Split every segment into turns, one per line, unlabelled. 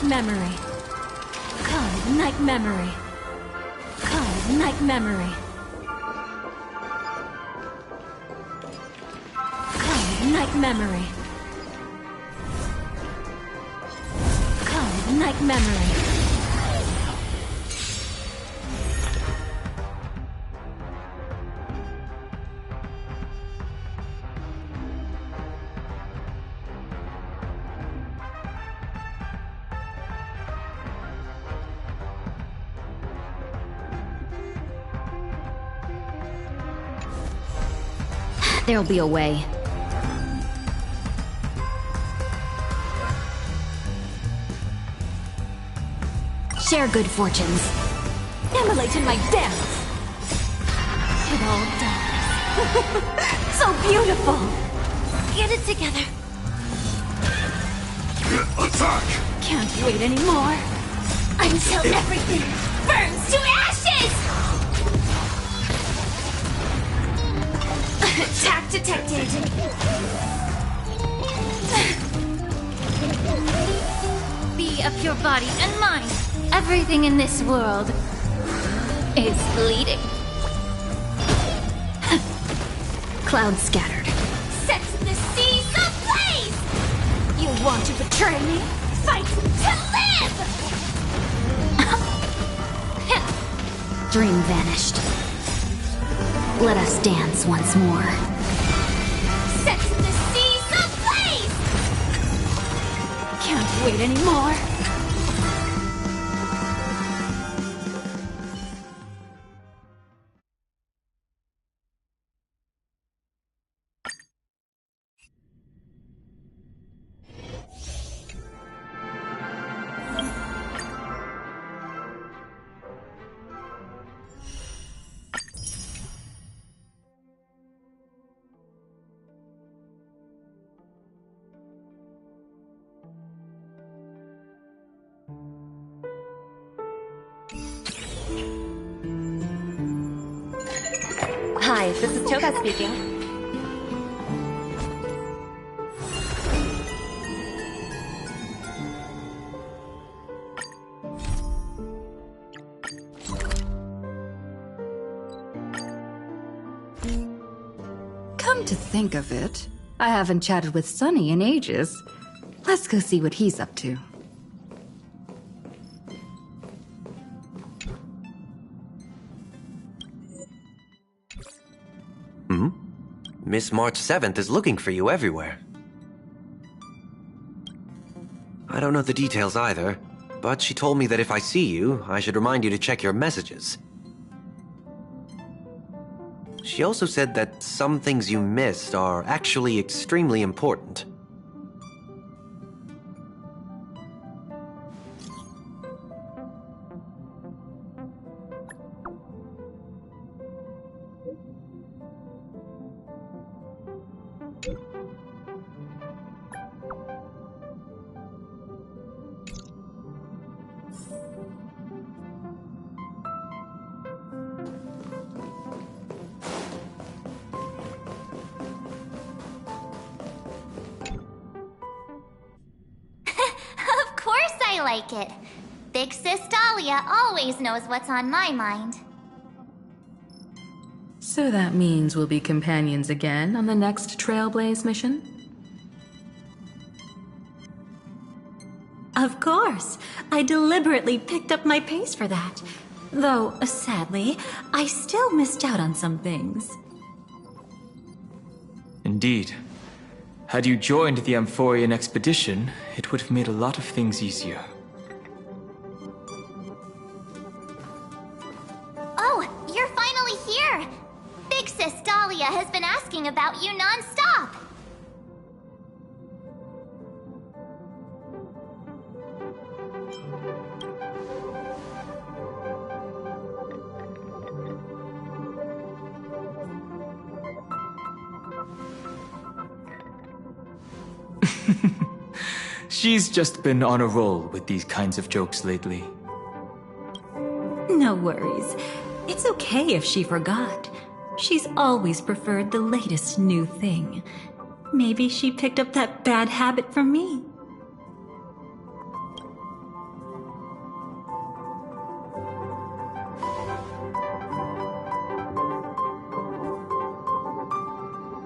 night memory. Card night memory. Card night memory. Card night memory. Card night memory.
There'll be a way. Share good fortunes.
Emulate in my dance. It all dies. So beautiful. Get it together.
Attack!
Can't wait anymore. Until everything burns to ashes! Attack detected. Be of your body and mind. Everything in this world is bleeding.
Cloud scattered.
Set the seas ablaze! You want to betray me? Fight to live!
Dream vanished. Let us dance once more.
Set the seas ablaze! Can't wait anymore.
Hi, this is Toga speaking.
Come to think of it, I haven't chatted with Sunny in ages. Let's go see what he's up to.
Miss March 7th is looking for you everywhere. I don't know the details either, but she told me that if I see you, I should remind you to check your messages. She also said that some things you missed are actually extremely important.
I like it. Big Sis Dahlia always knows what's on my mind.
So that means we'll be companions again on the next Trailblaze mission?
Of course. I deliberately picked up my pace for that. Though, sadly, I still missed out on some things.
Indeed. Had you joined the Amphorian expedition, it would have made a lot of things easier.
Oh, you're finally here! Big Sis Dahlia has been asking about you non-stop!
She's just been on a roll with these kinds of jokes lately.
No worries. It's okay if she forgot. She's always preferred the latest new thing. Maybe she picked up that bad habit from me.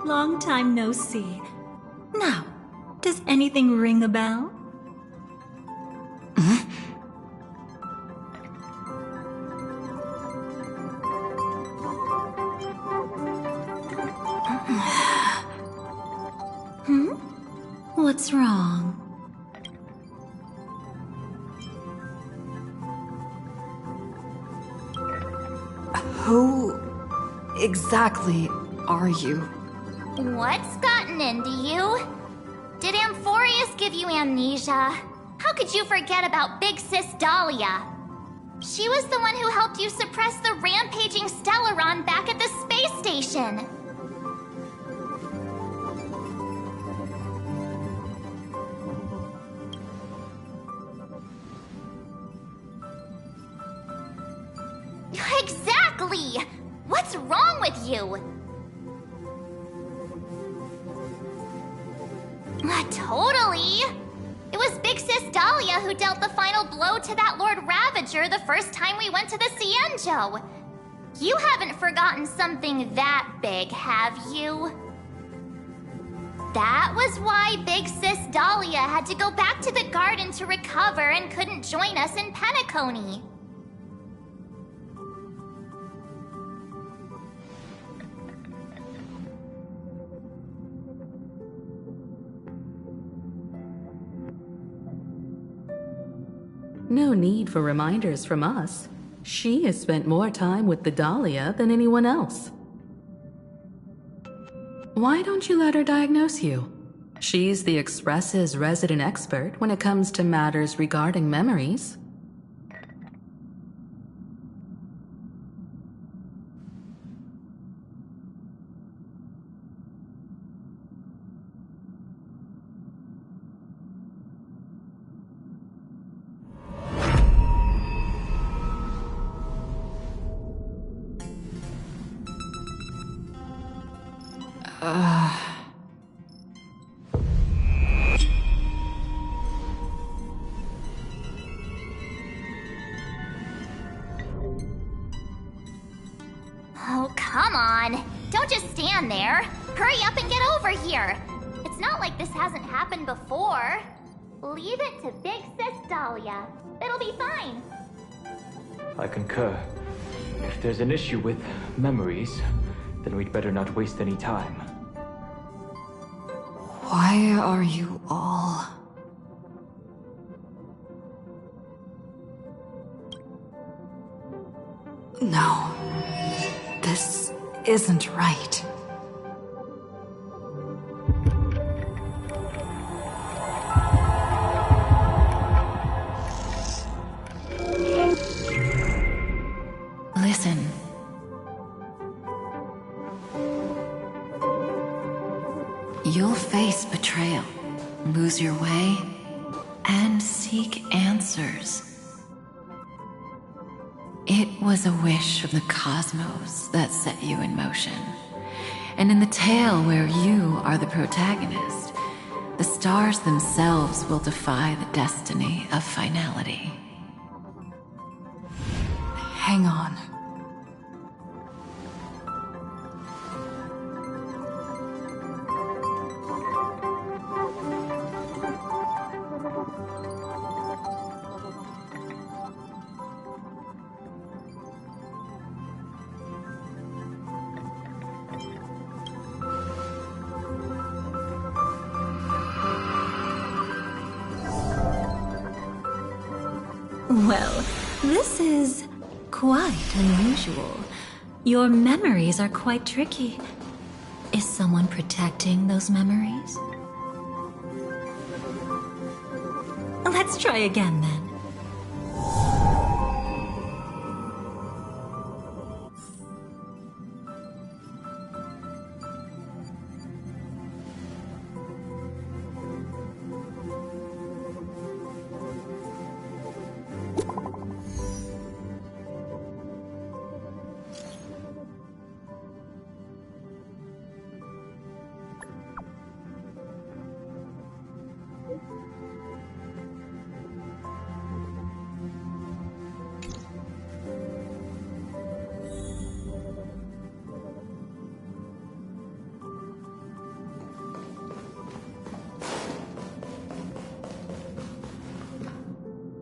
long time no see. Now, does anything ring a bell? What's wrong?
Who exactly are you?
What's gotten into you? Did Amphorius give you amnesia? How could you forget about Big Sis Dahlia? She was the one who helped you suppress the rampaging Stellaron back at the space station. Exactly! What's wrong with you? Totally! It was Big Sis Dahlia who dealt the final blow to that Lord Ravager the first time we went to the Cienjo. You haven't forgotten something that big, have you? That was why Big Sis Dahlia had to go back to the garden to recover and couldn't join us in Penacony.
No need for reminders from us. She has spent more time with the Dahlia than anyone else. Why don't you let her diagnose you? She's the Express's resident expert when it comes to matters regarding memories.
Oh, come on. Don't just stand there. Hurry up and get over here. It's not like this hasn't happened before. Leave it to Big Sis Dahlia. It'll be fine.
I concur. If there's an issue with memories, then we'd better not waste any time.
Why are you all... No. This isn't right.
Listen.
You'll face betrayal, lose your way, and seek answers. It was a wish from the cosmos that set you in motion. And in the tale where you are the protagonist, the stars themselves will defy the destiny of finality.
Hang on.
Well, this is quite unusual. Your memories are quite tricky. Is someone protecting those memories? Let's try again then.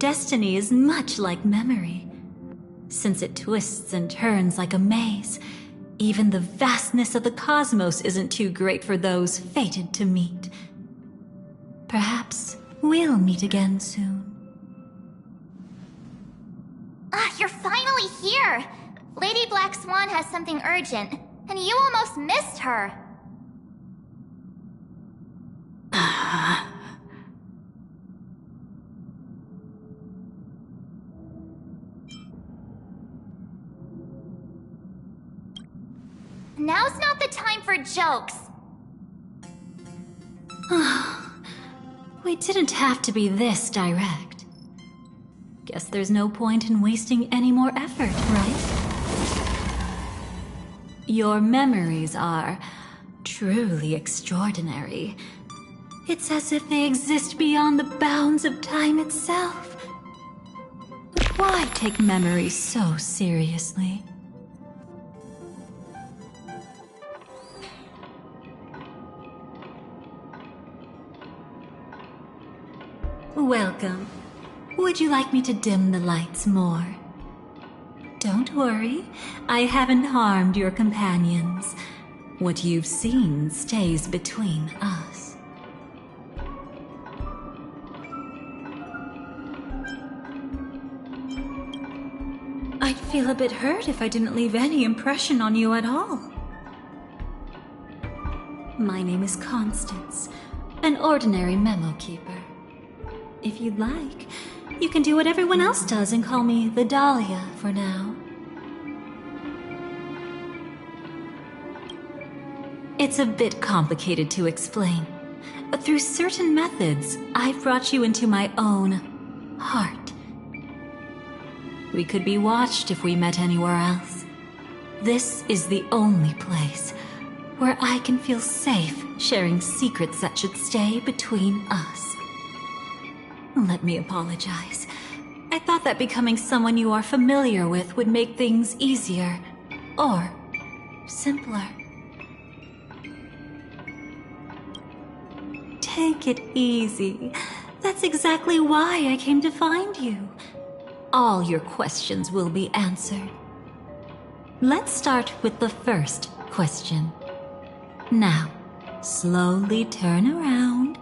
destiny is much like memory. Since it twists and turns like a maze, even the vastness of the cosmos isn't too great for those fated to meet. Perhaps we'll meet again soon.
Ah, you're finally here! Lady Black Swan has something urgent, and you almost missed her. Now's not the time for jokes.
We didn't have to be this direct. Guess there's no point in wasting any more effort, right? Your memories are truly extraordinary. It's as if they exist beyond the bounds of time itself. But why take memories so seriously? Welcome. Would you like me to dim the lights more? Don't worry, I haven't harmed your companions. What you've seen stays between us. I'd feel a bit hurt if I didn't leave any impression on you at all. My name is Constance, an ordinary memo keeper. If you'd like, you can do what everyone else does and call me the Dahlia for now. It's a bit complicated to explain, but through certain methods, I've brought you into my own heart. We could be watched if we met anywhere else. This is the only place where I can feel safe sharing secrets that should stay between us. Let me apologize. I thought that becoming someone you are familiar with would make things easier, or simpler. Take it easy. That's exactly why I came to find you. All your questions will be answered. Let's start with the first question. Now, slowly turn around.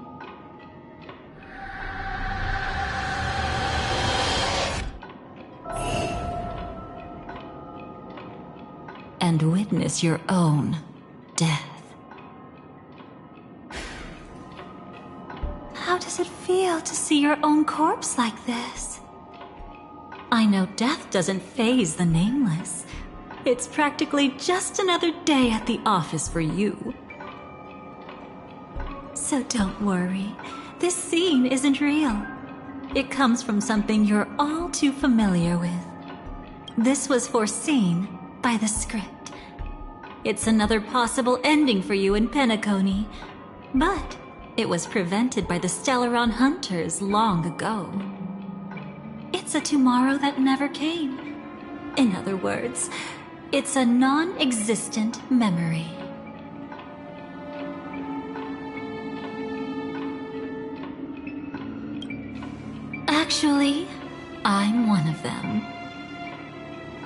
And witness your own death. How does it feel to see your own corpse like this? I know death doesn't faze the nameless. It's practically just another day at the office for you. So don't worry, this scene isn't real. It comes from something you're all too familiar with. This was foreseen by the script. It's another possible ending for you in Penacony, but it was prevented by the Stellaron Hunters long ago. It's a tomorrow that never came. In other words, it's a non-existent memory. Actually, I'm one of them.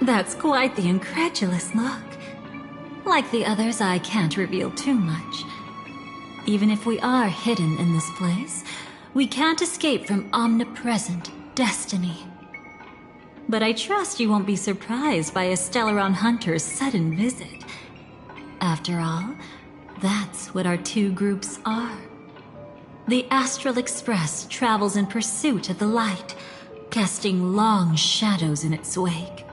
That's quite the incredulous look. Like the others, I can't reveal too much. Even if we are hidden in this place, we can't escape from omnipresent destiny. But I trust you won't be surprised by a Stellaron Hunter's sudden visit. After all, that's what our two groups are. The Astral Express travels in pursuit of the light, casting long shadows in its wake.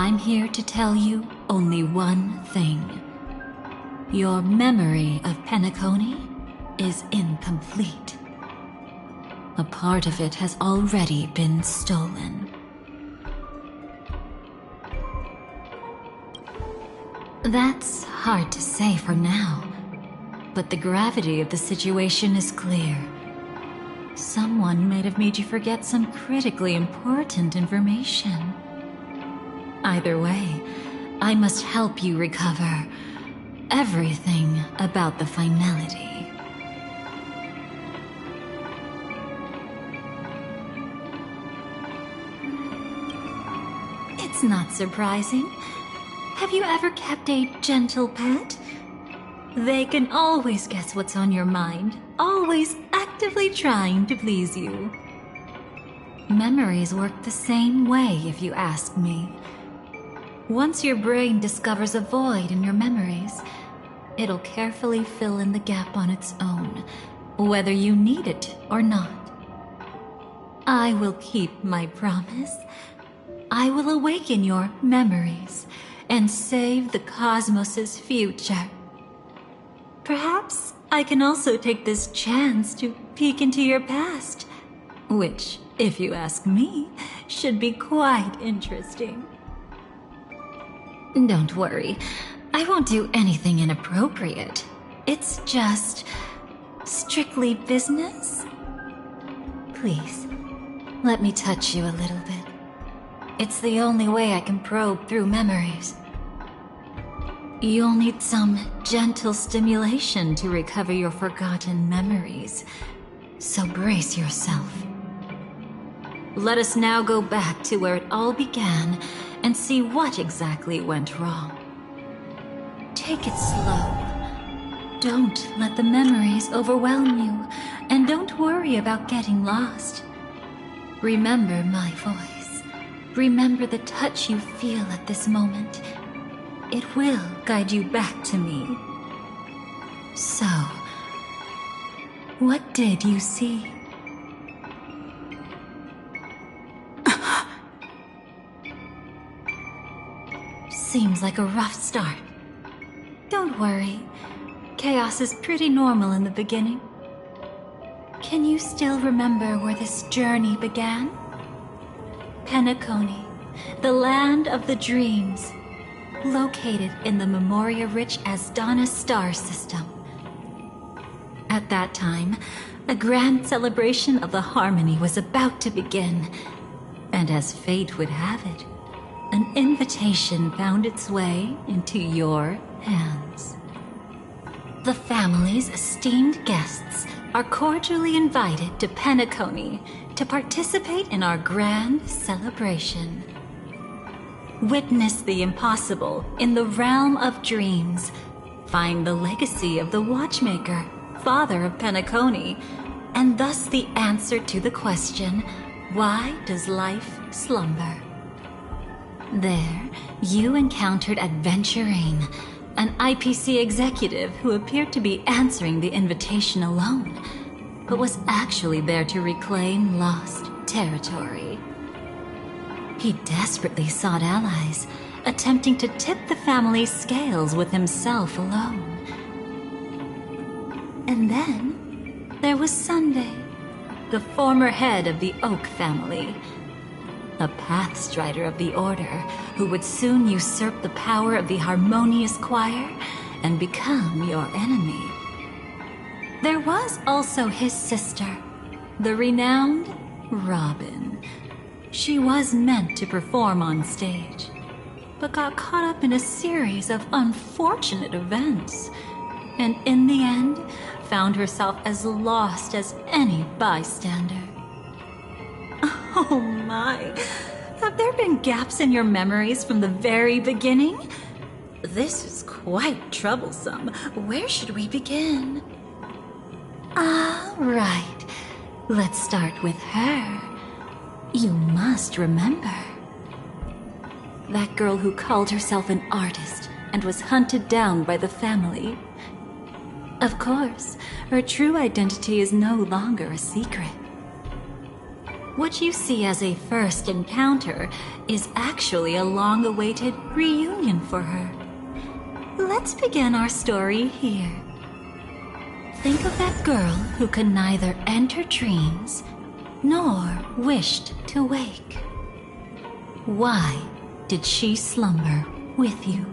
I'm here to tell you only one thing. Your memory of Penacony is incomplete. A part of it has already been stolen. That's hard to say for now, but the gravity of the situation is clear. Someone might have made you forget some critically important information. Either way, I must help you recover everything about the finality. It's not surprising. Have you ever kept a gentle pet? They can always guess what's on your mind, always actively trying to please you. Memories work the same way, if you ask me. Once your brain discovers a void in your memories, it'll carefully fill in the gap on its own, whether you need it or not. I will keep my promise. I will awaken your memories and save the cosmos's future. Perhaps I can also take this chance to peek into your past, which, if you ask me, should be quite interesting. Don't worry, I won't do anything inappropriate. It's just strictly business. Please, let me touch you a little bit. It's the only way I can probe through memories. You'll need some gentle stimulation to recover your forgotten memories, so brace yourself. Let us now go back to where it all began and see what exactly went wrong. Take it slow. Don't let the memories overwhelm you, and don't worry about getting lost. Remember my voice. Remember the touch you feel at this moment. It will guide you back to me. So, what did you see? Seems like a rough start. Don't worry. Chaos is pretty normal in the beginning. Can you still remember where this journey began? Penacony, the land of the dreams, located in the Memoria-rich Asdana star system. At that time, a grand celebration of the harmony was about to begin, and as fate would have it, an invitation found its way into your hands. The family's esteemed guests are cordially invited to Penacony to participate in our grand celebration. Witness the impossible in the realm of dreams. Find the legacy of the Watchmaker, father of Penacony, and thus the answer to the question, why does life slumber? There, you encountered Adventurine, an IPC executive who appeared to be answering the invitation alone, but was actually there to reclaim lost territory. He desperately sought allies, attempting to tip the family's scales with himself alone. And then there was Sunday, the former head of the Oak family, a pathstrider of the Order who would soon usurp the power of the Harmonious Choir and become your enemy. There was also his sister, the renowned Robin. She was meant to perform on stage, but got caught up in a series of unfortunate events, and in the end, found herself as lost as any bystander. Oh my, have there been gaps in your memories from the very beginning? This is quite troublesome. Where should we begin? All right, let's start with her. You must remember. That girl who called herself an artist and was hunted down by the family. Of course, her true identity is no longer a secret. What you see as a first encounter is actually a long-awaited reunion for her. Let's begin our story here. Think of that girl who could neither enter dreams nor wished to wake. Why did she slumber with you?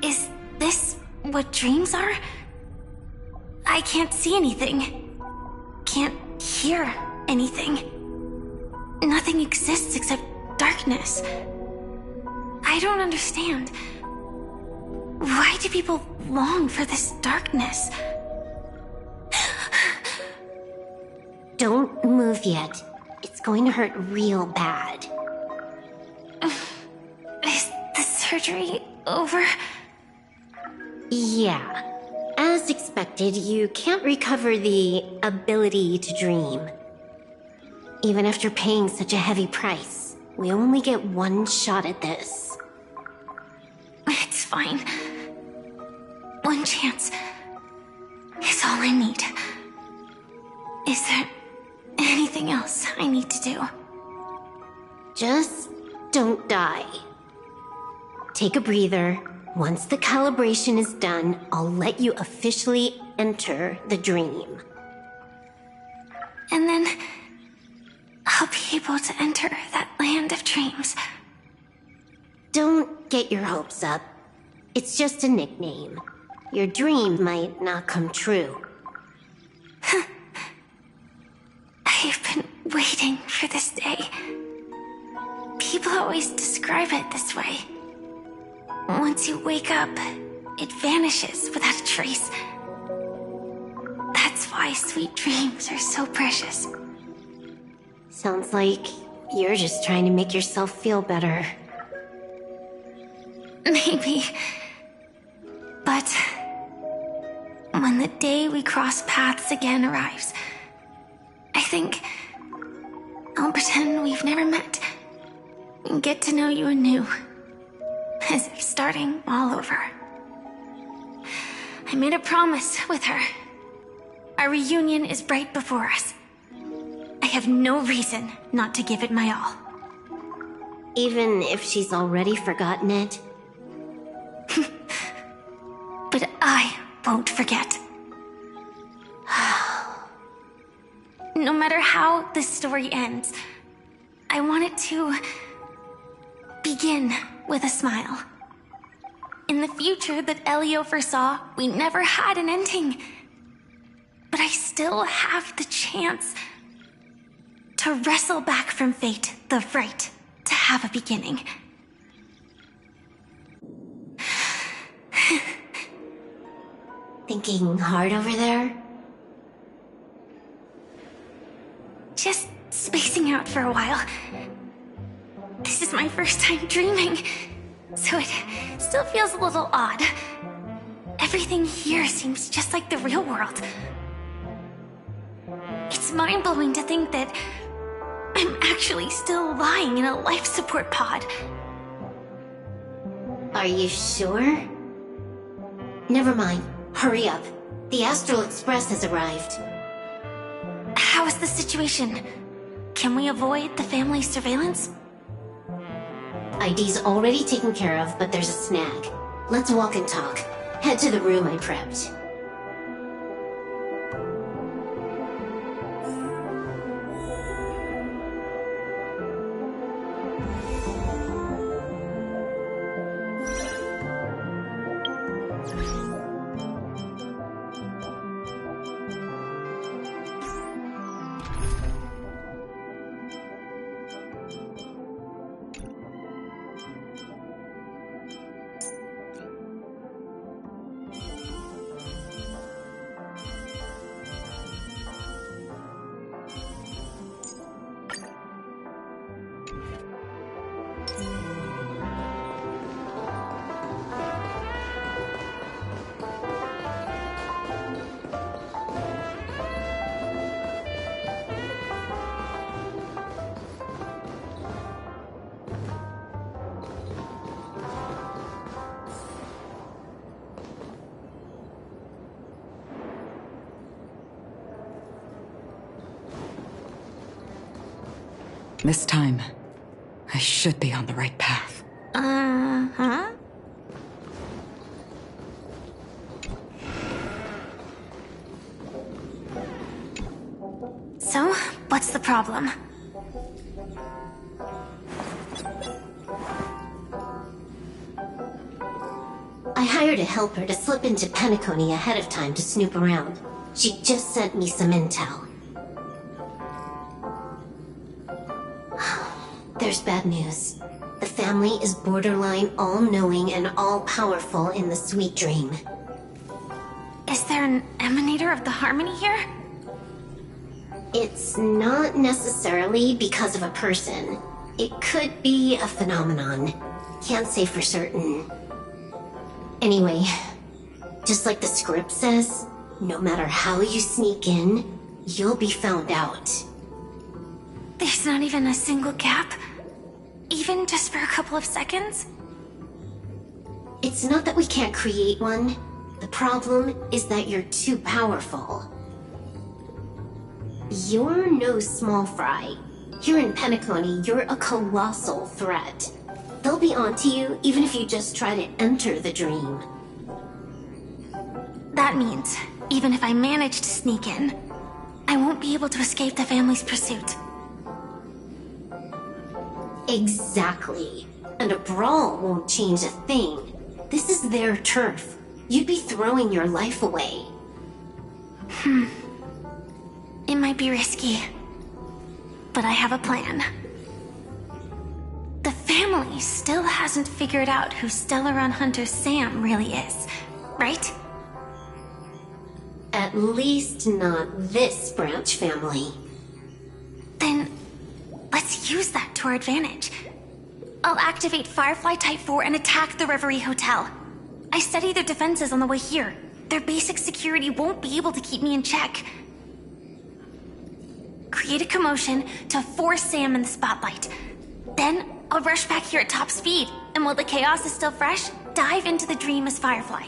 Is this what dreams are? I can't see anything. Can't hear anything. Nothing exists except darkness. I don't understand. Why do people long for this darkness?
Don't move yet. It's going to hurt real bad.
Is the surgery over?
Yeah. As expected, you can't recover the ability to dream. Even after paying such a heavy price, we only get one shot at this.
It's fine. One chance is all I need. Is there anything else I need to do?
Just don't die. Take a breather. Once the calibration is done, I'll let you officially enter the dream.
And then I'll be able to enter that land of dreams.
Don't get your hopes up. It's just a nickname. Your dream might not come true.
I've been waiting for this day. People always describe it this way. Once you wake up, it vanishes without a trace. That's why sweet dreams are so precious.
Sounds like you're just trying to make yourself feel better.
Maybe. But when the day we cross paths again arrives, I think I'll pretend we've never met and get to know you anew, as if starting all over. I made a promise with her. Our reunion is right before us. I have no reason not to give it my all.
Even if she's already forgotten it?
But I won't forget. No matter how this story ends, I want it to begin with a smile. In the future that Elio foresaw, we never had an ending. But I still have the chance to wrestle back from fate the right to have a beginning.
Thinking hard over there?
Just spacing out for a while. This is my first time dreaming, so it still feels a little odd. Everything here seems just like the real world. It's mind-blowing to think that I'm actually still lying in a life support pod.
Are you sure? Never mind. Hurry up. The Astral Express has arrived.
How is the situation? Can we avoid the family surveillance?
ID's already taken care of, but there's a snag. Let's walk and talk. Head to the room I prepped.
This time, I should be on the right path.
Uh-huh. So, what's the problem?
I hired a helper to slip into Penacony ahead of time to snoop around. She just sent me some intel. There's bad news. The family is borderline all-knowing and all-powerful in the Sweet Dream.
Is there an emanator of the harmony here?
It's not necessarily because of a person. It could be a phenomenon. Can't say for certain. Anyway, just like the script says, no matter how you sneak in, you'll be found out.
There's not even a single gap? Even just for a couple of seconds?
It's not that we can't create one. The problem is that you're too powerful. You're no small fry. Here in Penacony, you're a colossal threat. They'll be onto you even if you just try to enter the dream.
That means, even if I manage to sneak in, I won't be able to escape the family's pursuit.
Exactly. And a brawl won't change a thing. This is their turf. You'd be throwing your life away.
It might be risky, but I have a plan. The family still hasn't figured out who Stellaron Hunter Sam really is, right?
At least not this branch family.
Then, let's use that to our advantage. I'll activate Firefly Type 4 and attack the Reverie Hotel. I studied their defenses on the way here. Their basic security won't be able to keep me in check. Create a commotion to force Sam in the spotlight. Then, I'll rush back here at top speed, and while the chaos is still fresh, dive into the dream as Firefly.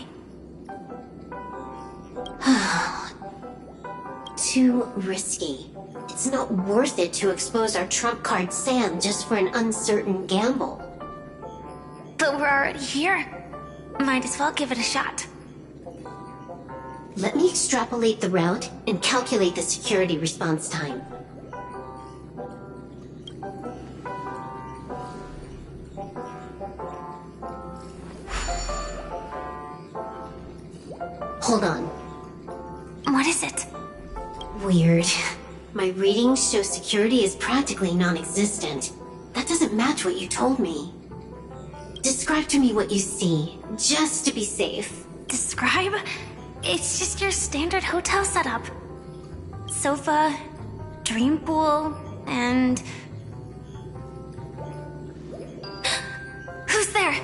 Too risky. It's not worth it to expose our trump card Sam just for an uncertain gamble.
But we're already here. Might as well give it a shot.
Let me extrapolate the route and calculate the security response time. Hold on.
What is it?
Weird. My readings show security is practically non-existent. That doesn't match what you told me. Describe to me what you see, just to be safe.
Describe? It's just your standard hotel setup. Sofa, dream pool, and... Who's there?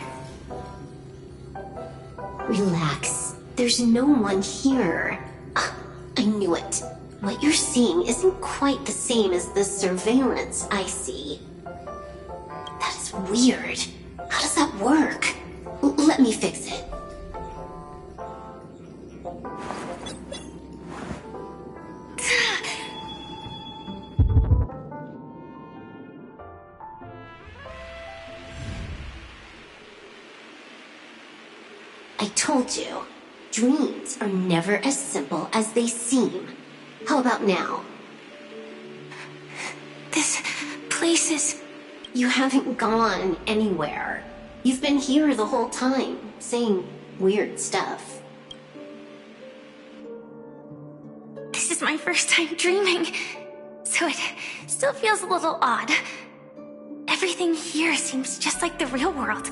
Relax. There's no one here. I knew it. What you're seeing isn't quite the same as the surveillance I see. That is weird. How does that work? Let me fix it. I told you, dreams are never as simple as they seem. How about now?
This place is...
You haven't gone anywhere. You've been here the whole time, saying weird stuff.
This is my first time dreaming, so it still feels a little odd. Everything here seems just like the real world.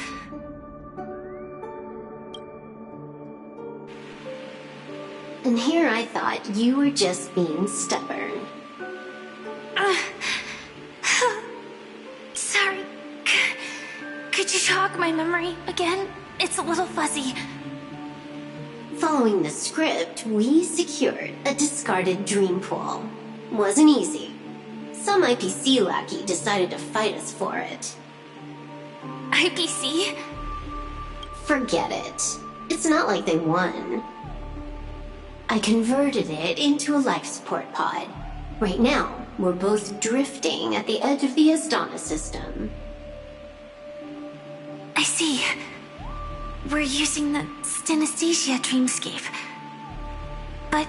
And here I thought you were just being stubborn.
Sorry. Could you jog my memory again? It's a little fuzzy.
Following the script, we secured a discarded dream pool. Wasn't easy. Some IPC lackey decided to fight us for it.
IPC?
Forget it. It's not like they won. I converted it into a life support pod. Right now, We're both drifting at the edge of the Astana system.
I see. We're using the synesthesia dreamscape. But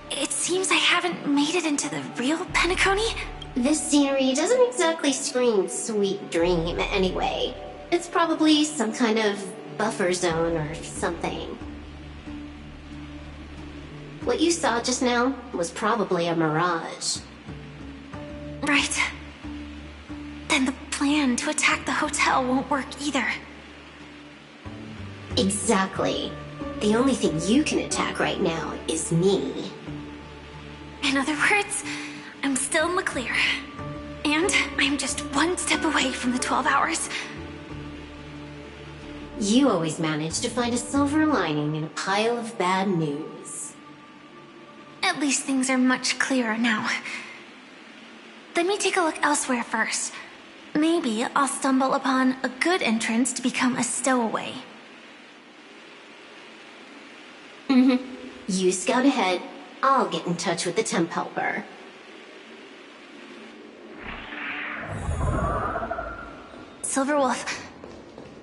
it seems I haven't made it into the real Penacony?
This scenery doesn't exactly scream sweet dream anyway. It's probably some kind of buffer zone or something. What you saw just now was probably a mirage.
Right. Then the plan to attack the hotel won't work either.
Exactly. The only thing you can attack right now is me.
In other words, I'm still in the clear. And I'm just one step away from the 12 hours.
You always manage to find a silver lining in a pile of bad news.
At least things are much clearer now. Let me take a look elsewhere first. Maybe I'll stumble upon a good entrance to become a stowaway.
You scout ahead. I'll get in touch with the temp helper.
Silverwolf,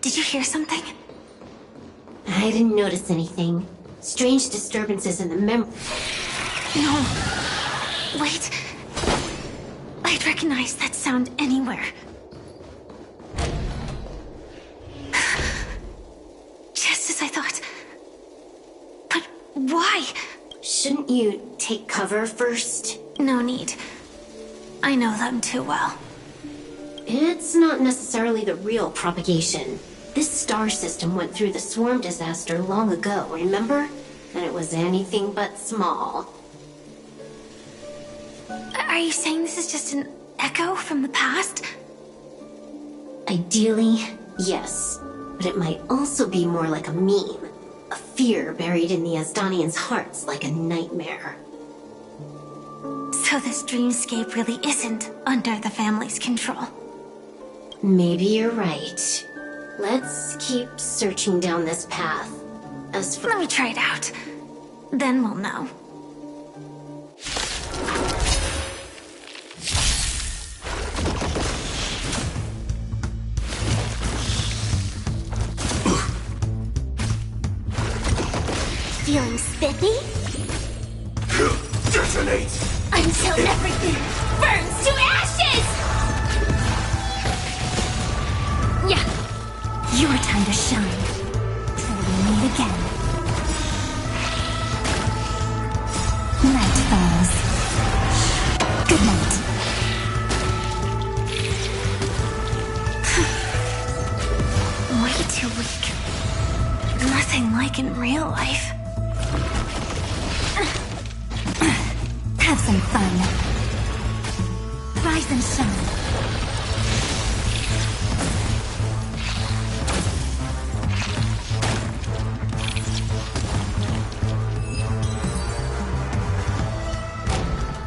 did you hear something?
I didn't notice anything. Strange disturbances in the
No. Wait. I'd recognize that sound anywhere. Just as I thought. But why?
Shouldn't you take cover first?
No need. I know them too well.
It's not necessarily the real propagation. This star system went through the swarm disaster long ago, remember? And it was anything but small.
Are you saying this is just an echo from the past?
Ideally, yes. But it might also be more like a meme. A fear buried in the Asdanians' hearts like a nightmare.
So this dreamscape really isn't under the family's control.
Maybe you're right. Let's keep searching down this path. As for...
Let me try it out. Then we'll know.
Feeling spiffy?
Detonate!
Until everything burns to ashes!
Yeah. Your time to shine. Till we meet again. Night falls. Good night.
Way too weak. Nothing like in real life.
Have some fun. Rise and shine.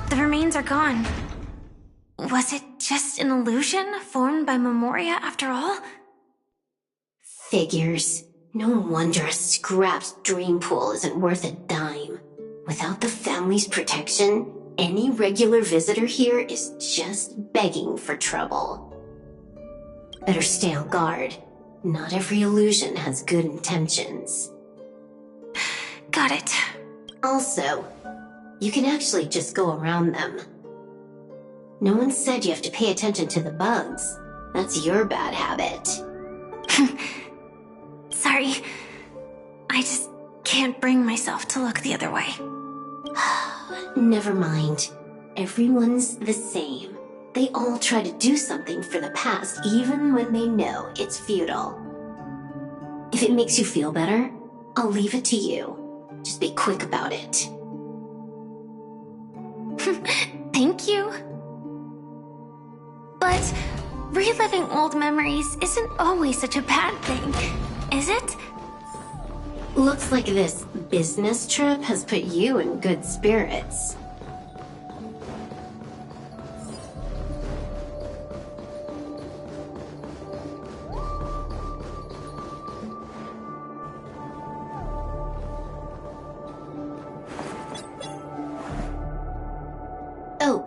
The remains are gone. Was it just an illusion formed by Memoria after all?
Figures. No wonder a scrapped dream pool isn't worth a dime. Without the family's protection, any regular visitor here is just begging for trouble. Better stay on guard. Not every illusion has good intentions.
Got it.
Also, you can actually just go around them. No one said you have to pay attention to the bugs. That's your bad habit.
Sorry. I just can't bring myself to look the other way.
Never mind. Everyone's the same. They all try to do something for the past, even when they know it's futile. If it makes you feel better, I'll leave it to you. Just be quick about it.
Thank you. But reliving old memories isn't always such a bad thing, is it?
Looks like this business trip has put you in good spirits. Oh,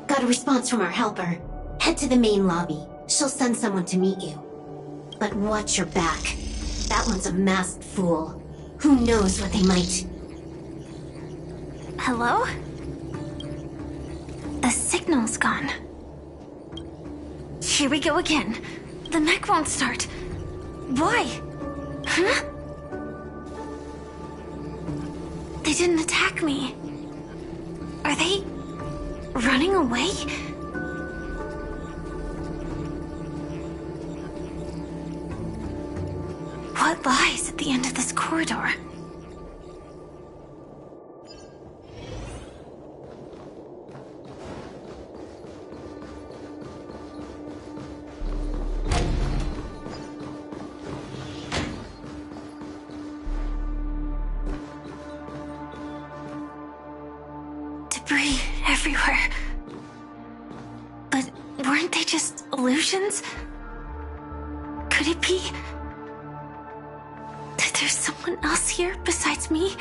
gotta response from our helper. Head to the main lobby. She'll send someone to meet you. But watch your back. That one's a masked fool. Who knows what they might...
Hello? The signal's gone. Here we go again. The mech won't start. Why? Huh? They didn't attack me. Are they running away? What lies at the end of this corridor? Debris everywhere. But weren't they just illusions? Could it be that there's someone else here besides me?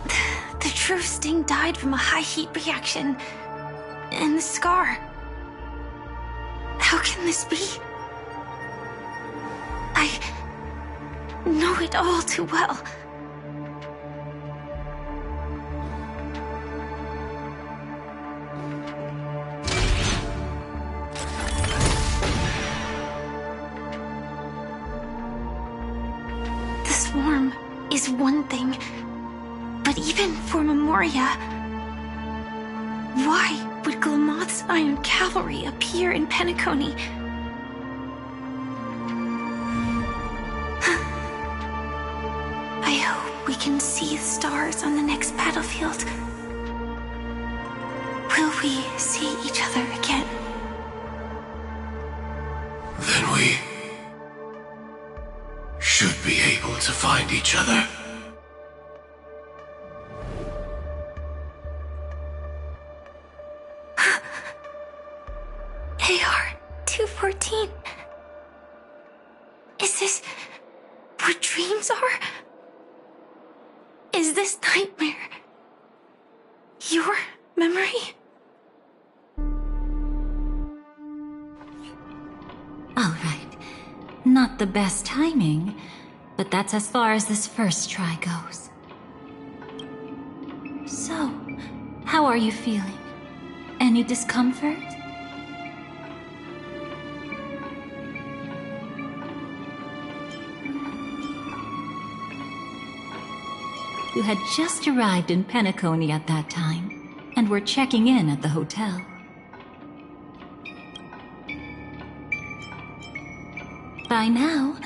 The true Sting died from a high heat reaction. And the scar. How can this be? I know it all too well. The swarm is one thing, but even for Memoria, why would Glamoth's Iron Cavalry appear in Penacony? I hope we can see the stars on the next battlefield. Will we see each other again?
Then we should be able to find each other.
AR-214. Is this what dreams are? Is this nightmare your memory?
All right. Not the best timing, but that's as far as this first try goes. So, how are you feeling? Any discomfort? You had just arrived in Penacony at that time, and were checking in at the hotel. By now,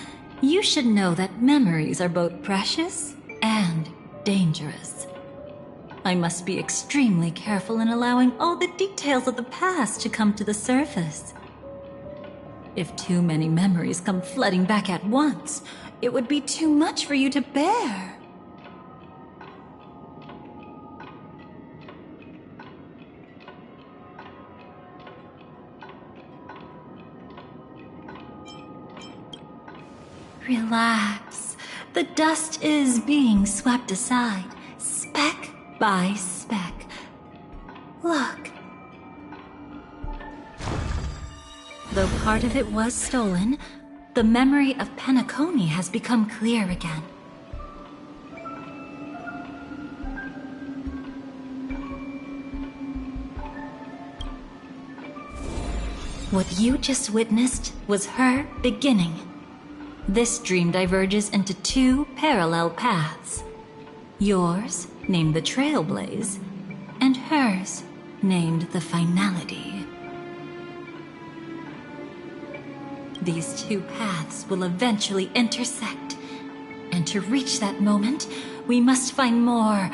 you should know that memories are both precious and dangerous. I must be extremely careful in allowing all the details of the past to come to the surface. If too many memories come flooding back at once, it would be too much for you to bear. Relax. The dust is being swept aside, speck by speck. Look. Though part of it was stolen, the memory of Penacony has become clear again. What you just witnessed was her beginning. This dream diverges into two parallel paths. Yours, named the Trailblaze, and hers, named the Finality. These two paths will eventually intersect, and to reach that moment, we must find more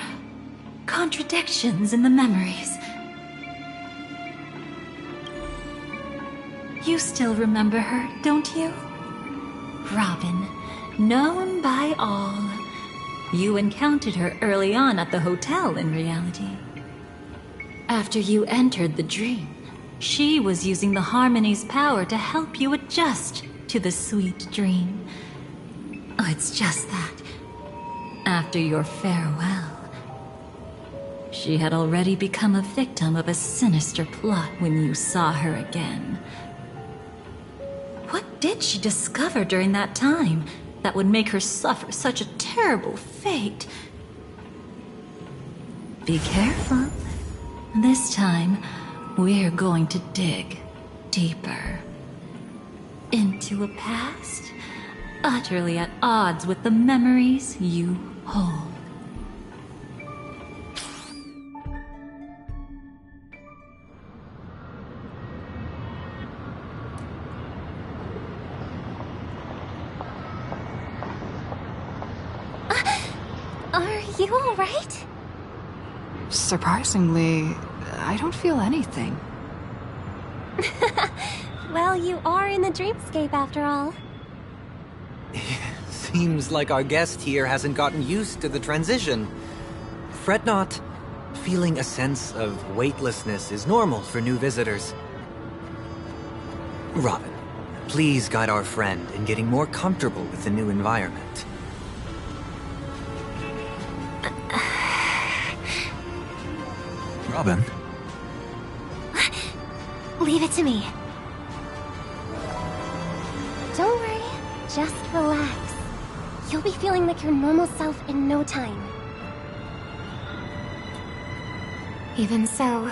contradictions in the memories. You still remember her, don't you? Robin, known by all. You encountered her early on at the hotel in reality. After you entered the dream, she was using the Harmony's power to help you adjust to the sweet dream. Oh, it's just that. After your farewell, She had already become a victim of a sinister plot when you saw her again. What did she discover during that time that would make her suffer such a terrible fate? Be careful. This time, we're going to dig deeper into a past utterly at odds with the memories you hold.
Are you alright?
Surprisingly, I don't feel anything.
Well, you are in the dreamscape after all.
Seems like our guest here hasn't gotten used to the transition. Fret not. Feeling a sense of weightlessness is normal for new visitors. Robin, please guide our friend in getting more comfortable with the new environment. Robin?
Leave it to me.
Don't worry, just relax. You'll be feeling like your normal self in no time.
Even so,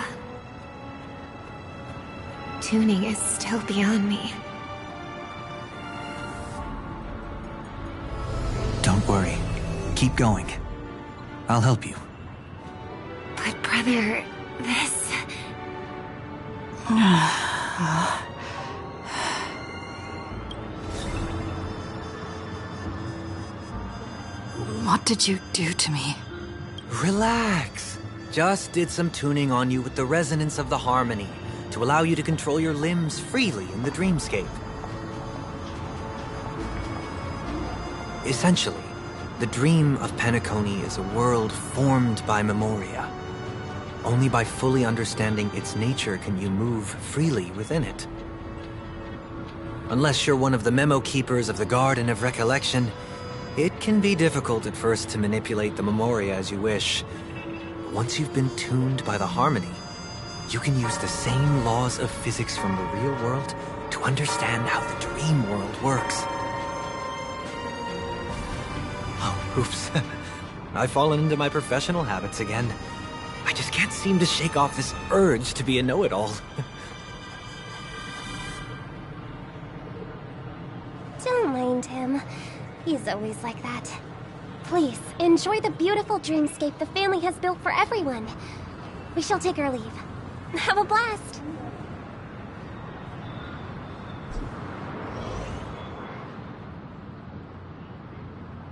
tuning is still beyond me.
Don't worry. Keep going. I'll help you.
But brother, this...
What did you do to me?
Relax. Just did some tuning on you with the resonance of the harmony to allow you to control your limbs freely in the dreamscape. Essentially, the dream of Penacony is a world formed by memoria. Only by fully understanding its nature can you move freely within it. Unless you're one of the memo keepers of the Garden of Recollection, it can be difficult at first to manipulate the memoria as you wish. But once you've been tuned by the harmony, you can use the same laws of physics from the real world to understand how the dream world works. Oh, oops. I've fallen into my professional habits again. I just can't seem to shake off this urge to be a know-it-all.
Don't mind him. He's always like that. Please, enjoy the beautiful dreamscape the family has built for everyone. We shall take our leave. Have a blast!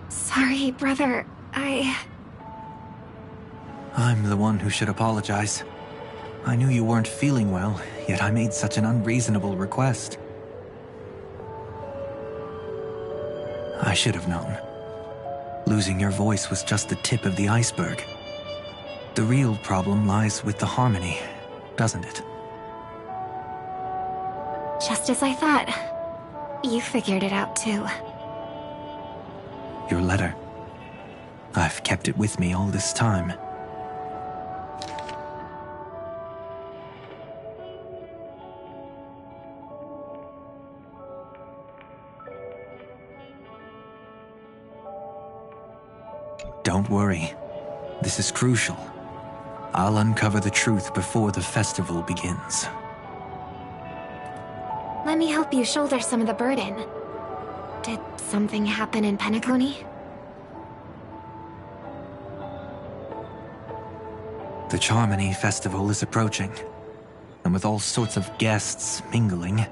Sorry, brother.
I'm the one who should apologize. I knew you weren't feeling well, yet I made such an unreasonable request. I should have known. Losing your voice was just the tip of the iceberg. The real problem lies with the harmony, doesn't it?
Just as I thought. You figured it out too.
Your letter. I've kept it with me all this time. Don't worry. This is crucial. I'll uncover the truth before the festival begins.
Let me help you shoulder some of the burden. Did something happen in Penacony?
The Charmony Festival is approaching, and with all sorts of guests mingling,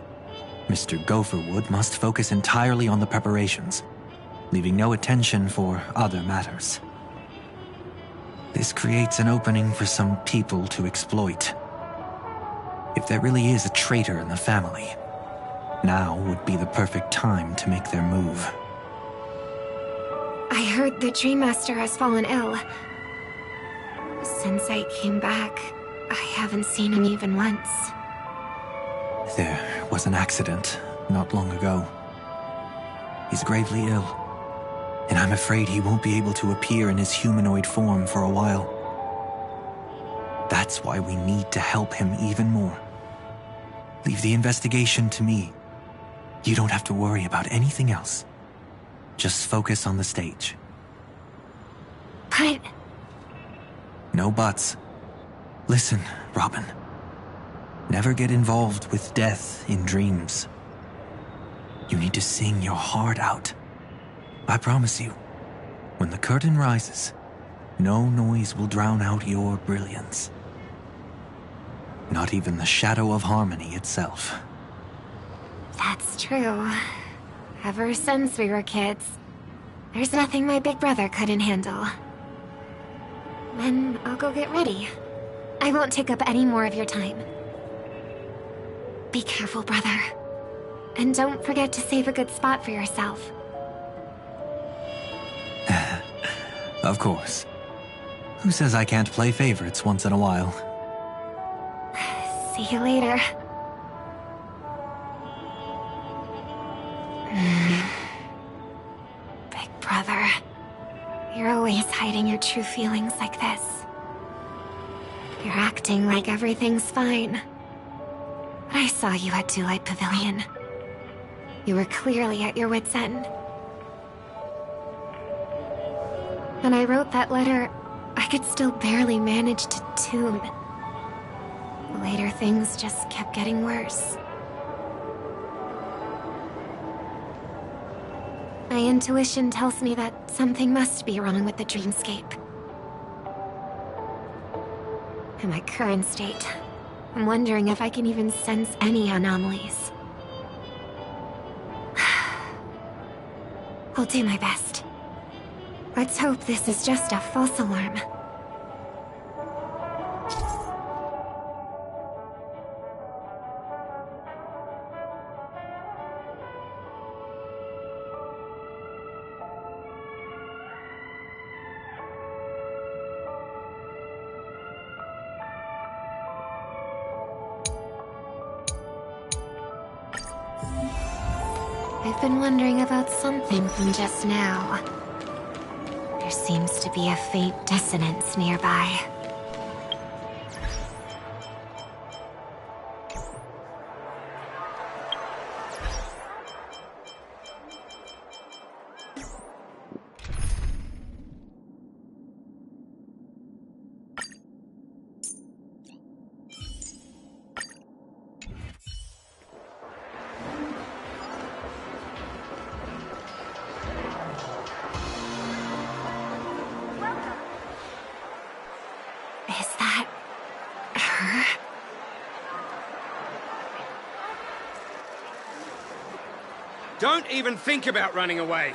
Mr. Gopherwood must focus entirely on the preparations, leaving no attention for other matters. This creates an opening for some people to exploit. If there really is a traitor in the family, now would be the perfect time to make their move.
I heard the Dream Master has fallen ill. Since I came back, I haven't seen him even once.
There was an accident not long ago. He's gravely ill, and I'm afraid he won't be able to appear in his humanoid form for a while. That's why we need to help him even more. Leave the investigation to me. You don't have to worry about anything else. Just focus on the stage.
But...
No buts. Listen, Robin. Never get involved with death in dreams. You need to sing your heart out. I promise you, when the curtain rises, no noise will drown out your brilliance. Not even the shadow of harmony itself.
That's true. Ever since we were kids, there's nothing my big brother couldn't handle. Then I'll go get ready. I won't take up any more of your time. Be careful, brother. And don't forget to save a good spot for yourself.
Of course. Who says I can't play favorites once in a while?
See you later. Big brother, you're always hiding your true feelings like this. You're acting like everything's fine. But I saw you at Daylight Pavilion. You were clearly at your wit's end. When I wrote that letter, I could still barely manage to tune. Later, things just kept getting worse. My intuition tells me that something must be wrong with the dreamscape. In my current state, I'm wondering if I can even sense any anomalies. I'll do my best. Let's hope this is just a false alarm. I've been wondering about something from just now. There seems to be a faint dissonance nearby. Is that her?
Don't even think about running away.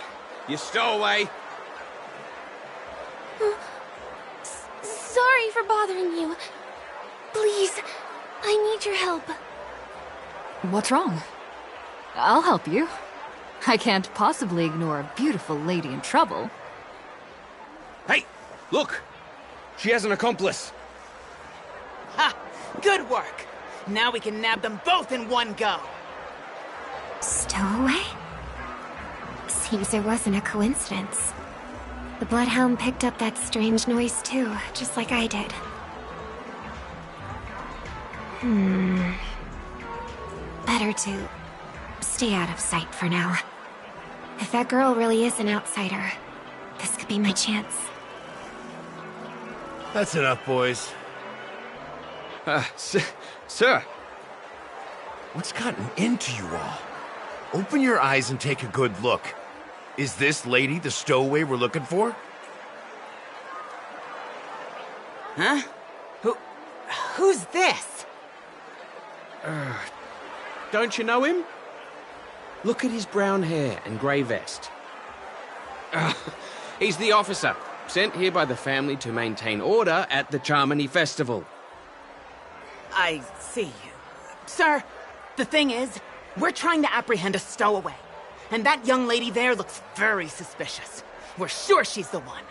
You stowaway.
Sorry for bothering you. Please, I need your help.
What's wrong? I'll help you. I can't possibly ignore a beautiful lady in trouble.
Hey, look! She has an accomplice.
Ha! Good work! Now we can nab them both in one go!
Stowaway? Seems it wasn't a coincidence. The Bloodhound picked up that strange noise too, just like I did. Better to stay out of sight for now. If that girl really is an outsider, this could be my chance.
That's enough, boys.
Sir.
What's gotten into you all? Open your eyes and take a good look. Is this lady the stowaway we're looking for?
Huh? Who's this?
Don't you know him? Look at his brown hair and grey vest. He's the officer, sent here by the family to maintain order at the Charmony Festival.
I see. Sir, the thing is, we're trying to apprehend a stowaway. And that young lady there looks very suspicious. We're sure she's the one.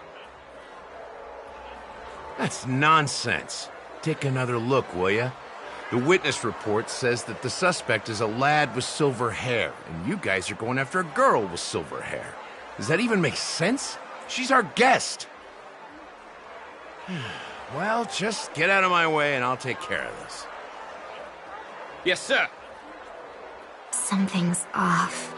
That's nonsense. Take another look, will ya? The witness report says that the suspect is a lad with silver hair, and you guys are going after a girl with silver hair. Does that even make sense? She's our guest. Well, just get out of my way and I'll take care of this.
Yes, sir.
Something's off.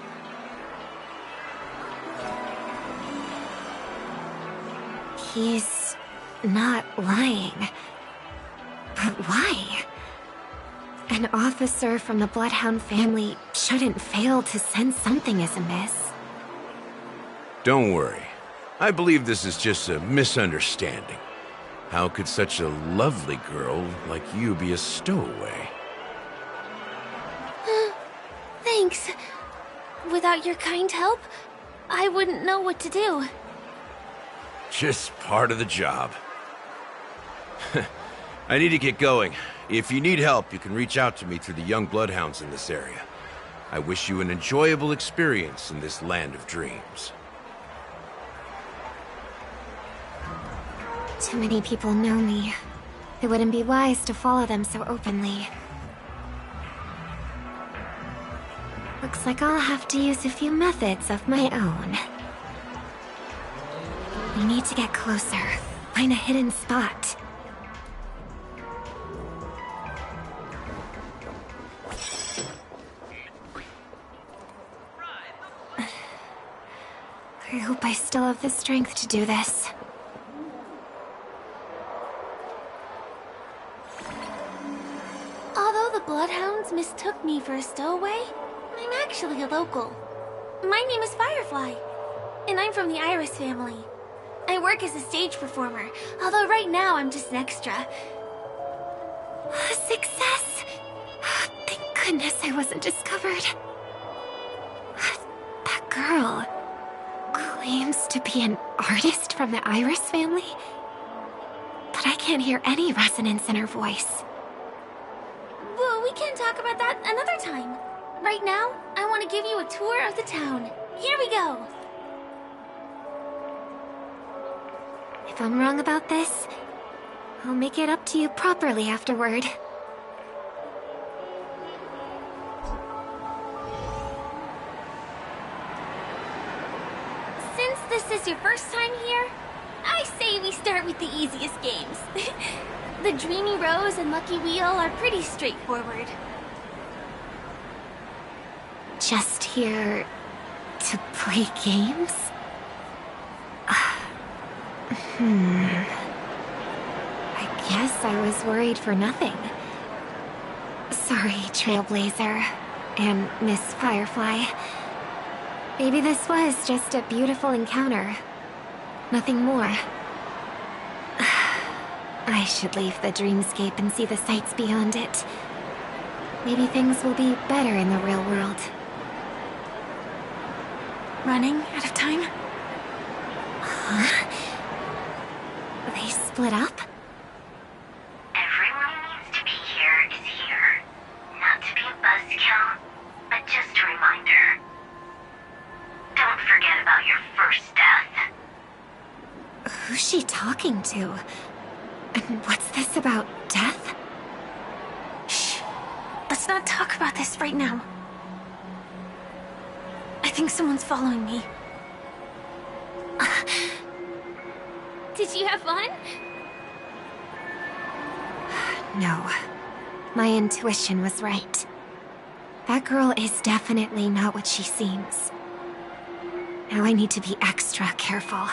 He's not lying. But why? An officer from the Bloodhound family shouldn't fail to sense something is amiss.
Don't worry. I believe this is just a misunderstanding. How could such a lovely girl like you be a stowaway?
Thanks. Without your kind help, I wouldn't know what to do.
Just part of the job. I need to get going. If you need help, you can reach out to me through the young bloodhounds in this area. I wish you an enjoyable experience in this land of dreams.
Too many people know me. It wouldn't be wise to follow them so openly. Looks like I'll have to use a few methods of my own. We need to get closer. Find a hidden spot. I hope I still have the strength to do this. Although the Bloodhounds mistook me for a stowaway, I'm actually a local. My name is Firefly, and I'm from the Iris family. I work as a stage performer, although right now I'm just an extra. Success! Thank goodness I wasn't discovered. That girl claims to be an artist from the Iris family, but I can't hear any resonance in her voice. Well, we can talk about that another time. Right now, I want to give you a tour of the town. Here we go! If I'm wrong about this, I'll make it up to you properly afterward. Since this is your first time here, I say we start with the easiest games. The Dreamy Rose and Lucky Wheel are pretty straightforward. Just here to play games? I guess I was worried for nothing. Sorry, Trailblazer and Miss Firefly. Maybe this was just a beautiful encounter. Nothing more. I should leave the dreamscape and see the sights beyond it. Maybe things will be better in the real world. Running out of time? Huh? They split up?
Everyone who needs to be here is here. Not to be a buzzkill, but just a reminder. Don't forget about your first death.
Who's she talking to? And what's this about death? Shh. Let's not talk about this right now. I think someone's following me. Did you have fun? No. My intuition was right. That girl is definitely not what she seems. Now I need to be extra careful.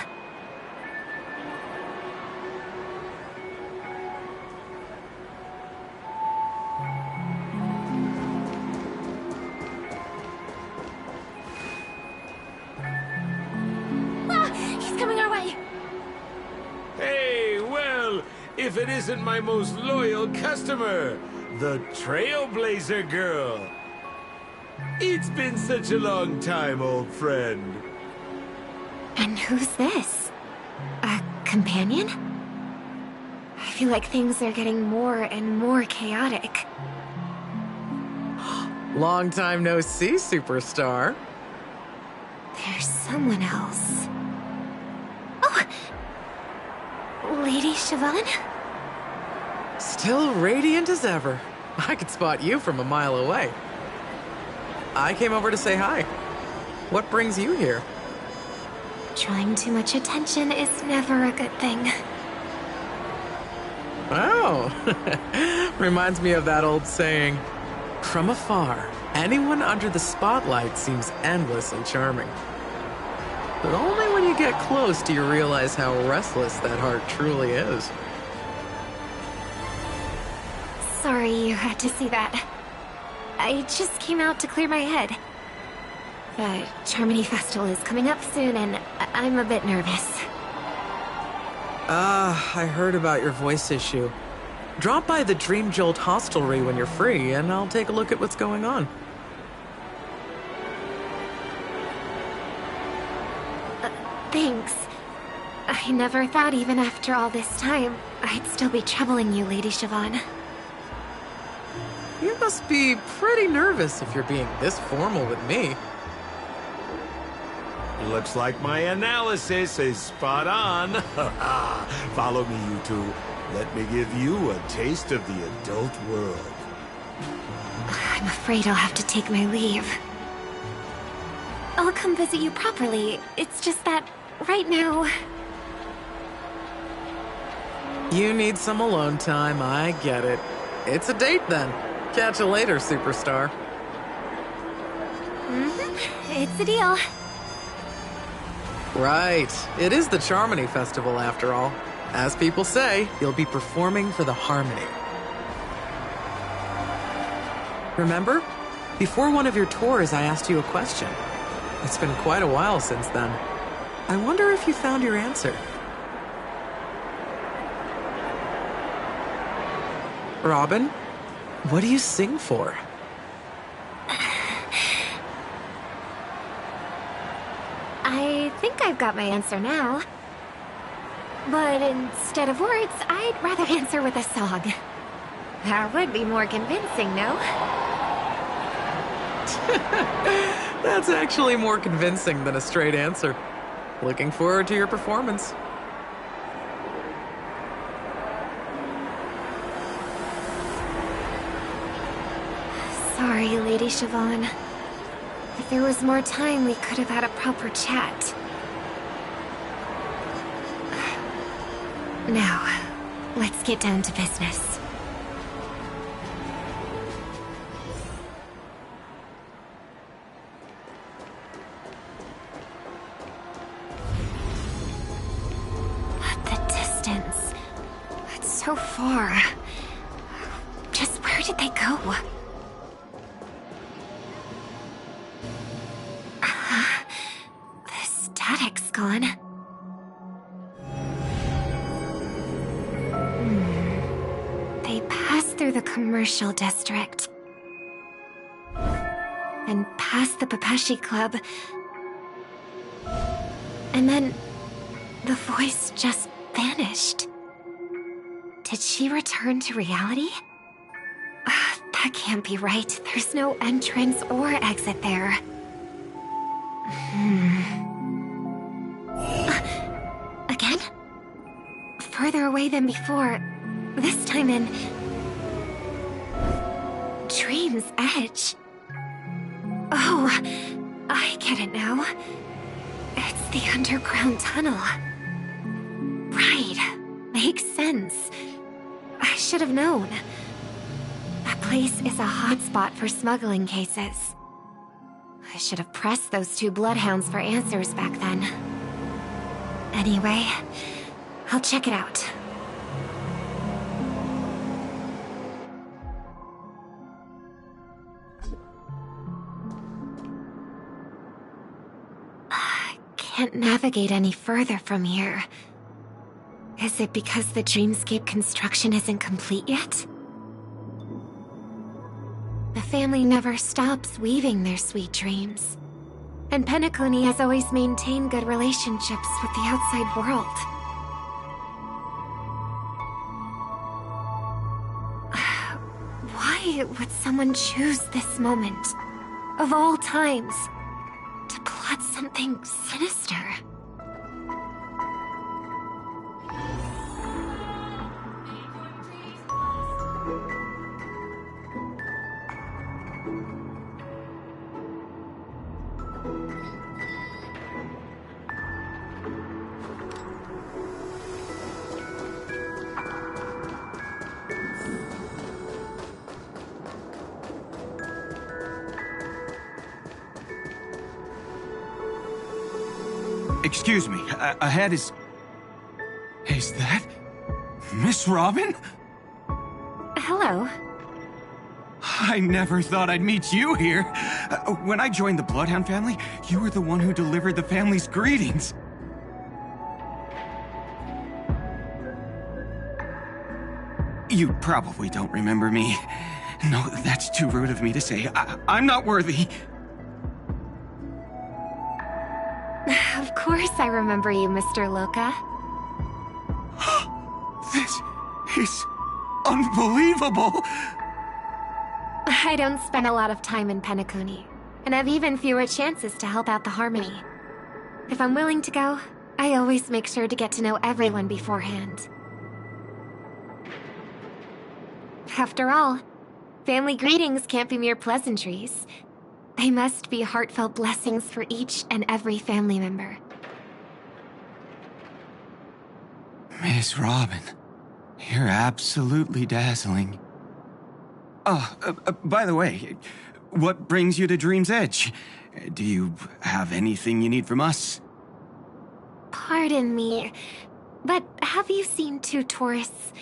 If it isn't my most loyal customer, the Trailblazer girl. It's been such a long time, old friend.
And who's this? A companion? I feel like things are getting more and more chaotic.
Long time no see, superstar.
There's someone else. Oh! Lady Siobhan?
Still radiant as ever. I could spot you from a mile away. I came over to say hi. What brings you here?
Drawing too much attention is never a good thing.
Oh, reminds me of that old saying, from afar, anyone under the spotlight seems endlessly charming. But only when you get close do you realize how restless that heart truly is.
Sorry you had to see that. I just came out to clear my head. The Charmony Festival is coming up soon, and I'm a bit nervous.
I heard about your voice issue. Drop by the Dream Jolt hostelry when you're free, and I'll take a look at what's going on.
Thanks. I never thought even after all this time, I'd still be troubling you, Lady Siobhan.
You must be pretty nervous if you're being this formal with me.
Looks like my analysis is spot on. Follow me, you two. Let me give you a taste of the adult world.
I'm afraid I'll have to take my leave. I'll come visit you properly. It's just that, right now...
You need some alone time, I get it. It's a date then. Catch you later, superstar.
It's a deal.
Right. It is the Charmony Festival, after all. As people say, you'll be performing for the Harmony. Remember? Before one of your tours, I asked you a question. It's been quite a while since then. I wonder if you found your answer. Robin, what do you sing for?
I think I've got my answer now. But instead of words, I'd rather answer with a song. That would be more convincing, no?
That's actually more convincing than a straight answer. Looking forward to your performance.
Sorry, Lady Siobhan. If there was more time, we could have had a proper chat. Now, let's get down to business. The distance. It's so far. Just where did they go? The static's gone. They passed through the commercial district. And past the Papashi Club. And then the voice just vanished. Did she return to reality? That can't be right. There's no entrance or exit there. Again? Further away than before. This time in... Dream's Edge. Oh, I get it now. It's the underground tunnel. Right. Makes sense. I should have known. That place is a hotspot for smuggling cases. I should have pressed those two bloodhounds for answers back then. Anyway, I'll check it out. I can't navigate any further from here. Is it because the dreamscape construction isn't complete yet? The family never stops weaving their sweet dreams. And Penacony has always maintained good relationships with the outside world. Why would someone choose this moment, of all times, to plot something sinister?
Excuse me, ahead is... Is that... Miss Robin?
Hello.
I never thought I'd meet you here. When I joined the Bloodhound family, you were the one who delivered the family's greetings. You probably don't remember me. No, that's too rude of me to say. I'm not worthy.
Of course I remember you, Mr. Loka.
This is unbelievable.
I don't spend a lot of time in Penacony, and have even fewer chances to help out the Harmony. If I'm willing to go, I always make sure to get to know everyone beforehand. After all, family greetings can't be mere pleasantries. They must be heartfelt blessings for each and every family member.
Miss Robin, you're absolutely dazzling. By the way, what brings you to Dream's Edge? Do you have anything you need from us?
Pardon me, but have you seen two tourists?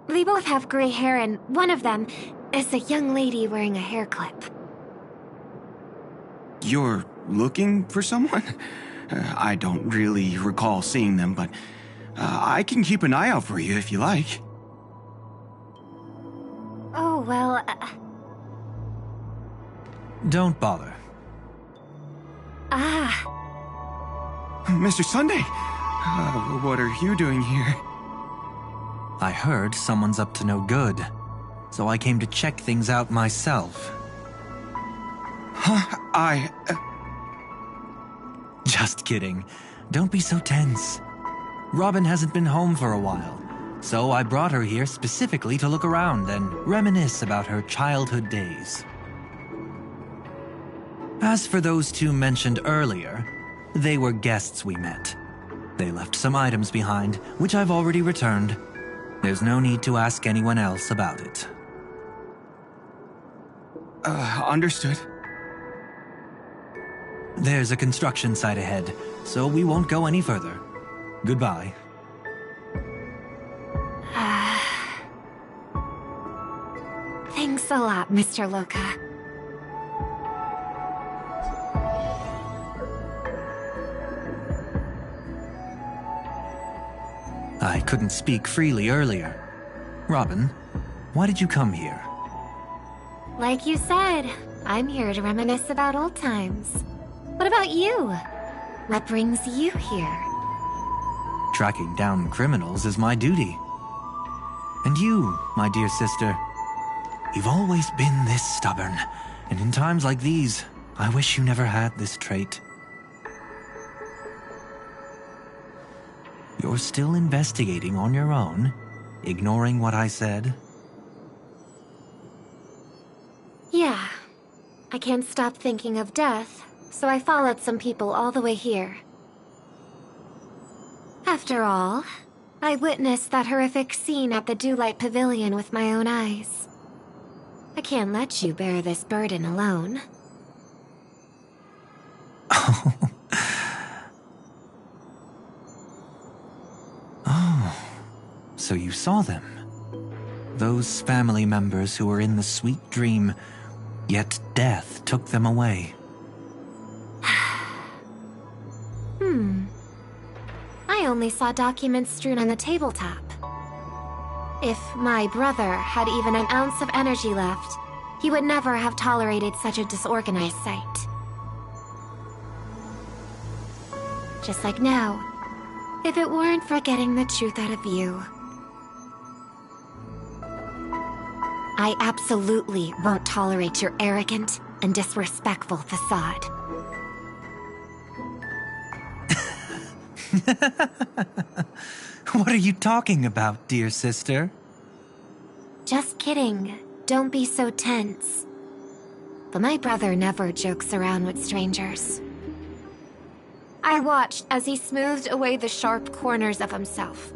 They both have gray hair, and one of them is a young lady wearing a hair clip.
You're looking for someone? I don't really recall seeing them, but I can keep an eye out for you if you like.
Oh, well...
Don't bother.
Mr. Sunday, what are you doing here?
I heard someone's up to no good, so I came to check things out myself.
Huh?
Just kidding. Don't be so tense. Robin hasn't been home for a while, so I brought her here specifically to look around and reminisce about her childhood days. As for those two mentioned earlier, they were guests we met. They left some items behind, which I've already returned. There's no need to ask anyone else about it.
Understood.
There's a construction site ahead, so we won't go any further. Goodbye.
Thanks a lot, Mr. Loka.
I couldn't speak freely earlier. Robin, why did you come here?
Like you said, I'm here to reminisce about old times. What about you? What brings you here?
Tracking down criminals is my duty. And you, my dear sister, you've always been this stubborn, and in times like these, I wish you never had this trait. You're still investigating on your own, ignoring what I said?
Yeah. I can't stop thinking of death, so I followed some people all the way here. After all, I witnessed that horrific scene at the Dewlight Pavilion with my own eyes. I can't let you bear this burden alone.
So you saw them. Those family members who were in the sweet dream, yet death took them away.
I only saw documents strewn on the tabletop. If my brother had even an ounce of energy left, he would never have tolerated such a disorganized sight. Just like now, if it weren't for getting the truth out of you. I absolutely won't tolerate your arrogant and disrespectful facade.
What are you talking about, dear sister?
Just kidding. Don't be so tense. But my brother never jokes around with strangers. I watched as he smoothed away the sharp corners of himself,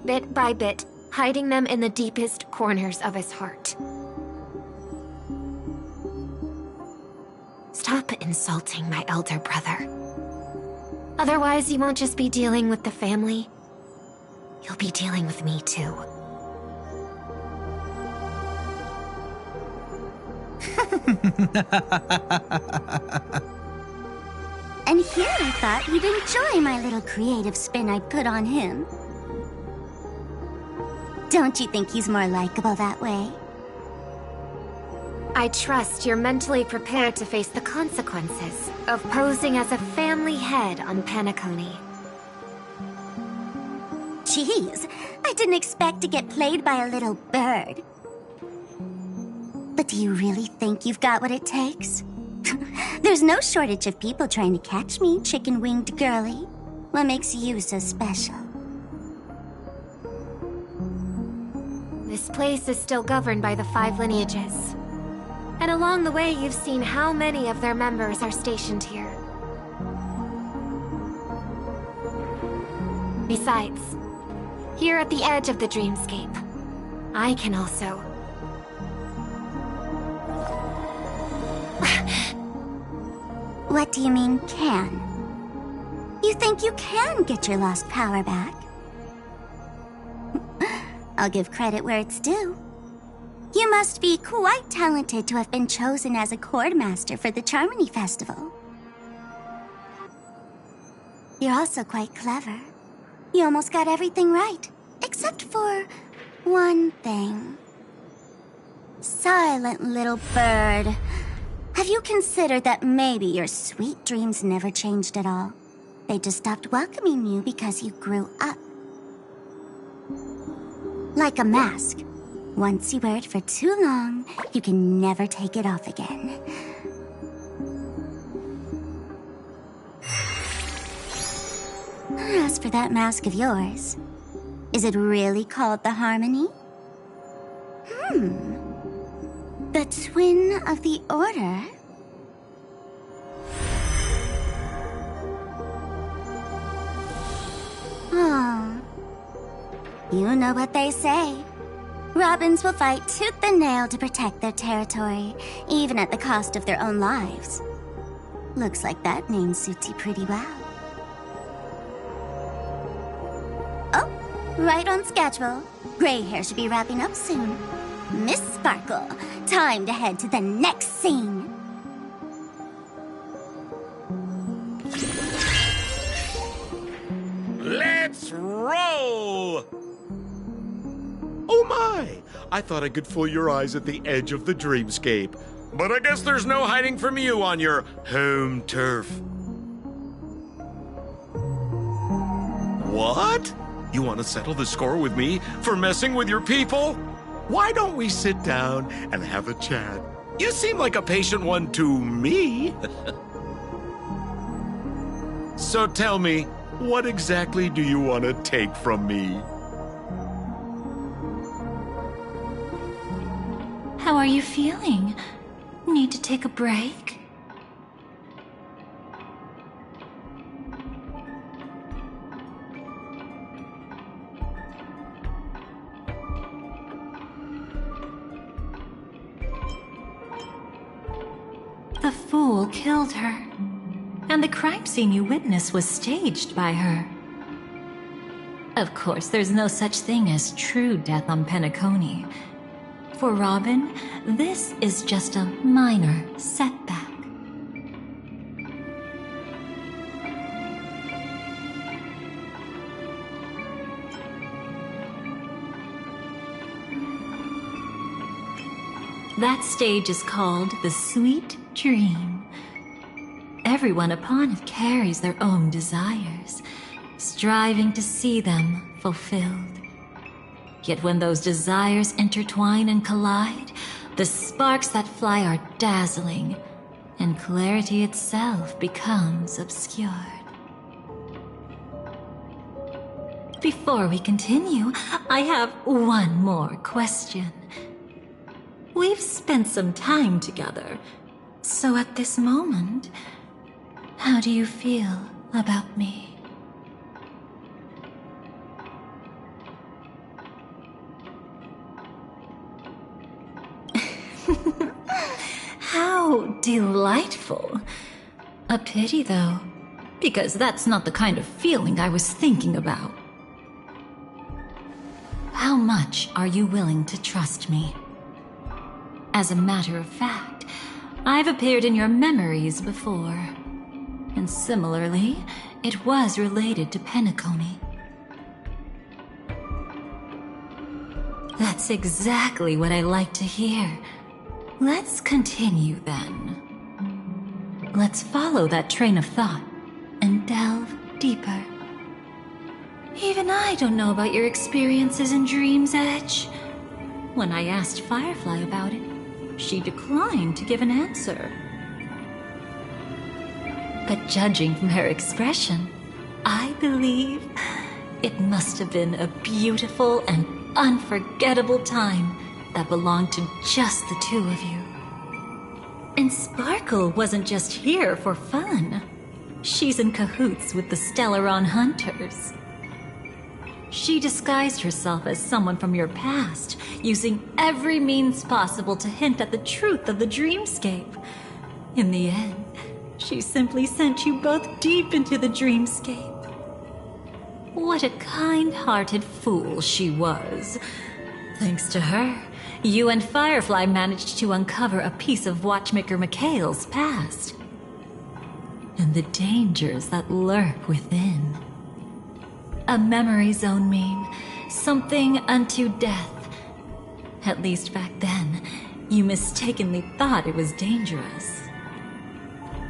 bit by bit, hiding them in the deepest corners of his heart. Stop insulting my elder brother. Otherwise, you won't just be dealing with the family. You'll be dealing with me, too.
And here I thought you'd enjoy my little creative spin I put on him. Don't you think he's more likable that way?
I trust you're mentally prepared to face the consequences of posing as a family head on Penacony.
Jeez, I didn't expect to get played by a little bird. But do you really think you've got what it takes? There's no shortage of people trying to catch me, chicken-winged girlie. What makes you so special?
This place is still governed by the 5 lineages. And along the way, you've seen how many of their members are stationed here. Besides, here at the edge of the dreamscape, I can also...
What do you mean, can? You think you can get your lost power back? I'll give credit where it's due. You must be quite talented to have been chosen as a chord master for the Charmony Festival. You're also quite clever. You almost got everything right, except for one thing. Silent little bird. Have you considered that maybe your sweet dreams never changed at all? They just stopped welcoming you because you grew up. Like a mask. Once you wear it for too long, you can never take it off again. As for that mask of yours, is it really called the Harmony? The Twin of the Order? Oh. You know what they say. Robins will fight tooth and nail to protect their territory, even at the cost of their own lives. Looks like that name suits you pretty well. Oh, right on schedule. Gray hair should be wrapping up soon. Miss Sparkle, time to head to the next scene.
Let's roll! Oh my! I thought I could fool your eyes at the edge of the dreamscape. But I guess there's no hiding from you on your home turf. What? You want to settle the score with me for messing with your people? Why don't we sit down and have a chat? You seem like a patient one to me. So tell me, what exactly do you want to take from me?
How are you feeling? Need to take a break? The fool killed her. And the crime scene you witnessed was staged by her. Of course, there's no such thing as true death on Penacony. For Robin, this is just a minor setback. That stage is called the Sweet Dream. Everyone upon it carries their own desires, striving to see them fulfilled. Yet when those desires intertwine and collide, the sparks that fly are dazzling, and clarity itself becomes obscured. Before we continue, I have one more question. We've spent some time together, so at this moment, how do you feel about me? How delightful. A pity, though. because that's not the kind of feeling I was thinking about. How much are you willing to trust me? As a matter of fact, I've appeared in your memories before. And similarly, it was related to Penacony. That's exactly what I like to hear. Let's continue then. Let's follow that train of thought and delve deeper. Even I don't know about your experiences in Dream's Edge. When I asked Firefly about it, she declined to give an answer. But judging from her expression, I believe it must have been a beautiful and unforgettable time that belonged to just the two of you. And Sparkle wasn't just here for fun. She's in cahoots with the Stellaron Hunters. She disguised herself as someone from your past, using every means possible to hint at the truth of the dreamscape. In the end, she simply sent you both deep into the dreamscape. What a kind-hearted fool she was. Thanks to her, you and Firefly managed to uncover a piece of Watchmaker Mikhail's past. And the dangers that lurk within. A memory zone meme, something unto death. At least back then, you mistakenly thought it was dangerous.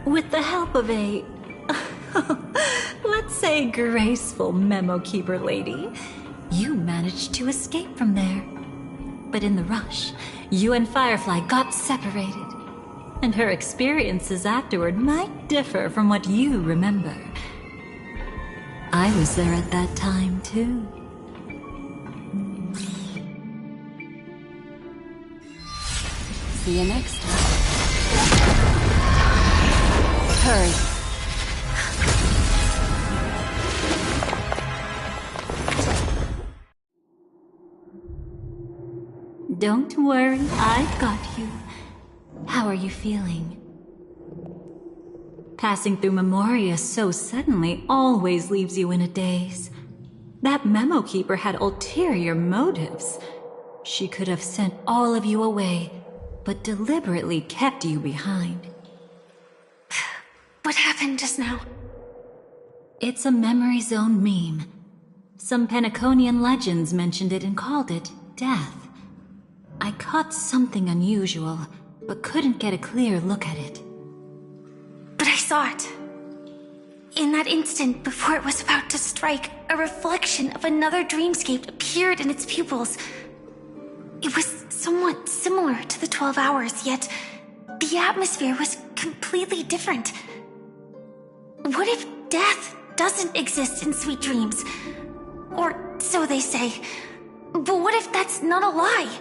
With the help of a, let's say, graceful memo keeper lady, you managed to escape from there. But in the rush, you and Firefly got separated. And her experiences afterward might differ from what you remember. I was there at that time, too.
See you next time. Hurry.
Don't worry, I've got you. How are you feeling? Passing through Memoria so suddenly always leaves you in a daze. That memo keeper had ulterior motives. She could have sent all of you away, but deliberately kept you behind.
What happened just now?
It's a memory zone meme. Some Penaconian legends mentioned it and called it death. I caught something unusual, but couldn't get a clear look at it.
But I saw it. In that instant, before it was about to strike, a reflection of another dreamscape appeared in its pupils. It was somewhat similar to the 12 hours, yet the atmosphere was completely different. What if death doesn't exist in sweet dreams? Or so they say. But what if that's not a lie?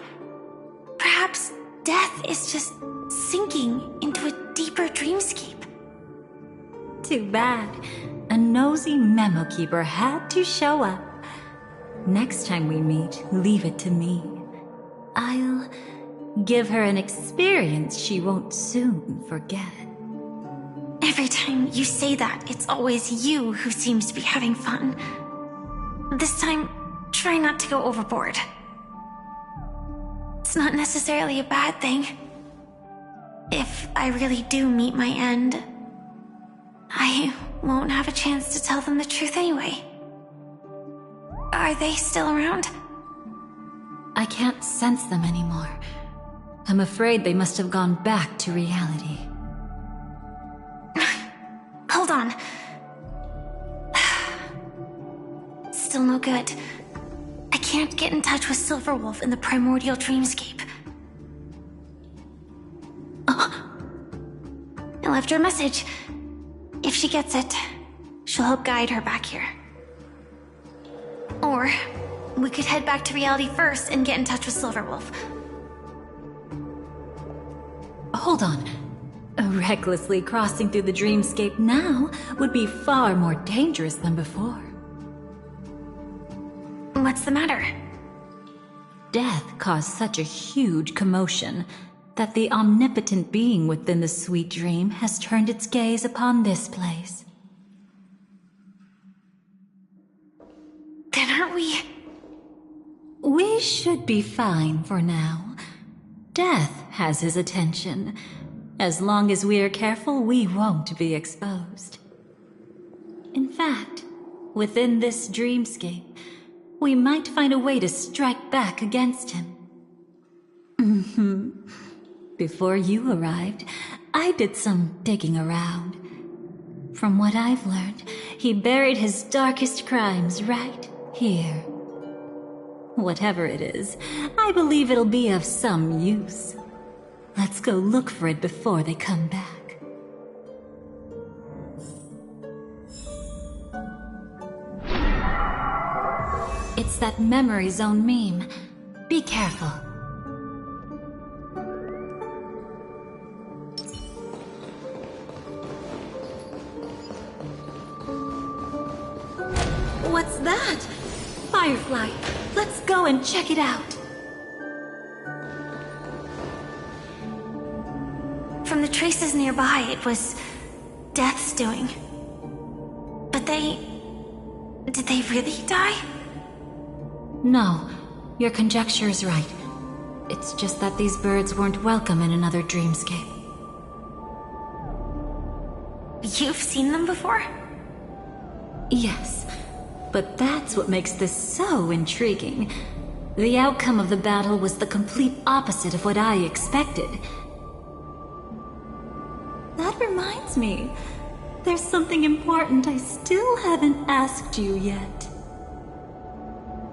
Perhaps death is just sinking into a deeper dreamscape.
Too bad. A nosy memo keeper had to show up. Next time we meet, leave it to me. I'll give her an experience she won't soon forget.
Every time you say that, it's always you who seems to be having fun. This time, try not to go overboard. It's not necessarily a bad thing. If I really do meet my end, I won't have a chance to tell them the truth anyway. Are they still around?
I can't sense them anymore. I'm afraid they must have gone back to reality.
Hold on. Still no good. I can't get in touch with Silverwolf in the primordial dreamscape. Oh. I left her a message. If she gets it, she'll help guide her back here. Or we could head back to reality first and get in touch with Silverwolf.
Hold on. Recklessly crossing through the dreamscape now would be far more dangerous than before.
What's the matter?
Death caused such a huge commotion that the omnipotent being within the sweet dream has turned its gaze upon this place.
aren't we?
We should be fine for now. Death has his attention. As long as we're careful, we won't be exposed. In fact, within this dreamscape, we might find a way to strike back against him. Before you arrived, I did some digging around. From what I've learned, he buried his darkest crimes right here. Whatever it is, I believe it'll be of some use. Let's go look for it before they come back. It's that memory zone meme. Be careful. What's that? Firefly. Let's go and check it out.
From the traces nearby, it was Death's doing. But did they really die?
No, your conjecture is right. It's just that these birds weren't welcome in another dreamscape.
You've seen them before?
Yes, but that's what makes this so intriguing. The outcome of the battle was the complete opposite of what I expected. That reminds me, there's something important I still haven't asked you yet.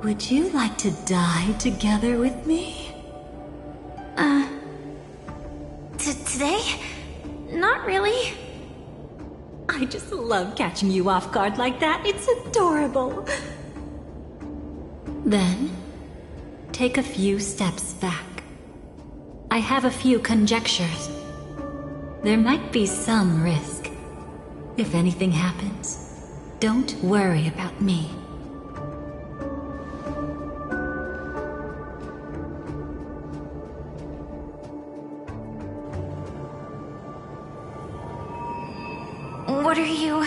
Would you like to die together with me?
Today? Not really.
I just love catching you off guard like that. It's adorable. Then, take a few steps back. I have a few conjectures. There might be some risk. If anything happens, don't worry about me.
What are you...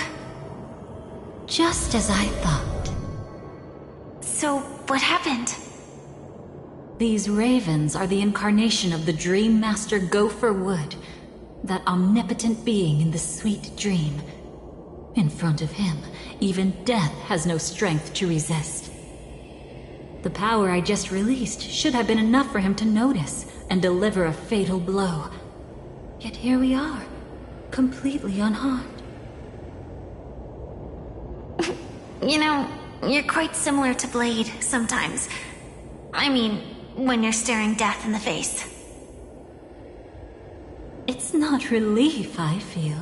Just as I thought.
So, what happened?
These ravens are the incarnation of the Dream Master Gopher Wood, that omnipotent being in the sweet dream. In front of him, even death has no strength to resist. The power I just released should have been enough for him to notice and deliver a fatal blow. Yet here we are, completely unharmed.
You know, you're quite similar to Blade sometimes. I mean, when you're staring death in the face.
It's not relief I feel.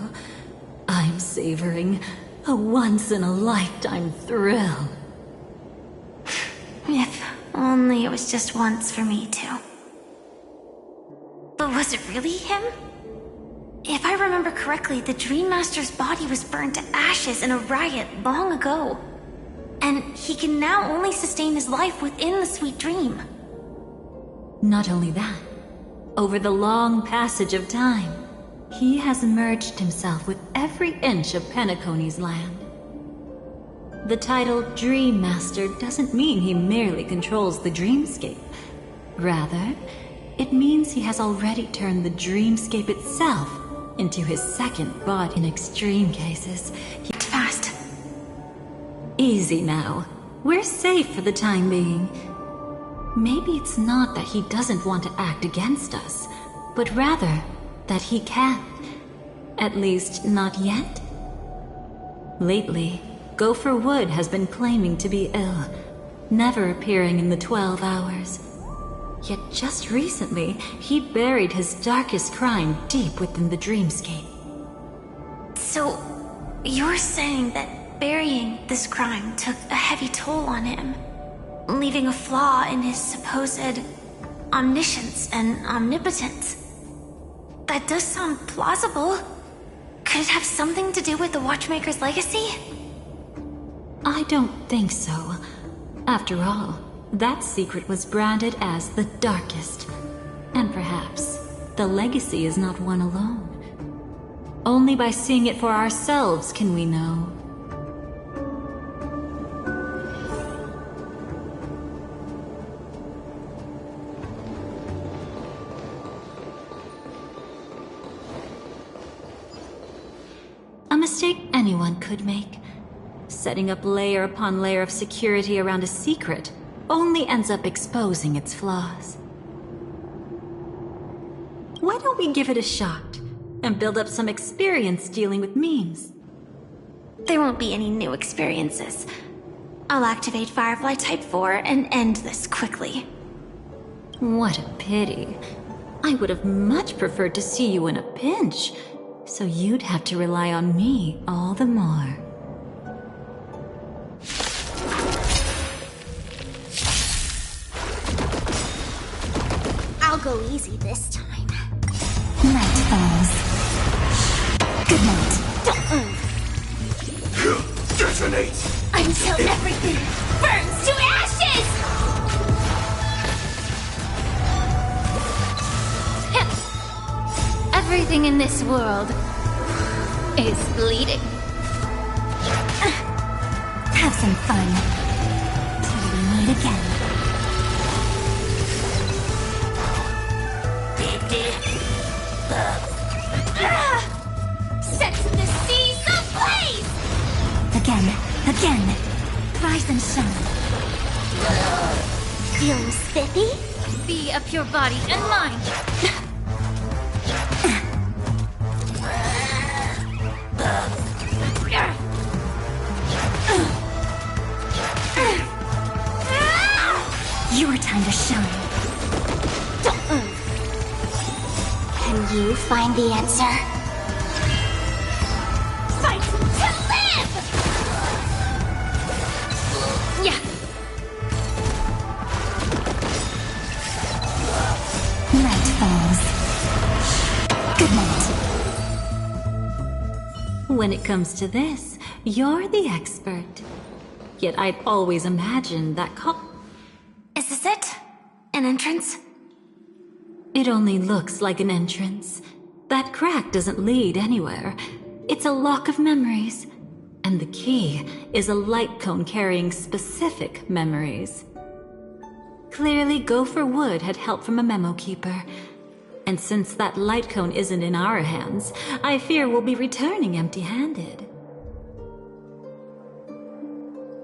I'm savoring a once-in-a-lifetime thrill.
If only it was just once for me too. But was it really him? If I remember correctly, the Dream Master's body was burned to ashes in a riot long ago. And he can now only sustain his life within the sweet dream.
Not only that, over the long passage of time, he has merged himself with every inch of Penacony's land. The title Dream Master doesn't mean he merely controls the dreamscape. Rather, it means he has already turned the dreamscape itself into his second body. In extreme cases,
It's fast.
Easy now. We're safe for the time being. Maybe it's not that he doesn't want to act against us, but rather that he can't. At least, not yet. Lately, Gopher Wood has been claiming to be ill, never appearing in the 12 hours. Yet just recently, he buried his darkest crime deep within the dreamscape.
So, you're saying that burying this crime took a heavy toll on him, leaving a flaw in his supposed omniscience and omnipotence. That does sound plausible. Could it have something to do with the Watchmaker's legacy?
I don't think so. After all, that secret was branded as the darkest. And perhaps the legacy is not one alone. Only by seeing it for ourselves can we know. anyone could make. Setting up layer upon layer of security around a secret only ends up exposing its flaws. Why don't we give it a shot and build up some experience dealing with memes?
There won't be any new experiences. I'll activate Firefly Type 4 and end this quickly.
What a pity. I would have much preferred to see you in a pinch, so you'd have to rely on me all the more.
I'll go easy this time. Night falls. Good night. Don't move.
Detonate!
Until everything burns to ashes!
Everything in this world is bleeding.
Have some fun. Till we meet again.
Set the seas ablaze!
Again. Rise and shine. Feeling spiffy?
Be a pure body and mind.
Your time to shine. Don't move. Can you find the answer?
Fight to live!
Yeah.
Night falls. Good night.
When it comes to this, you're the expert. Yet I'd always imagined that
Is this it? An entrance?
It only looks like an entrance. That crack doesn't lead anywhere. It's a lock of memories. And the key is a light cone carrying specific memories. Clearly, Gopher Wood had help from a memo keeper. And since that light cone isn't in our hands, I fear we'll be returning empty-handed.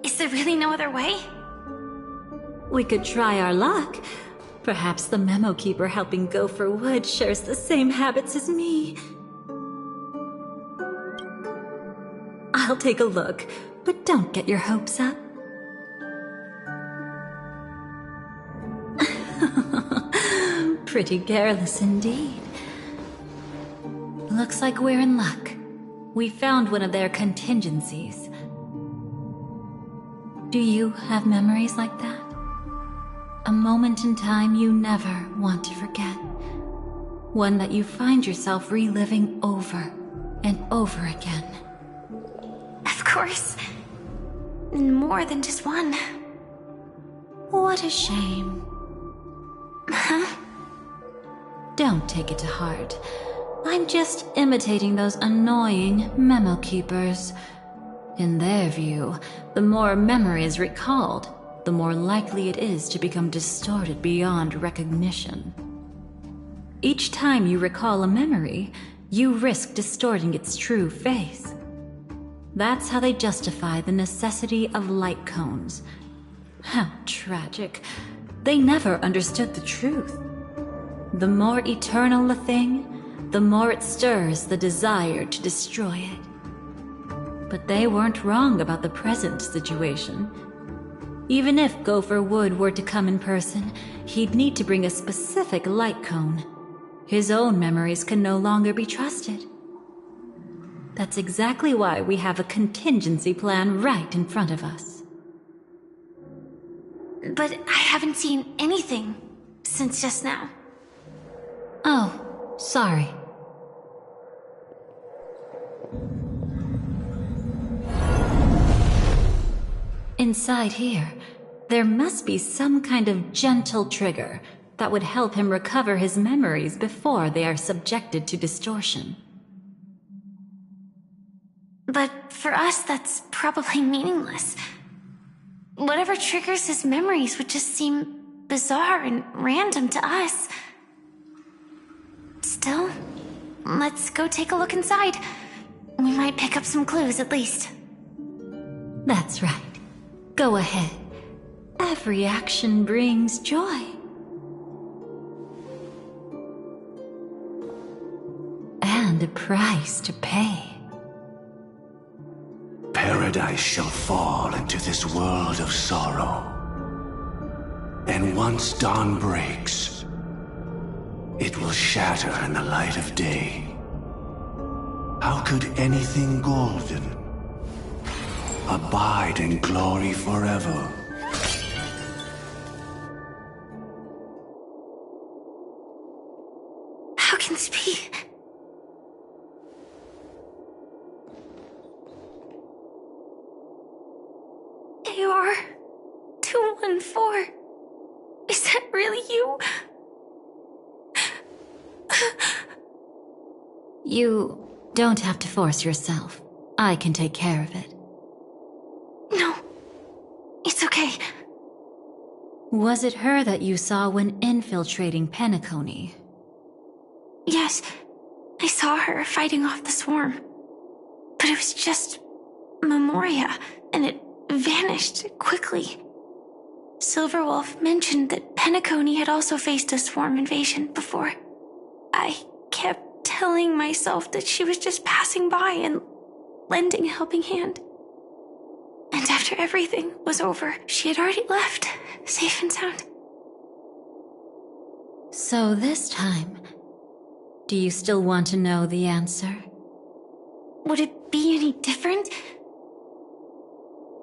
Is there really no other way?
We could try our luck. Perhaps the memo keeper helping Gopher Wood shares the same habits as me. I'll take a look, but don't get your hopes up. Pretty careless indeed. Looks like we're in luck. We found one of their contingencies. Do you have memories like that? A moment in time you never want to forget. One that you find yourself reliving over and over again.
Of course. More than just one.
What a shame.
Huh?
Don't take it to heart. I'm just imitating those annoying memo keepers. In their view, the more memory is recalled, the more likely it is to become distorted beyond recognition. Each time you recall a memory, you risk distorting its true face. That's how they justify the necessity of light cones. How tragic. They never understood the truth. The more eternal a thing, the more it stirs the desire to destroy it. But they weren't wrong about the present situation. Even if Gopher Wood were to come in person, he'd need to bring a specific light cone. His own memories can no longer be trusted. That's exactly why we have a contingency plan right in front of us.
But I haven't seen anything since just now.
Oh, sorry. Inside here, there must be some kind of gentle trigger that would help him recover his memories before they are subjected to distortion.
But for us, that's probably meaningless. Whatever triggers his memories would just seem bizarre and random to us. Still, let's go take a look inside. We might pick up some clues at least.
That's right. Go ahead. Every action brings joy. And a price to pay.
Paradise shall fall into this world of sorrow. And once dawn breaks, it will shatter in the light of day. How could anything golden abide in glory forever?
How can this be? AR 214. Is that really you?
You don't have to force yourself. I can take care of it.
No. It's okay.
Was it her that you saw when infiltrating Penacony?
Yes. I saw her fighting off the swarm. But it was just Memoria, and it vanished quickly. Silverwolf mentioned that Penacony had also faced a swarm invasion before. I kept telling myself that she was just passing by and lending a helping hand. And after everything was over, she had already left, safe and sound.
So this time, do you still want to know the answer?
Would it be any different?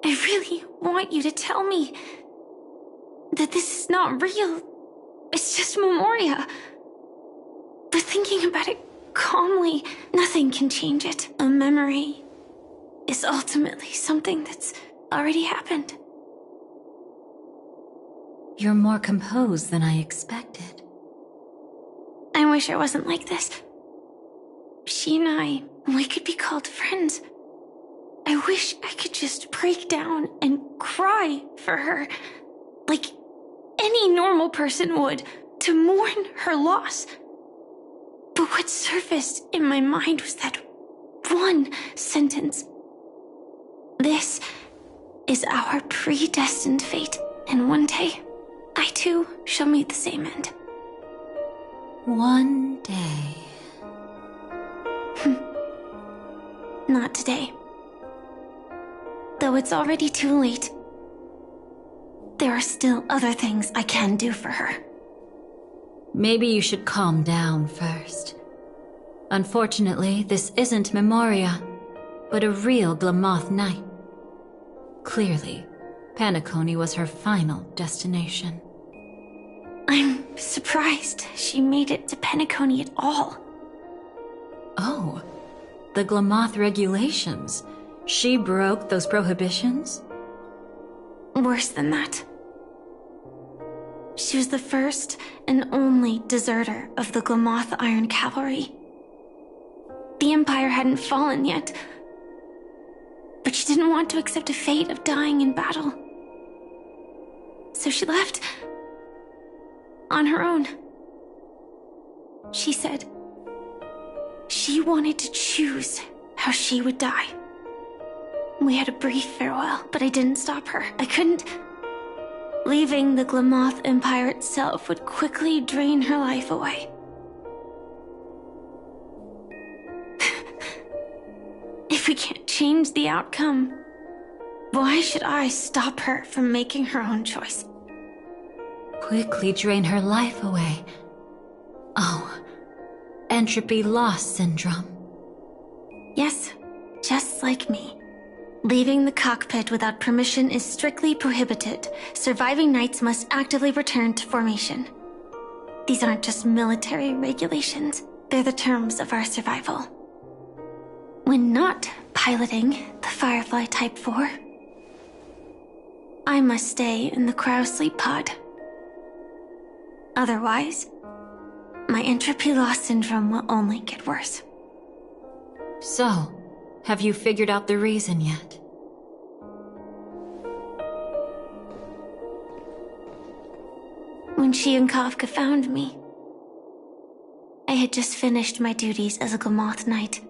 I really want you to tell me that this is not real. It's just Memoria. But thinking about it calmly, nothing can change it. A memory is ultimately something that's already happened.
You're more composed than I expected.
I wish I wasn't like this. She and I, we could be called friends. I wish I could just break down and cry for her, like any normal person would, to mourn her loss. But what surfaced in my mind was that one sentence. This is our predestined fate, and one day, I too shall meet the same end.
One day.
Not today. Though it's already too late, there are still other things I can do for her.
Maybe you should calm down first. Unfortunately, this isn't Memoria, but a real Glamoth Knight. Clearly, Penacony was her final destination.
I'm surprised she made it to Penacony at all.
Oh, the Glamoth regulations. She broke those prohibitions?
Worse than that. She was the first and only deserter of the Glamoth Iron Cavalry. The Empire hadn't fallen yet, but she didn't want to accept a fate of dying in battle. So she left on her own. She said she wanted to choose how she would die. We had a brief farewell, but I didn't stop her. I couldn't. Leaving the Glamoth Empire itself would quickly drain her life away. If we can't change the outcome, why should I stop her from making her own choice?
Quickly drain her life away. Oh, entropy loss syndrome.
Yes, just like me. Leaving the cockpit without permission is strictly prohibited. Surviving knights must actively return to formation. These aren't just military regulations, they're the terms of our survival. When not piloting the Firefly Type 4, I must stay in the cryosleep pod. Otherwise, my entropy loss syndrome will only get worse.
So, have you figured out the reason yet?
When she and Kafka found me, I had just finished my duties as a Glamoth Knight.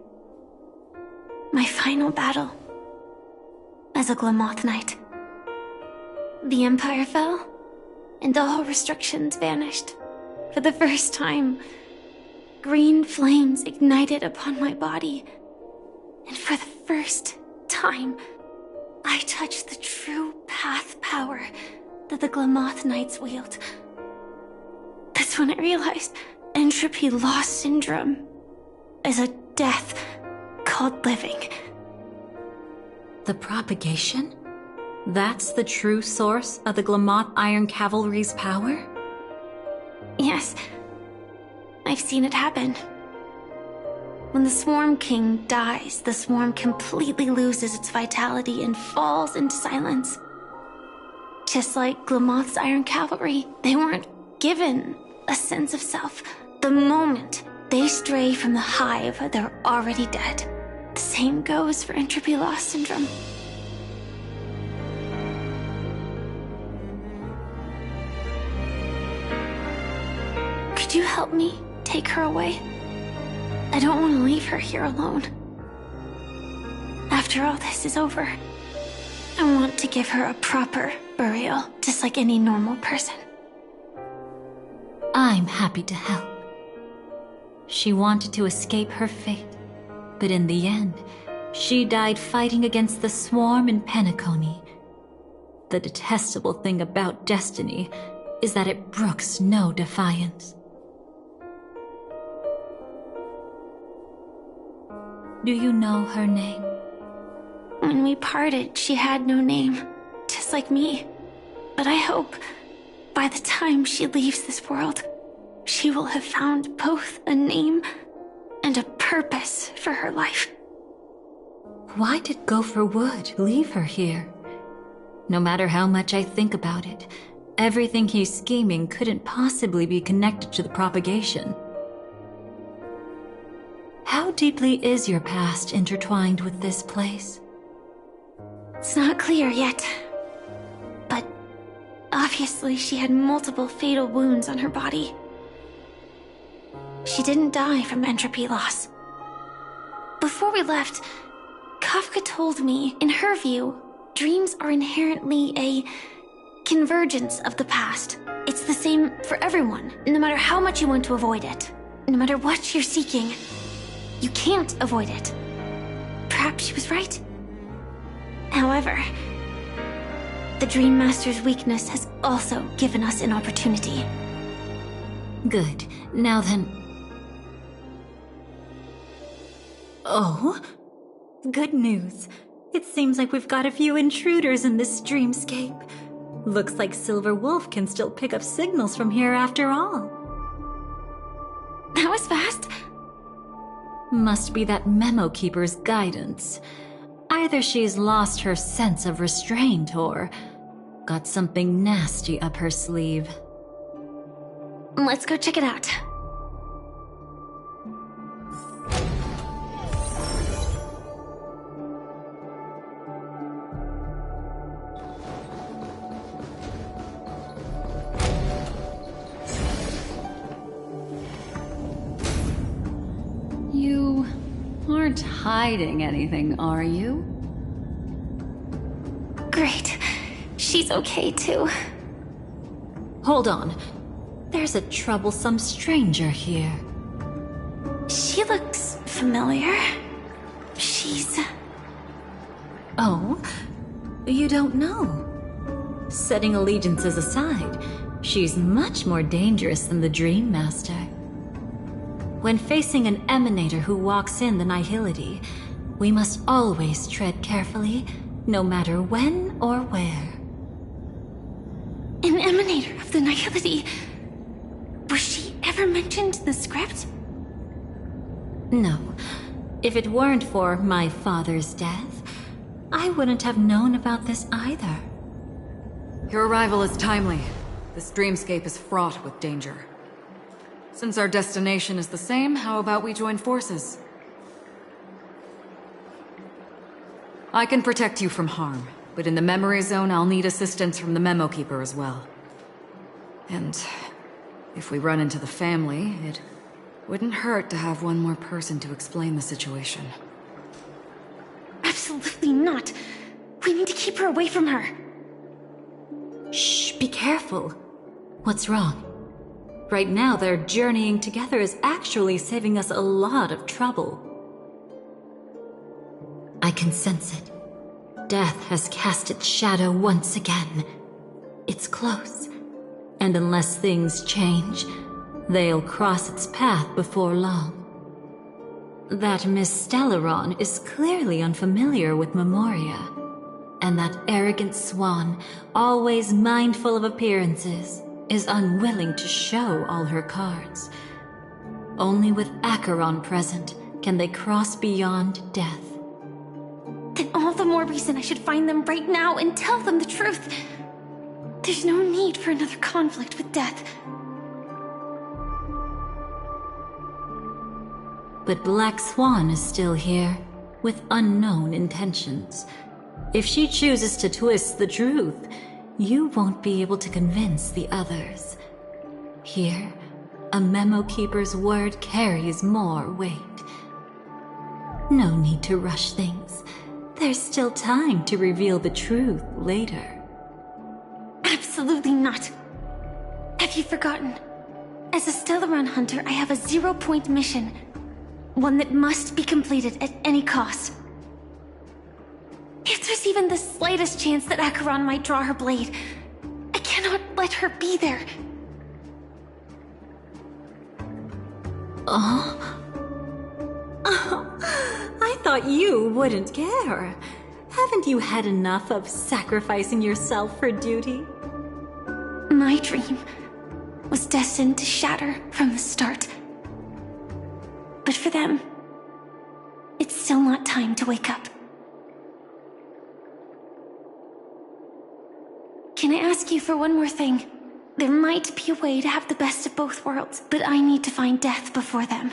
my final battle as a Glamoth Knight. The Empire fell, and all restrictions vanished. For the first time, green flames ignited upon my body, and for the first time, I touched the true path power that the Glamoth Knights wield. That's when I realized entropy loss syndrome is a death called living.
The propagation? That's the true source of the Glamoth Iron Cavalry's power?
Yes, I've seen it happen. When the Swarm King dies, the Swarm completely loses its vitality and falls into silence. Just like Glamoth's Iron Cavalry, they weren't given a sense of self. The moment they stray from the hive, they're already dead. The same goes for entropy loss syndrome. Could you help me take her away? I don't want to leave her here alone. After all this is over, I want to give her a proper burial, just like any normal person.
I'm happy to help. She wanted to escape her fate, but in the end, she died fighting against the swarm in Penacony. The detestable thing about destiny is that it brooks no defiance. Do you know her name?
When we parted, she had no name, just like me. But I hope, by the time she leaves this world, she will have found both a name and a purpose for her life.
Why did Gopher Wood leave her here? No matter how much I think about it, everything he's scheming couldn't possibly be connected to the propagation. How deeply is your past intertwined with this place?
It's not clear yet. But obviously she had multiple fatal wounds on her body. She didn't die from entropy loss. Before we left, Kafka told me, in her view, dreams are inherently a convergence of the past. It's the same for everyone, no matter how much you want to avoid it. No matter what you're seeking, you can't avoid it. Perhaps she was right. However, the Dream Master's weakness has also given us an opportunity.
Good. Now then... Oh? Good news. It seems like we've got a few intruders in this dreamscape. Looks like Silver Wolf can still pick up signals from here after all.
That was fast.
Must be that Memo Keeper's guidance. Either she's lost her sense of restraint or got something nasty up her sleeve.
Let's go check it out.
You aren't hiding anything, are you?
Great. She's okay too.
Hold on. There's a troublesome stranger here.
She looks familiar. She's...
Oh? You don't know? Setting allegiances aside, she's much more dangerous than the Dream Master. When facing an emanator who walks in the nihility, we must always tread carefully, no matter when or where.
An emanator of the nihility? Was she ever mentioned in the script?
No. If it weren't for my father's death, I wouldn't have known about this either.
Your arrival is timely. This dreamscape is fraught with danger. Since our destination is the same, how about we join forces? I can protect you from harm, but in the memory zone I'll need assistance from the Memo Keeper as well. And if we run into the family, it wouldn't hurt to have one more person to explain the situation.
Absolutely not. We need to keep her away from her.
Shh, be careful. What's wrong? Right now, their journeying together is actually saving us a lot of trouble. I can sense it. Death has cast its shadow once again. It's close. And unless things change, they'll cross its path before long. That Miss Stellaron is clearly unfamiliar with Memoria. And that arrogant swan, always mindful of appearances, is unwilling to show all her cards. Only with Acheron present can they cross beyond death.
Then all the more reason I should find them right now and tell them the truth. There's no need for another conflict with death.
But Black Swan is still here, with unknown intentions. If she chooses to twist the truth, you won't be able to convince the others. Here, a Memo Keeper's word carries more weight. No need to rush things. There's still time to reveal the truth later.
Absolutely not. Have you forgotten? As a Stellaron hunter, I have a 0-point mission. One that must be completed at any cost. If there's even the slightest chance that Acheron might draw her blade, I cannot let her be there.
I thought you wouldn't care. Haven't you had enough of sacrificing yourself for duty?
My dream was destined to shatter from the start. But for them, it's still not time to wake up. Can I ask you for one more thing? There might be a way to have the best of both worlds, but I need to find death before them.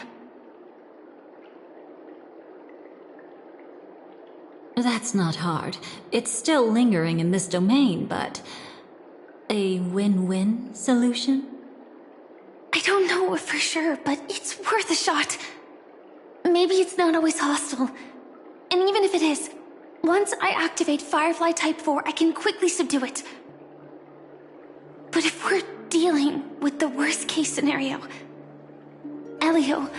That's not hard. It's still lingering in this domain, but... a win-win solution?
I don't know for sure, but it's worth a shot. Maybe it's not always hostile. And even if it is, once I activate Firefly Type 4, I can quickly subdue it. But if we're dealing with the worst-case scenario... Elio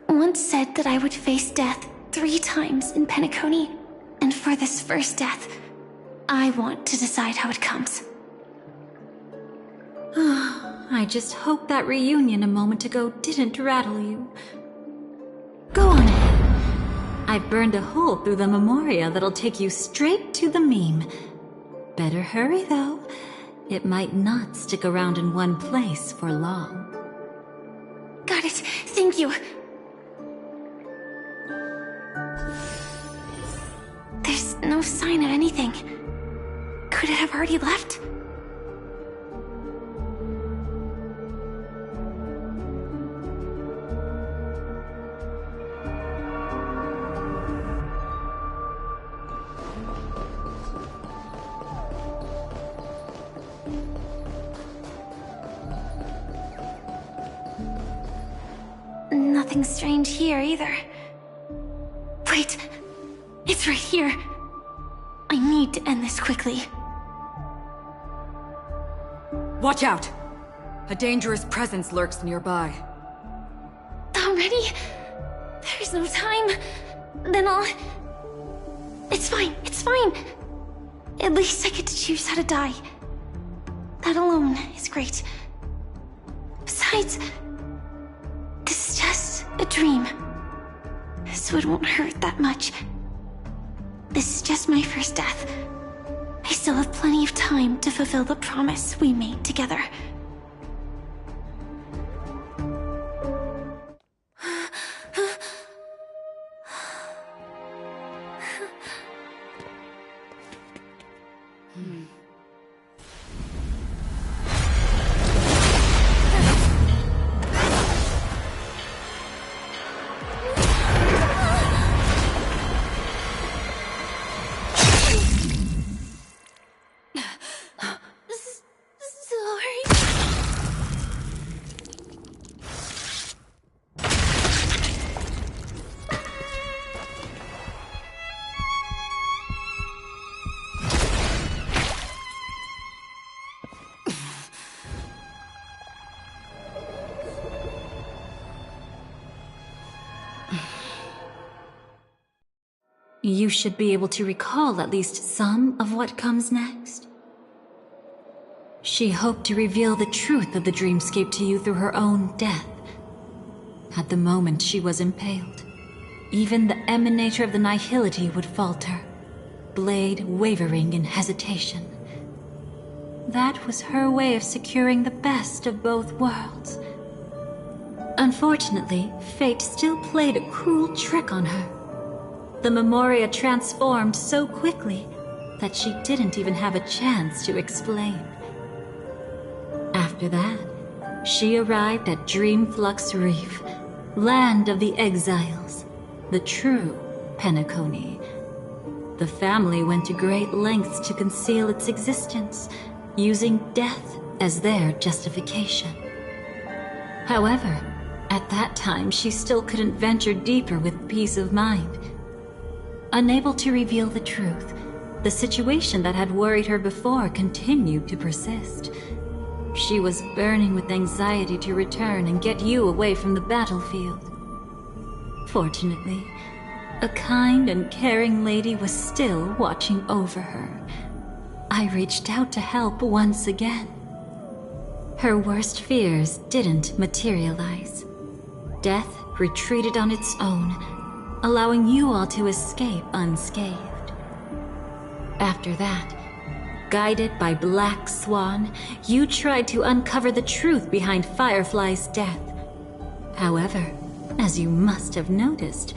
once said that I would face death 3 times in Penacony, and for this first death, I want to decide how it comes.
I just hope that reunion a moment ago didn't rattle you. Go on ahead. I've burned a hole through the Memoria that'll take you straight to the meme. Better hurry, though. It might not stick around in one place for long.
Got it. Thank you. There's no sign of anything. Could it have already left? Nothing strange here either. Wait, it's right here. I need to end this quickly.
Watch out! A dangerous presence lurks nearby.
Already? There's no time. Then I'll... It's fine, it's fine. At least I get to choose how to die. That alone is great. Besides, this is just a dream. So it won't hurt that much. This is just my first death. I still have plenty of time to fulfill the promise we made together.
Sorry.
you should be able to recall at least some of what comes next. She hoped to reveal the truth of the dreamscape to you through her own death. At the moment she was impaled, even the emanator of the nihility would falter, blade wavering in hesitation. That was her way of securing the best of both worlds. Unfortunately, fate still played a cruel trick on her. The Memoria transformed so quickly that she didn't even have a chance to explain. After that, she arrived at Dreamflux Reef, land of the exiles, the true Penacony. The family went to great lengths to conceal its existence, using death as their justification. However, at that time she still couldn't venture deeper with peace of mind. Unable to reveal the truth, the situation that had worried her before continued to persist. She was burning with anxiety to return and get you away from the battlefield. Fortunately, a kind and caring lady was still watching over her. I reached out to help once again. Her worst fears didn't materialize. Death retreated on its own, allowing you all to escape unscathed. After that, guided by Black Swan, you tried to uncover the truth behind Firefly's death. However, as you must have noticed,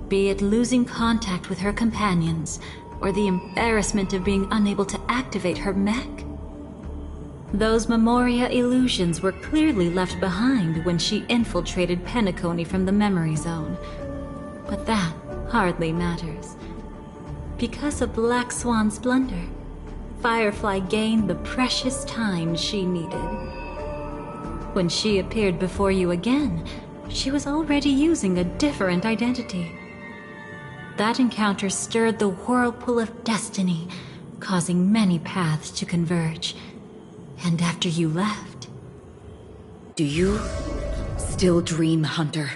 be it losing contact with her companions, or the embarrassment of being unable to activate her mech, those Memoria illusions were clearly left behind when she infiltrated Penacony from the memory zone. But that hardly matters. Because of Black Swan's blunder, Firefly gained the precious time she needed. When she appeared before you again, she was already using a different identity. That encounter stirred the whirlpool of destiny, causing many paths to converge. And after you left...
Do you still dream, Hunter?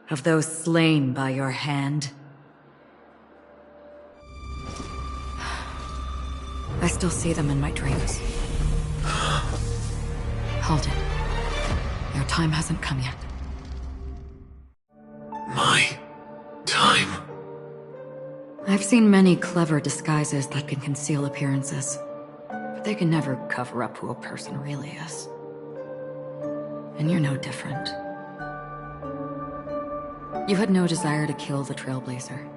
Of those slain by your hand? I still see them in my dreams. Hold it. Your time hasn't come yet.
My time?
I've seen many clever disguises that can conceal appearances, but they can never cover up who a person really is. And you're no different. You had no desire to kill the Trailblazer.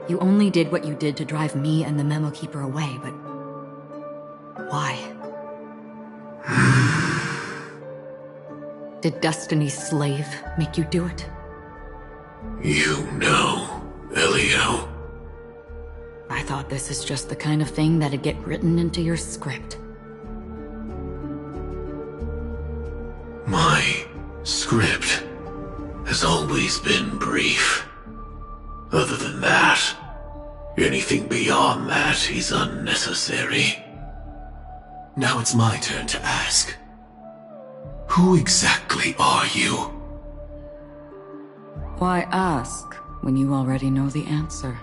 You only did what you did to drive me and the Memo Keeper away, but... why? Did Destiny's slave make you do it?
You know, Elio.
I thought this is just the kind of thing that'd get written into your script.
My script has always been brief. Other than that, anything beyond that is unnecessary. Now it's my turn to ask. Who exactly are you?
Why ask when you already know the answer?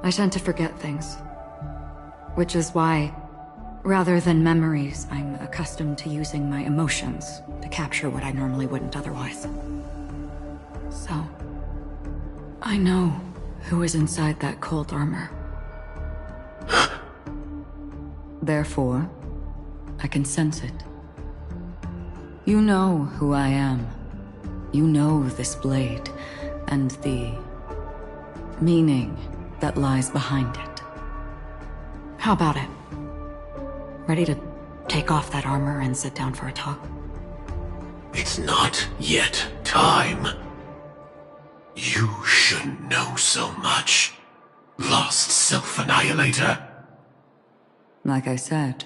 I tend to forget things. Which is why, rather than memories, I'm accustomed to using my emotions to capture what I normally wouldn't otherwise. So, I know who is inside that cold armor. Therefore, I can sense it. You know who I am. You know this blade, and the meaning that lies behind it. How about it? Ready to take off that armor and sit down for a talk?
It's not yet time. You shouldn't know so much, lost self-annihilator.
Like I said,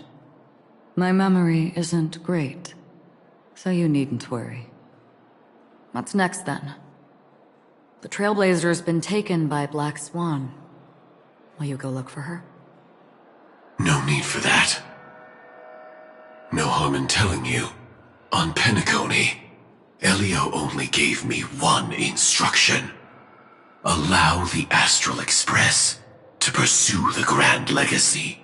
my memory isn't great, so you needn't worry. What's next, then? The Trailblazer's been taken by Black Swan. Will you go look for her?
No need for that. No harm in telling you. On Penacony, Elio only gave me one instruction. Allow the Astral Express to pursue the Grand Legacy.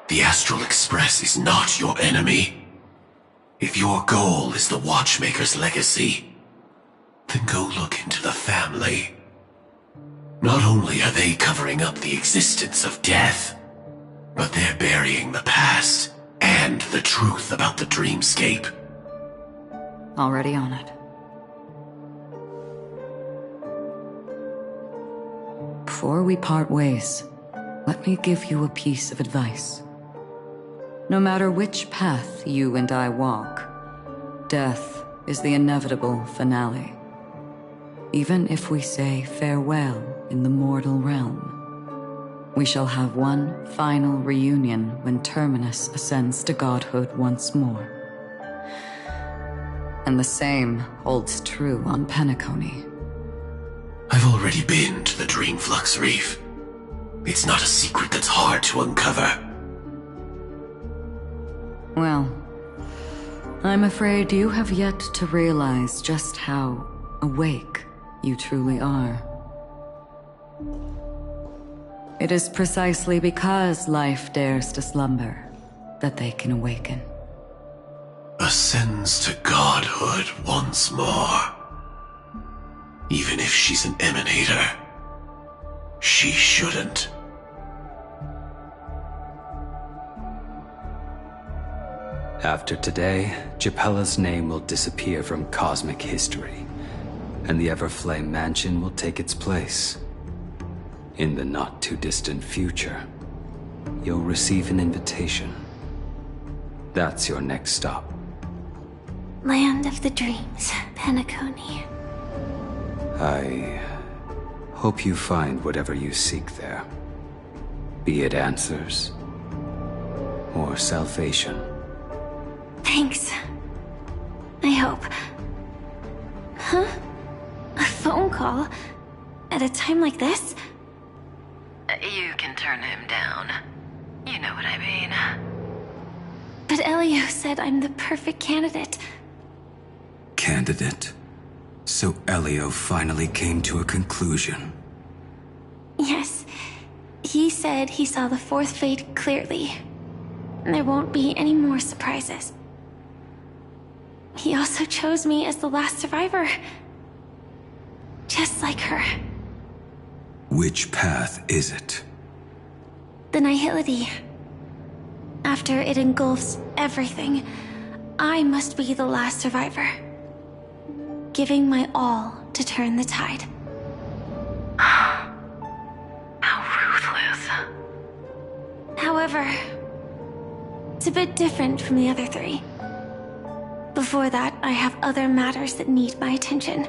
The Astral Express is not your enemy. If your goal is the Watchmaker's legacy, then go look into the family. Not only are they covering up the existence of death, but they're burying the past and the truth about the dreamscape.
Already on it. Before we part ways, let me give you a piece of advice. No matter which path you and I walk, death is the inevitable finale. Even if we say farewell in the mortal realm, we shall have one final reunion when Terminus ascends to godhood once more. And the same holds true on Penacony.
I've already been to the Dreamflux Reef. It's not a secret that's hard to uncover.
Well, I'm afraid you have yet to realize just how awake you truly are. It is precisely because life dares to slumber that they can awaken.
Ascends to godhood once more. Even if she's an emanator, she shouldn't.
After today, Japella's name will disappear from cosmic history, and the Everflame Mansion will take its place. In the not-too-distant future, you'll receive an invitation. That's your next stop.
Land of the Dreams, Penacony.
I hope you find whatever you seek there. Be it answers or salvation.
Thanks. I hope. Huh? A phone call? At a time like this?
You can turn him down. You know what I mean.
But Elio said I'm the perfect candidate.
Candidate? So Elio finally came to a conclusion.
Yes. He said he saw the fourth fate clearly. There won't be any more surprises. He also chose me as the last survivor. Just like her.
Which path is it?
The Nihility. After it engulfs everything, I must be the last survivor. Giving my all to turn the tide.
How ruthless.
However, it's a bit different from the other three. Before that, I have other matters that need my attention.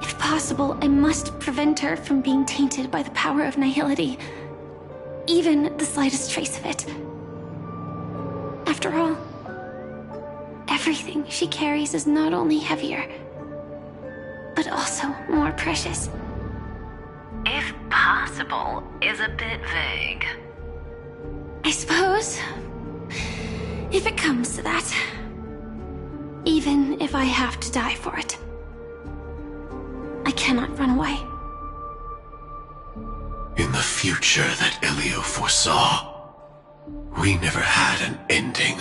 If possible, I must prevent her from being tainted by the power of Nihility. Even the slightest trace of it. After all, everything she carries is not only heavier, but also more precious.
If possible is a bit vague.
I suppose, if it comes to that. Even if I have to die for it. I cannot run away.
In the future that Elio foresaw, we never had an ending.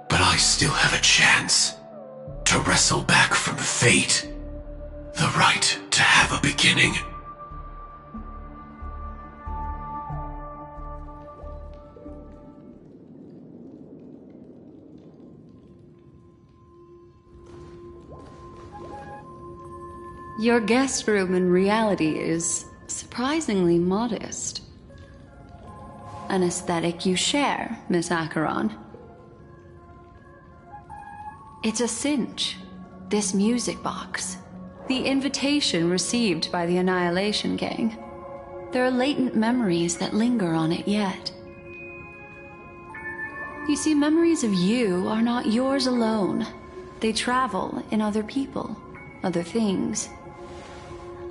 But I still have a chance to wrestle back from fate the right to have a beginning.
Your guest room in reality is surprisingly modest. An aesthetic you share, Miss Acheron. It's a cinch. This music box. The invitation received by the Annihilation Gang. There are latent memories that linger on it yet. You see, memories of you are not yours alone. They travel in other people, other things.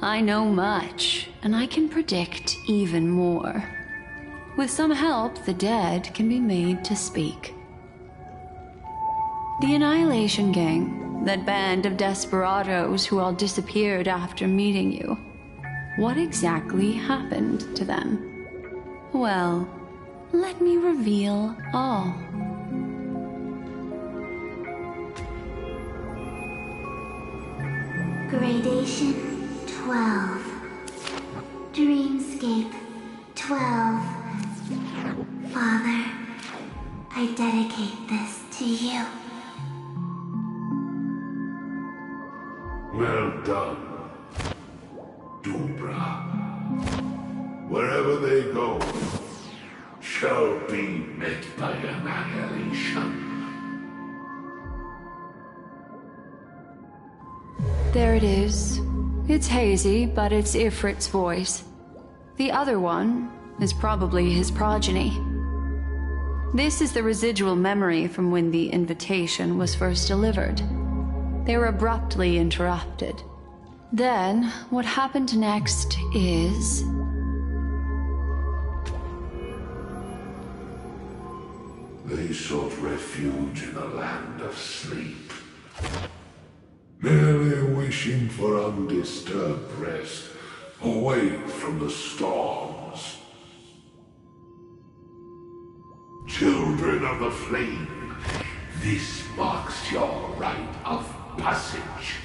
I know much, and I can predict even more. With some help, the dead can be made to speak. The Annihilation Gang, that band of desperados who all disappeared after meeting you. What exactly happened to them? Well, let me reveal all.
Gradation 12. Dreamscape 12. Father, I dedicate this to you.
Well done, Dubra. Wherever they go, shall be met by annihilation.
There it is. It's hazy, but it's Ifrit's voice. The other one is probably his progeny. This is the residual memory from when the invitation was first delivered. They were abruptly interrupted. Then, what happened next is...
They sought refuge in a land of sleep, merely wishing for undisturbed rest, away from the storms. Children of the Flame, this marks your rite of passage.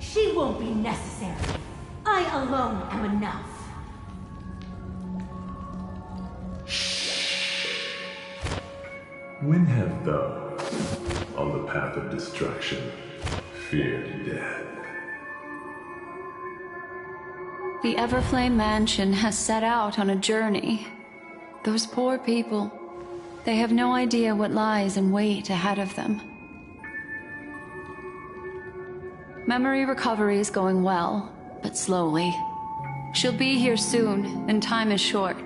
She won't be necessary. I alone am enough.
When have those on the path of destruction feared death?
The Everflame Mansion has set out on a journey. Those poor people, they have no idea what lies in wait ahead of them. Memory recovery is going well, but slowly. She'll be here soon, and time is short.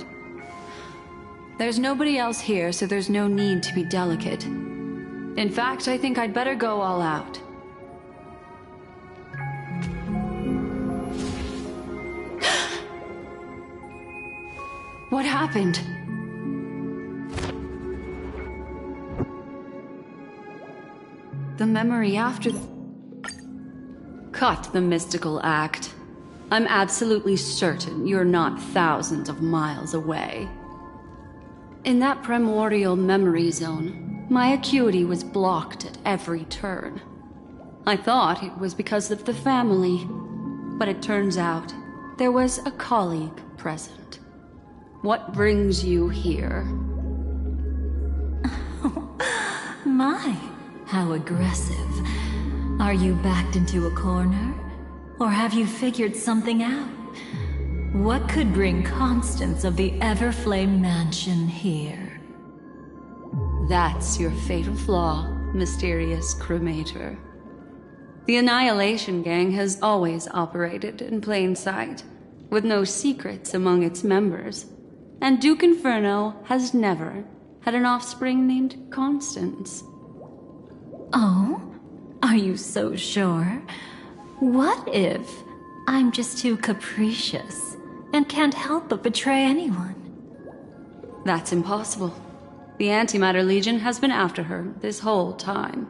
There's nobody else here, so there's no need to be delicate. In fact, I think I'd better go all out. What happened? The memory after the... Cut the mystical act. I'm absolutely certain you're not thousands of miles away. In that primordial memory zone, my acuity was blocked at every turn. I thought it was because of the family, but it turns out there was a colleague present. What brings you here?
My, how aggressive. Are you backed into a corner? Or have you figured something out? What could bring Constance of the Everflame Mansion here?
That's your fatal flaw, mysterious cremator. The Annihilation Gang has always operated in plain sight, with no secrets among its members. And Duke Inferno has never had an offspring named Constance.
Oh? Are you so sure? What if I'm just too capricious and can't help but betray anyone?
That's impossible. The Antimatter Legion has been after her this whole time.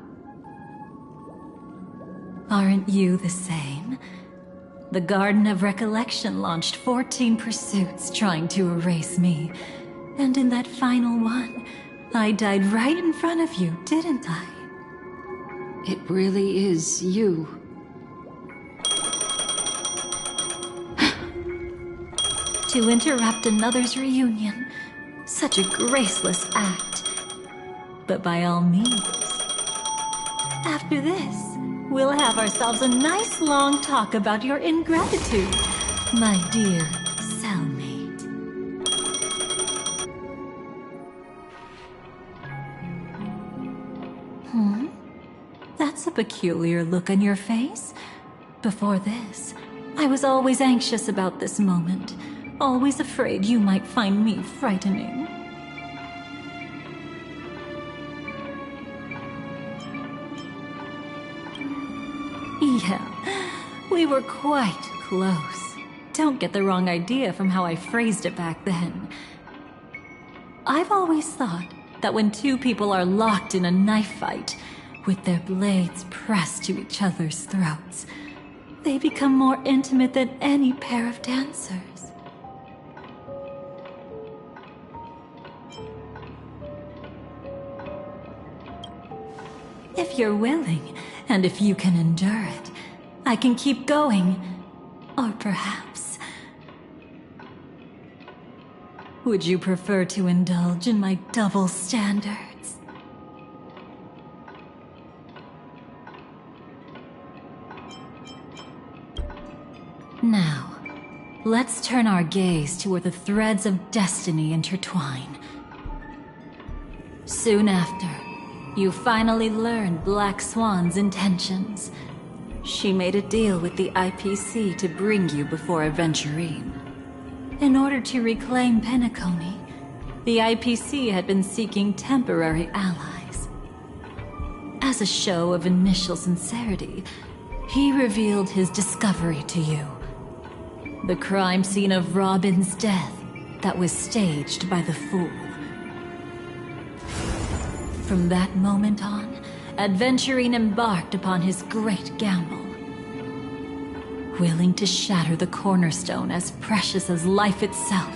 Aren't you the same? The Garden of Recollection launched 14 pursuits trying to erase me. And in that final one, I died right in front of you, didn't I?
It really is you.
To interrupt another's reunion. Such a graceless act. But by all means. After this, we'll have ourselves a nice long talk about your ingratitude, my dear cellmate. That's a peculiar look on your face. Before this, I was always anxious about this moment. Always afraid you might find me frightening. Yeah, we were quite close. Don't get the wrong idea from how I phrased it back then. I've always thought that when two people are locked in a knife fight, with their blades pressed to each other's throats, they become more intimate than any pair of dancers. If you're willing, and if you can endure it, I can keep going. Or perhaps... would you prefer to indulge in my double standards? Now, let's turn our gaze to where the threads of destiny intertwine. Soon after, you finally learn Black Swan's intentions. She made a deal with the IPC to bring you before Aventurine. In order to reclaim Penacony, the IPC had been seeking temporary allies. As a show of initial sincerity, he revealed his discovery to you. The crime scene of Robin's death that was staged by the Fool. From that moment on, Aventurine embarked upon his great gamble. Willing to shatter the cornerstone as precious as life itself,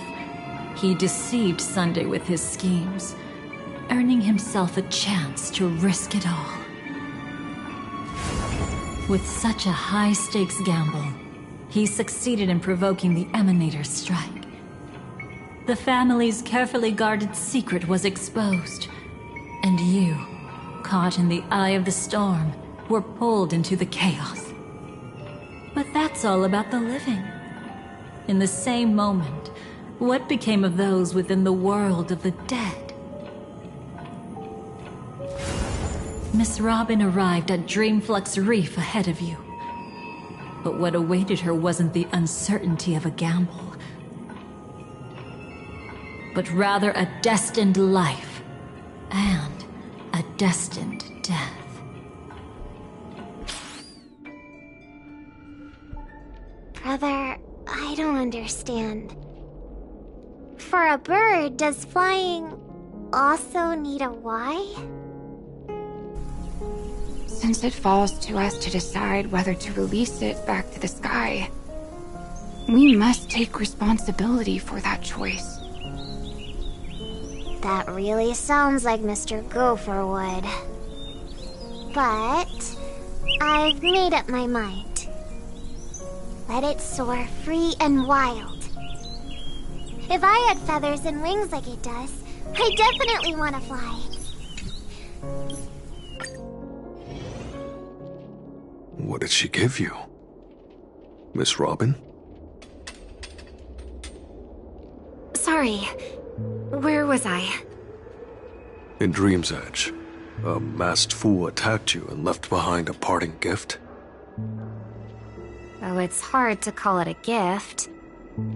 he deceived Sunday with his schemes, earning himself a chance to risk it all. With such a high-stakes gamble, he succeeded in provoking the Emanator's strike. The family's carefully guarded secret was exposed, and you, caught in the eye of the storm, were pulled into the chaos. But that's all about the living. In the same moment, what became of those within the world of the dead? Miss Robin arrived at Dreamflux Reef ahead of you. But what awaited her wasn't the uncertainty of a gamble, but rather a destined life and a destined death.
Brother, I don't understand. For a bird, does flying also need a why?
Since it falls to us to decide whether to release it back to the sky, we must take responsibility for that choice.
That really sounds like Mr. Gopher would. But I've made up my mind. Let it soar free and wild. If I had feathers and wings like it does, I definitely want to fly.
What did she give you? Miss Robin?
Sorry, where was I?
In Dream's Edge, a masked fool attacked you and left behind a parting gift.
Oh, it's hard to call it a gift.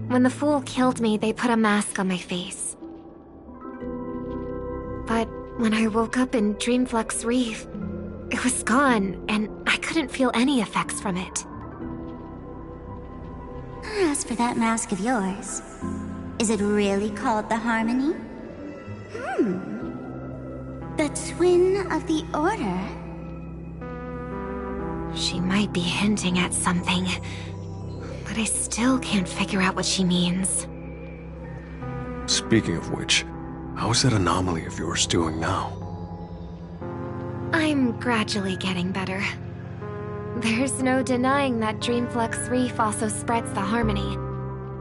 When the fool killed me, they put a mask on my face. But when I woke up in Dreamflux Reef, it was gone, and I couldn't feel any effects from it.
As for that mask of yours, is it really called the Harmony? The twin of the Order?
She might be hinting at something, but I still can't figure out what she means.
Speaking of which, how is that anomaly of yours doing now?
I'm gradually getting better. There's no denying that Dreamflux Reef also spreads the Harmony,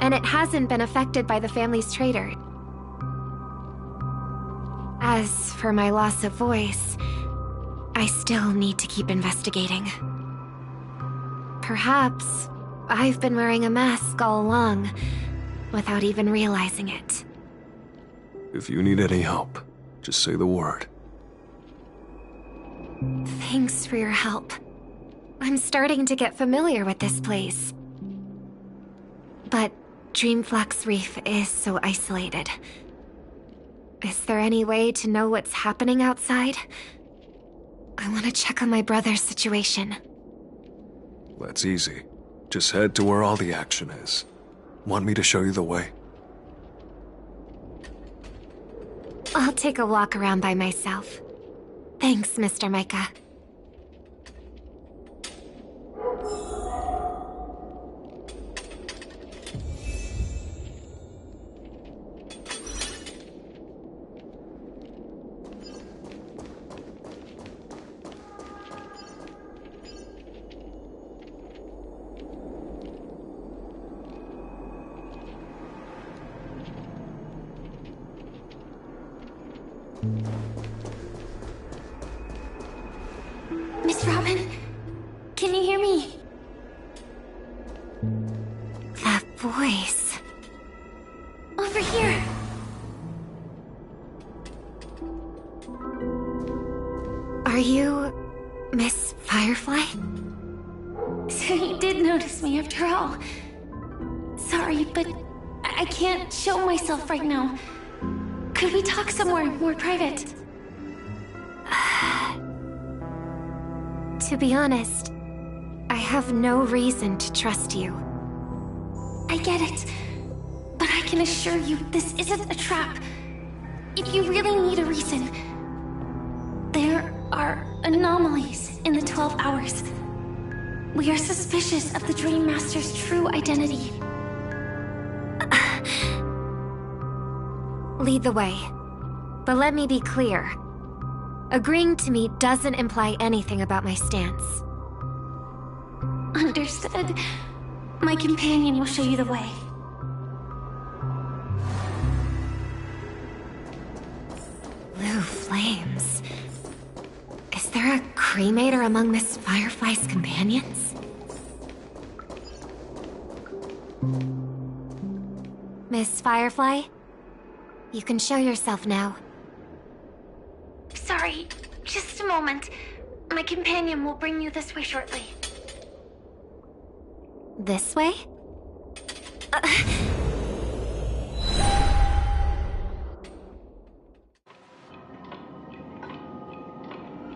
and it hasn't been affected by the family's traitor. As for my loss of voice, I still need to keep investigating. Perhaps I've been wearing a mask all along, without even realizing it.
If you need any help, just say the word.
Thanks for your help. I'm starting to get familiar with this place. But Dreamflux Reef is so isolated. Is there any way to know what's happening outside? I want to check on my brother's situation.
That's easy. Just head to where all the action is. Want me to show you the way?
I'll take a walk around by myself. Thanks, Mr. Micah.
Miss Robin, can you hear me?
That voice.
Over here.
Are you Miss Firefly?
So you did notice me after all. Sorry, but I can't show myself right now. Could we talk somewhere more private?
To be honest, I have no reason to trust you.
I get it. But I can assure you this isn't a trap. If you really need a reason, there are anomalies in the 12 hours. We are suspicious of the Dream Master's true identity.
Lead the way. But let me be clear. Agreeing to me doesn't imply anything about my stance.
Understood. My companion will show you the way.
Blue flames. Is there a cremator among Miss Firefly's companions? Miss Firefly? You can show yourself now.
Sorry, just a moment. My companion will bring you this way shortly.
This way?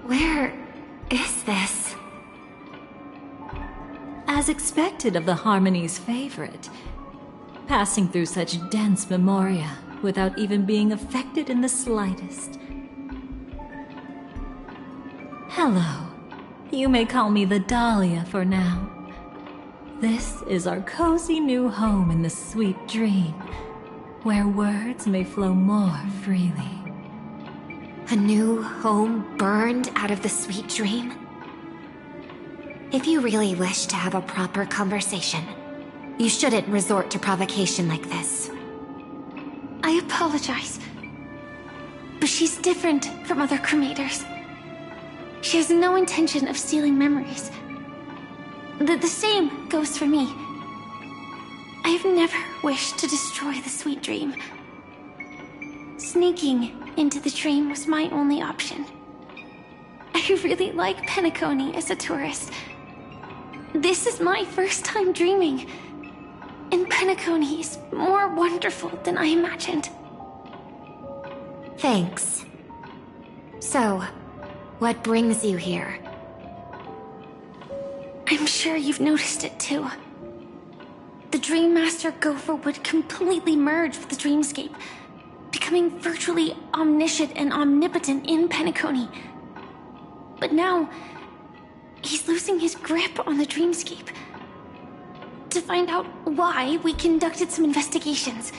Where is this?
As expected of the Harmony's favorite, passing through such dense memoria without even being affected in the slightest. Hello. You may call me the Dahlia for now. This is our cozy new home in the sweet dream, where words may flow more freely.
A new home burned out of the sweet dream? If you really wish to have a proper conversation, you shouldn't resort to provocation like this.
I apologize. But she's different from other cremators. She has no intention of stealing memories. The same goes for me. I have never wished to destroy the sweet dream. Sneaking into the dream was my only option. I really like Penacony as a tourist. This is my first time dreaming, and Penacony is more wonderful than I imagined.
Thanks. So, what brings you here?
I'm sure you've noticed it too. The Dream Master Gopher would completely merge with the dreamscape, becoming virtually omniscient and omnipotent in Penacony. But now, he's losing his grip on the dreamscape. To find out why, we conducted some investigations.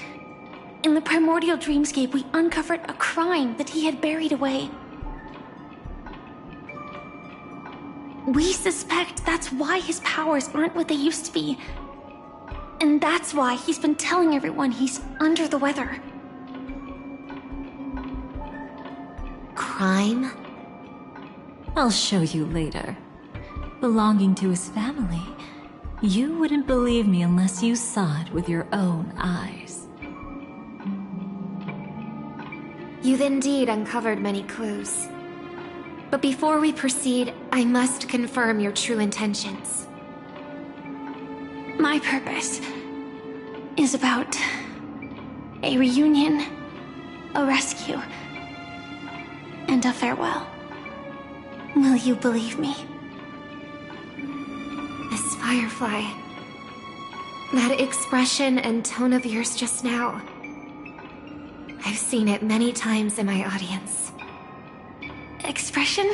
In the primordial dreamscape, we uncovered a crime that he had buried away. We suspect that's why his powers aren't what they used to be. And that's why he's been telling everyone he's under the weather.
Crime?
I'll show you later. Belonging to his family, you wouldn't believe me unless you saw it with your own eyes.
You've indeed uncovered many clues. But before we proceed, I must confirm your true intentions.
My purpose is about a reunion, a rescue, and a farewell. Will you believe me?
Miss Firefly, that expression and tone of yours just now, I've seen it many times in my audience.
Expression?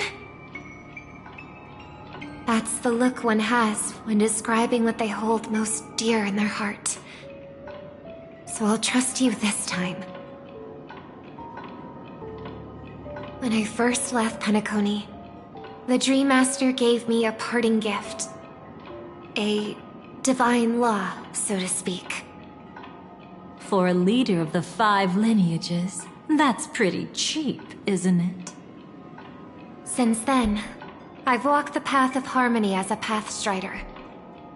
That's the look one has when describing what they hold most dear in their heart. So I'll trust you this time. When I first left Penacony, the Dream Master gave me a parting gift. A divine law, so to speak.
For a leader of the 5 lineages, that's pretty cheap, isn't it?
Since then, I've walked the path of harmony as a Pathstrider,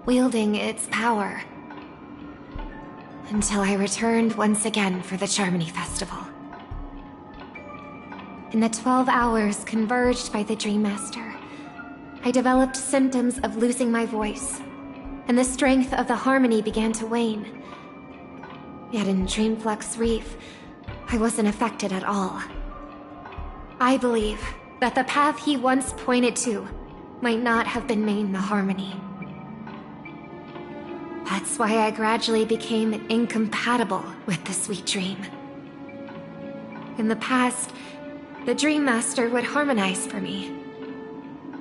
wielding its power. Until I returned once again for the Charmony Festival. In the 12 hours converged by the Dream Master, I developed symptoms of losing my voice, and the strength of the harmony began to wane. Yet in Dreamflux Reef, I wasn't affected at all. I believe that the path he once pointed to might not have been named the harmony. That's why I gradually became incompatible with the sweet dream. In the past, the Dream Master would harmonize for me.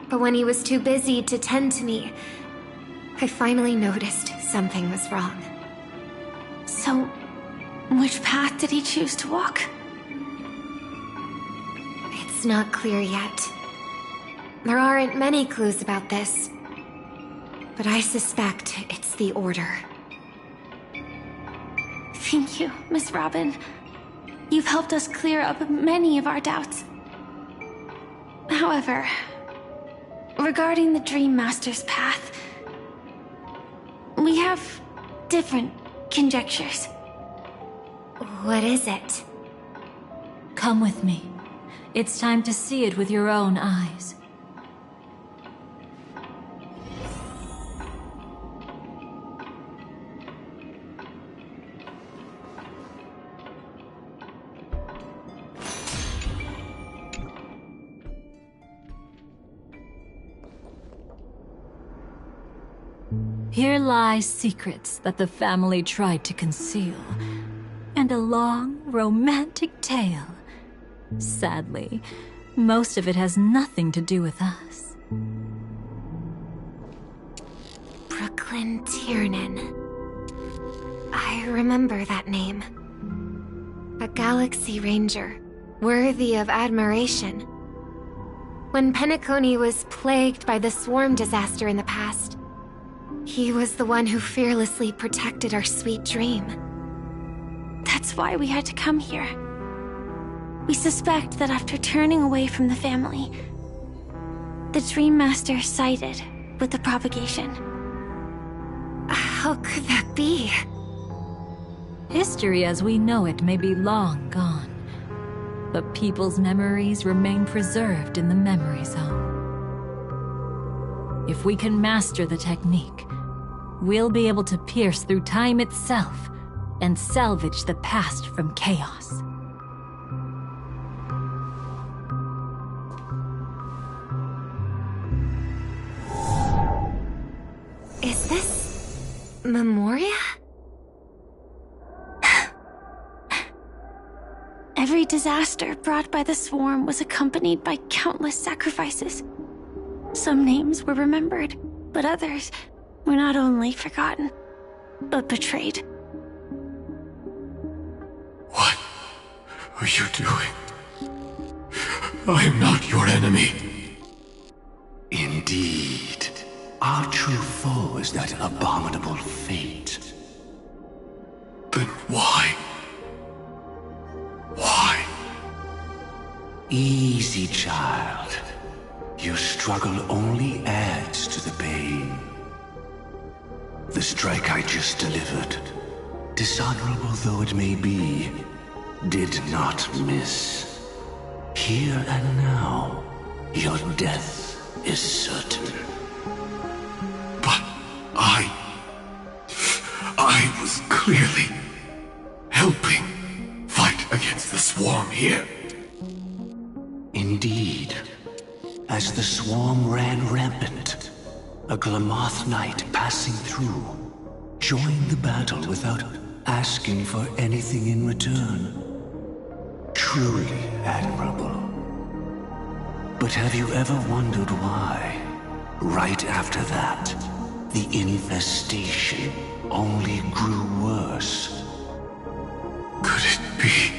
But when he was too busy to tend to me, I finally noticed something was wrong.
So, which path did he choose to walk?
It's not clear yet. There aren't many clues about this, but I suspect it's the Order.
Thank you, Miss Robin. You've helped us clear up many of our doubts. However, regarding the Dream Master's path, we have different conjectures.
What is it?
Come with me. It's time to see it with your own eyes. Here lie secrets that the family tried to conceal, and a long, romantic tale. Sadly, most of it has nothing to do with us.
Brooklyn Tiernan. I remember that name. A Galaxy Ranger, worthy of admiration. When Penacony was plagued by the swarm disaster in the past, he was the one who fearlessly protected our sweet dream.
That's why we had to come here. We suspect that after turning away from the family, the Dream Master sided with the propagation.
How could that be?
History as we know it may be long gone, but people's memories remain preserved in the memory zone. If we can master the technique, we'll be able to pierce through time itself and salvage the past from chaos.
Is this Memoria?
Every disaster brought by the swarm was accompanied by countless sacrifices. Some names were remembered, but others were not only forgotten, but betrayed.
What are you doing? I am not your enemy. Indeed. Our true foe is that abominable fate. Then why? Why? Easy, child. Your struggle only adds to the pain. The strike I just delivered, dishonorable though it may be, did not miss. Here and now, your death is certain. But I was clearly helping fight against the swarm here. Indeed. As the swarm ran rampant, a Glamoth knight passing through joined the battle without asking for anything in return. truly admirable. But have you ever wondered why, right after that, the infestation only grew worse?
Could it be?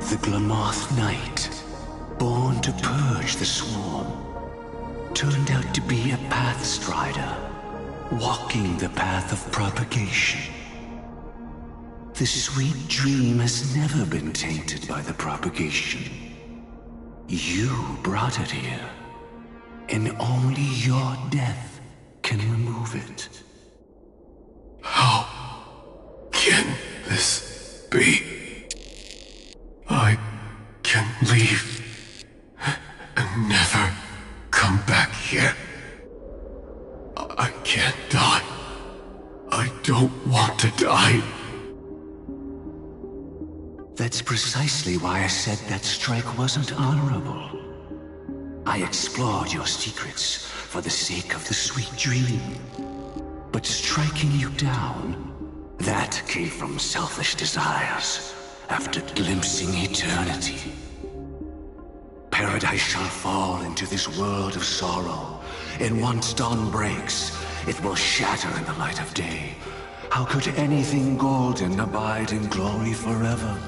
The Glamoth Knight, born to purge the swarm, turned out to be a Pathstrider, walking the path of propagation. The sweet dream has never been tainted by the propagation. You brought it here, and only your death can remove it.
How can this be? I can leave and never come back here. I can't die. I don't want to die.
That's precisely why I said that strike wasn't honorable. I explored your secrets for the sake of the sweet dream. But striking you down, that came from selfish desires after glimpsing eternity. Paradise shall fall into this world of sorrow, and once dawn breaks, it will shatter in the light of day. How could anything golden abide in glory forever?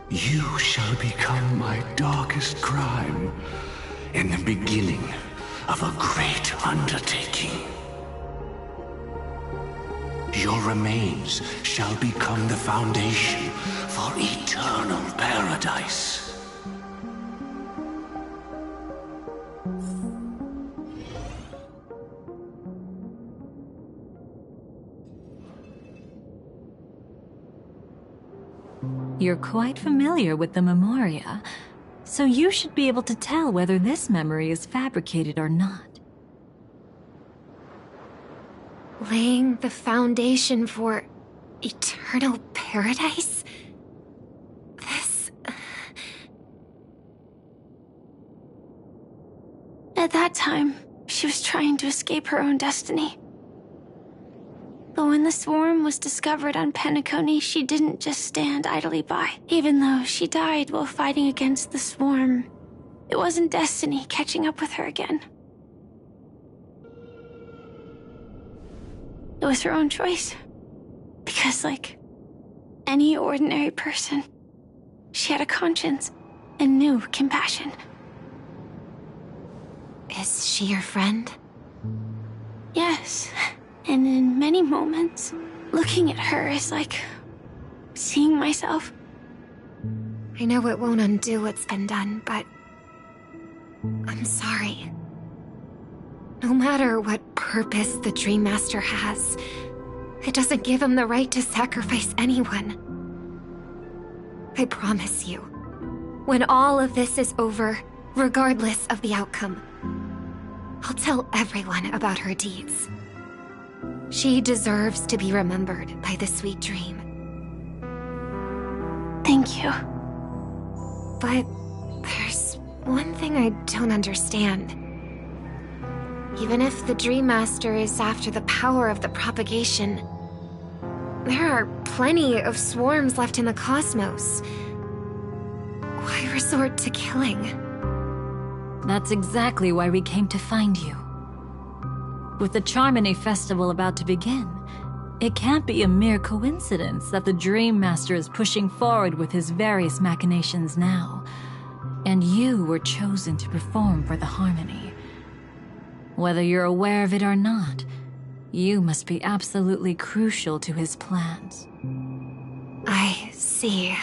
You shall become my darkest crime, and the beginning of a great undertaking. Your remains shall become the foundation for eternal paradise.
You're quite familiar with the Memoria, so you should be able to tell whether this memory is fabricated or not.
Laying the foundation for eternal paradise? This...
At that time, she was trying to escape her own destiny. But when the swarm was discovered on Penacony, she didn't just stand idly by. Even though she died while fighting against the swarm, it wasn't destiny catching up with her again. It was her own choice. Because, like any ordinary person, she had a conscience and knew compassion.
Is she your friend?
Yes. And in many moments, looking at her is like seeing myself.
I know it won't undo what's been done, but I'm sorry. No matter what purpose the Dream Master has, it doesn't give him the right to sacrifice anyone. I promise you, when all of this is over, regardless of the outcome, I'll tell everyone about her deeds. She deserves to be remembered by the sweet dream.
Thank you.
But there's one thing I don't understand. Even if the Dream Master is after the power of the propagation, there are plenty of swarms left in the cosmos. Why resort to killing?
That's exactly why we came to find you. With the Charmony Festival about to begin, it can't be a mere coincidence that the Dream Master is pushing forward with his various machinations now, and you were chosen to perform for the Harmony. Whether you're aware of it or not, you must be absolutely crucial to his plans.
I see.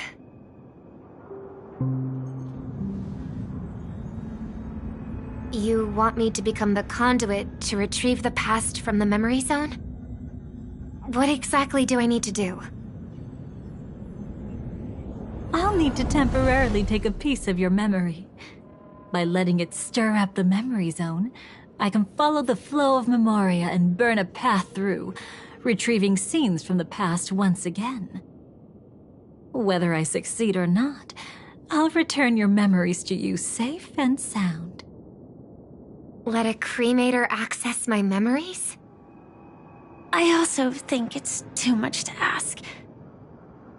You want me to become the conduit to retrieve the past from the memory zone? What exactly do I need to do?
I'll need to temporarily take a piece of your memory. By letting it stir up the memory zone, I can follow the flow of Memoria and burn a path through, retrieving scenes from the past once again. Whether I succeed or not, I'll return your memories to you safe and sound.
Let a cremator access my memories?
I also think it's too much to ask.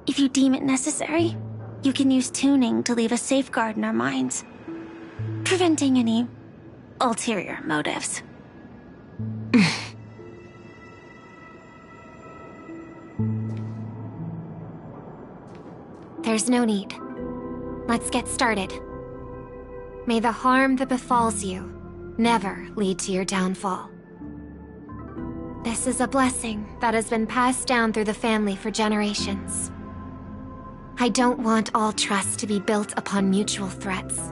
If you deem it necessary, you can use tuning to leave a safeguard in our minds, preventing any ulterior motives.
There's no need. Let's get started. May the harm that befalls you never lead to your downfall. This is a blessing that has been passed down through the family for generations. I don't want all trust to be built upon mutual threats.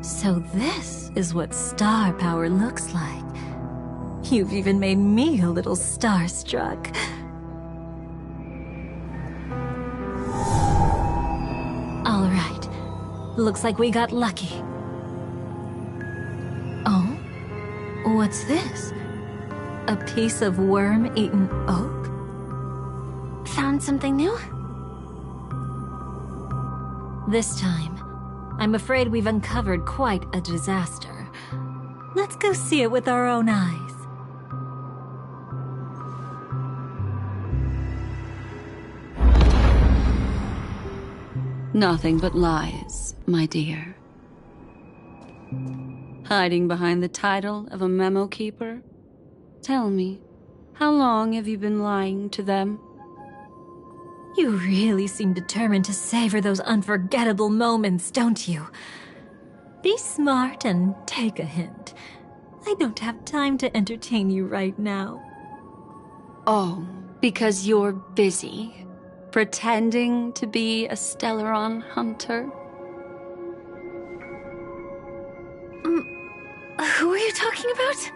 So this is what star power looks like. You've even made me a little starstruck. All right. Looks like we got lucky. Oh? What's this? A piece of worm-eaten oak?
Found something new?
This time, I'm afraid we've uncovered quite a disaster. Let's go see it with our own eyes.
Nothing but lies, my dear. Hiding behind the title of a memo keeper? Tell me, how long have you been lying to them?
You really seem determined to savor those unforgettable moments, don't you? Be smart and take a hint. I don't have time to entertain you right now.
Oh, because you're busy, pretending to be a Stellaron hunter?
Who are you talking about?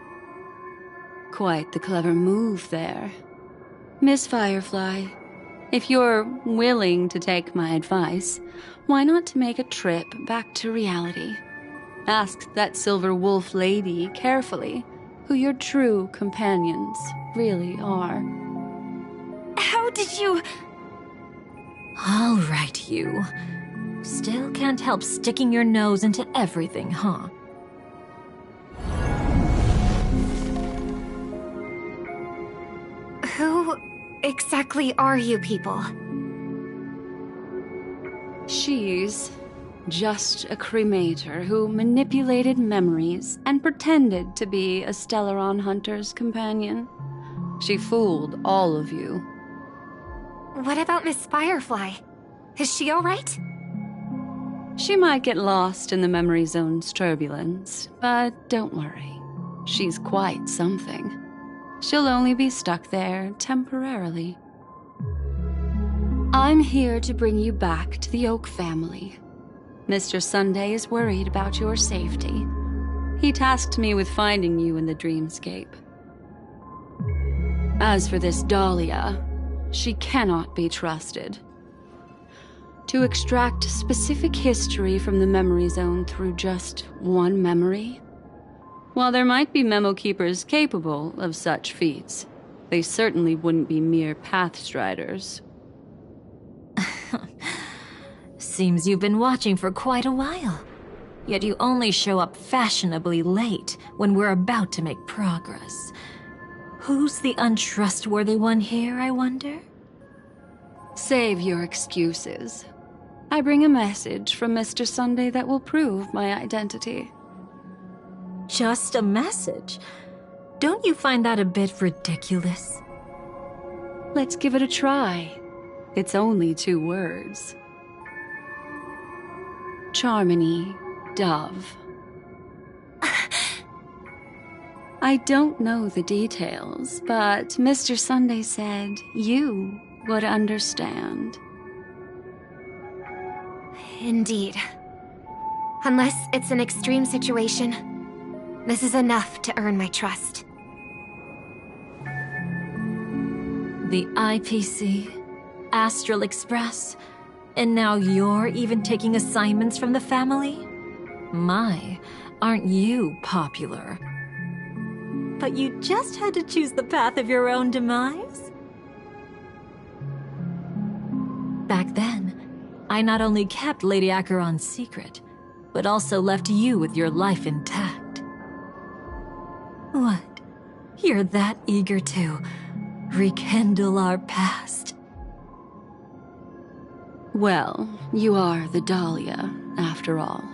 Quite the clever move there. Miss Firefly, if you're willing to take my advice, why not make a trip back to reality? Ask that Silver Wolf lady carefully who your true companions really are.
How did you...
All right, you. Still can't help sticking your nose into everything, huh?
Who exactly are you people?
She's just a cremator who manipulated memories and pretended to be a Stellaron hunter's companion. She fooled all of you.
What about Miss Firefly? Is she alright?
She might get lost in the memory zone's turbulence, but don't worry. She's quite something. She'll only be stuck there temporarily. I'm here to bring you back to the Oak family. Mr. Sunday is worried about your safety. He tasked me with finding you in the dreamscape. As for this Dahlia, she cannot be trusted. To extract specific history from the memory zone through just one memory? While there might be memo keepers capable of such feats, they certainly wouldn't be mere pathstriders.
Seems you've been watching for quite a while. Yet you only show up fashionably late when we're about to make progress. Who's the untrustworthy one here, I wonder?
Save your excuses. I bring a message from Mr. Sunday that will prove my identity.
Just a message? Don't you find that a bit ridiculous?
Let's give it a try. It's only 2 words. Charmony, Dove. I don't know the details, but Mr. Sunday said you would understand.
Indeed. Unless it's an extreme situation, this is enough to earn my trust.
The IPC, Astral Express, and now you're even taking assignments from the family? My, aren't you popular? But you just had to choose the path of your own demise? Back then, I not only kept Lady Acheron's secret, but also left you with your life intact. What? You're that eager to rekindle our past?
Well, you are the Dahlia, after all.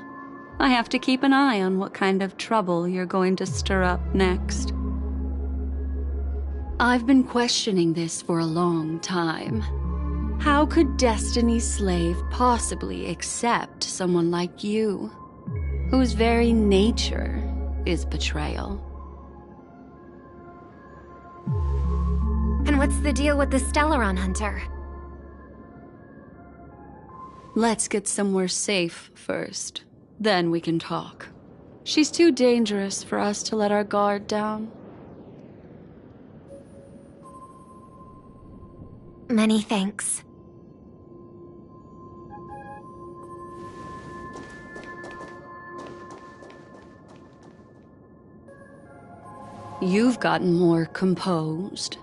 I have to keep an eye on what kind of trouble you're going to stir up next. I've been questioning this for a long time. How could Destiny's slave possibly accept someone like you, whose very nature is betrayal?
And what's the deal with the Stellaron Hunter?
Let's get somewhere safe first. Then we can talk. She's too dangerous for us to let our guard down.
Many thanks.
You've gotten more composed.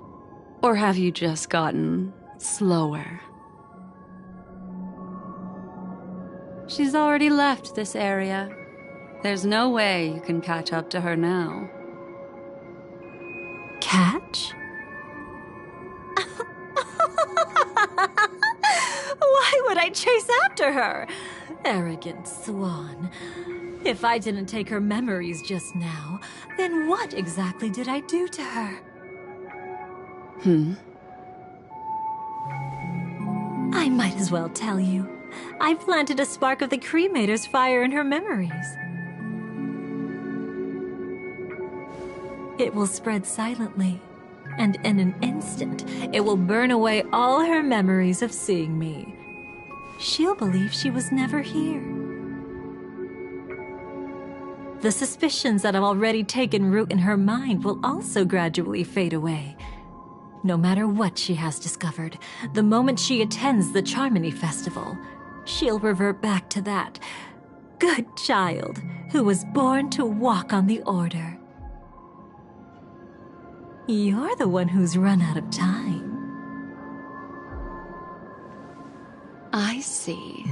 Or have you just gotten slower? She's already left this area. There's no way you can catch up to her now.
Catch? Why would I chase after her? Arrogant swan. If I didn't take her memories just now, then what exactly did I do to her? I might as well tell you. I planted a spark of the cremator's fire in her memories. It will spread silently, and in an instant, it will burn away all her memories of seeing me. She'll believe she was never here. The suspicions that have already taken root in her mind will also gradually fade away. No matter what she has discovered, the moment she attends the Charmony Festival, she'll revert back to that good child who was born to walk on the Order. You're the one who's run out of time.
I see.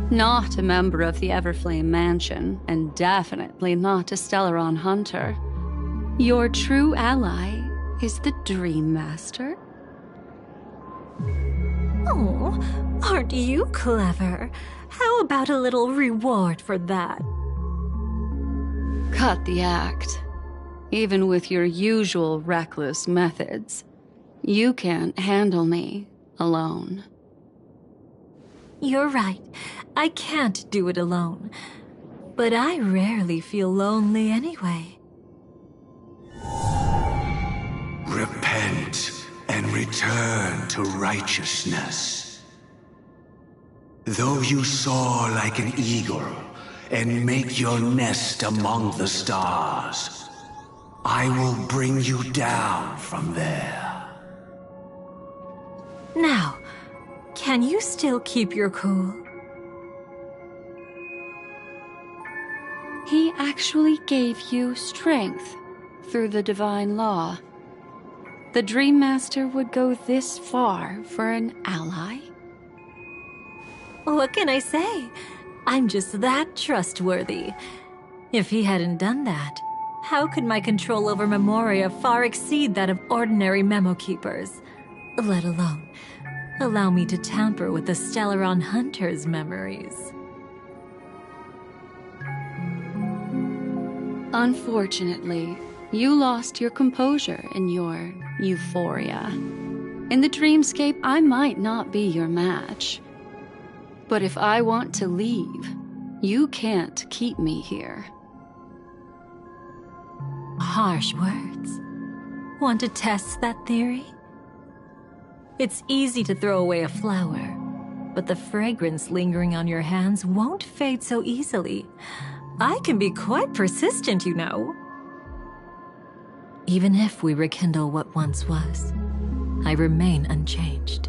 Not a member of the Everflame Mansion, and definitely not a Stellaron Hunter. Your true ally is the Dream Master?
Oh, aren't you clever? How about a little reward for that?
Cut the act. Even with your usual reckless methods, you can't handle me alone.
You're right. I can't do it alone. But I rarely feel lonely anyway.
Repent and return to righteousness. Though you soar like an eagle and make your nest among the stars, I will bring you down from there.
Now, can you still keep your cool?
He actually gave you strength through the divine law. The Dream Master would go this far for an ally?
What can I say? I'm just that trustworthy. If he hadn't done that, how could my control over Memoria far exceed that of ordinary memo keepers? Let alone allow me to tamper with the Stellaron Hunter's memories.
Unfortunately, you lost your composure in your euphoria. In the dreamscape, I might not be your match. But if I want to leave, you can't keep me here.
Harsh words. Want to test that theory? It's easy to throw away a flower, but the fragrance lingering on your hands won't fade so easily. I can be quite persistent, you know. Even if we rekindle what once was, I remain unchanged.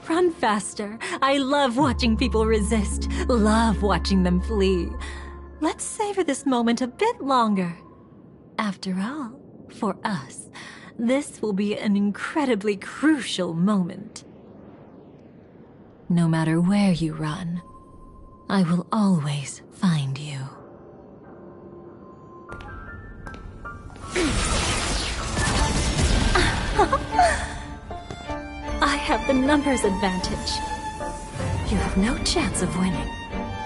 Run faster. I love watching people resist, love watching them flee. Let's savor this moment a bit longer. After all, for us, this will be an incredibly crucial moment. No matter where you run, I will always find you. I have the numbers advantage. You have no chance of winning.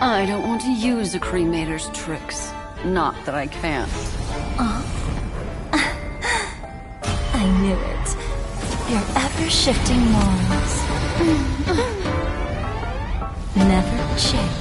I don't want to use a cremator's tricks. Not that I can't.
I knew it. Your ever-shifting morals. Never changed.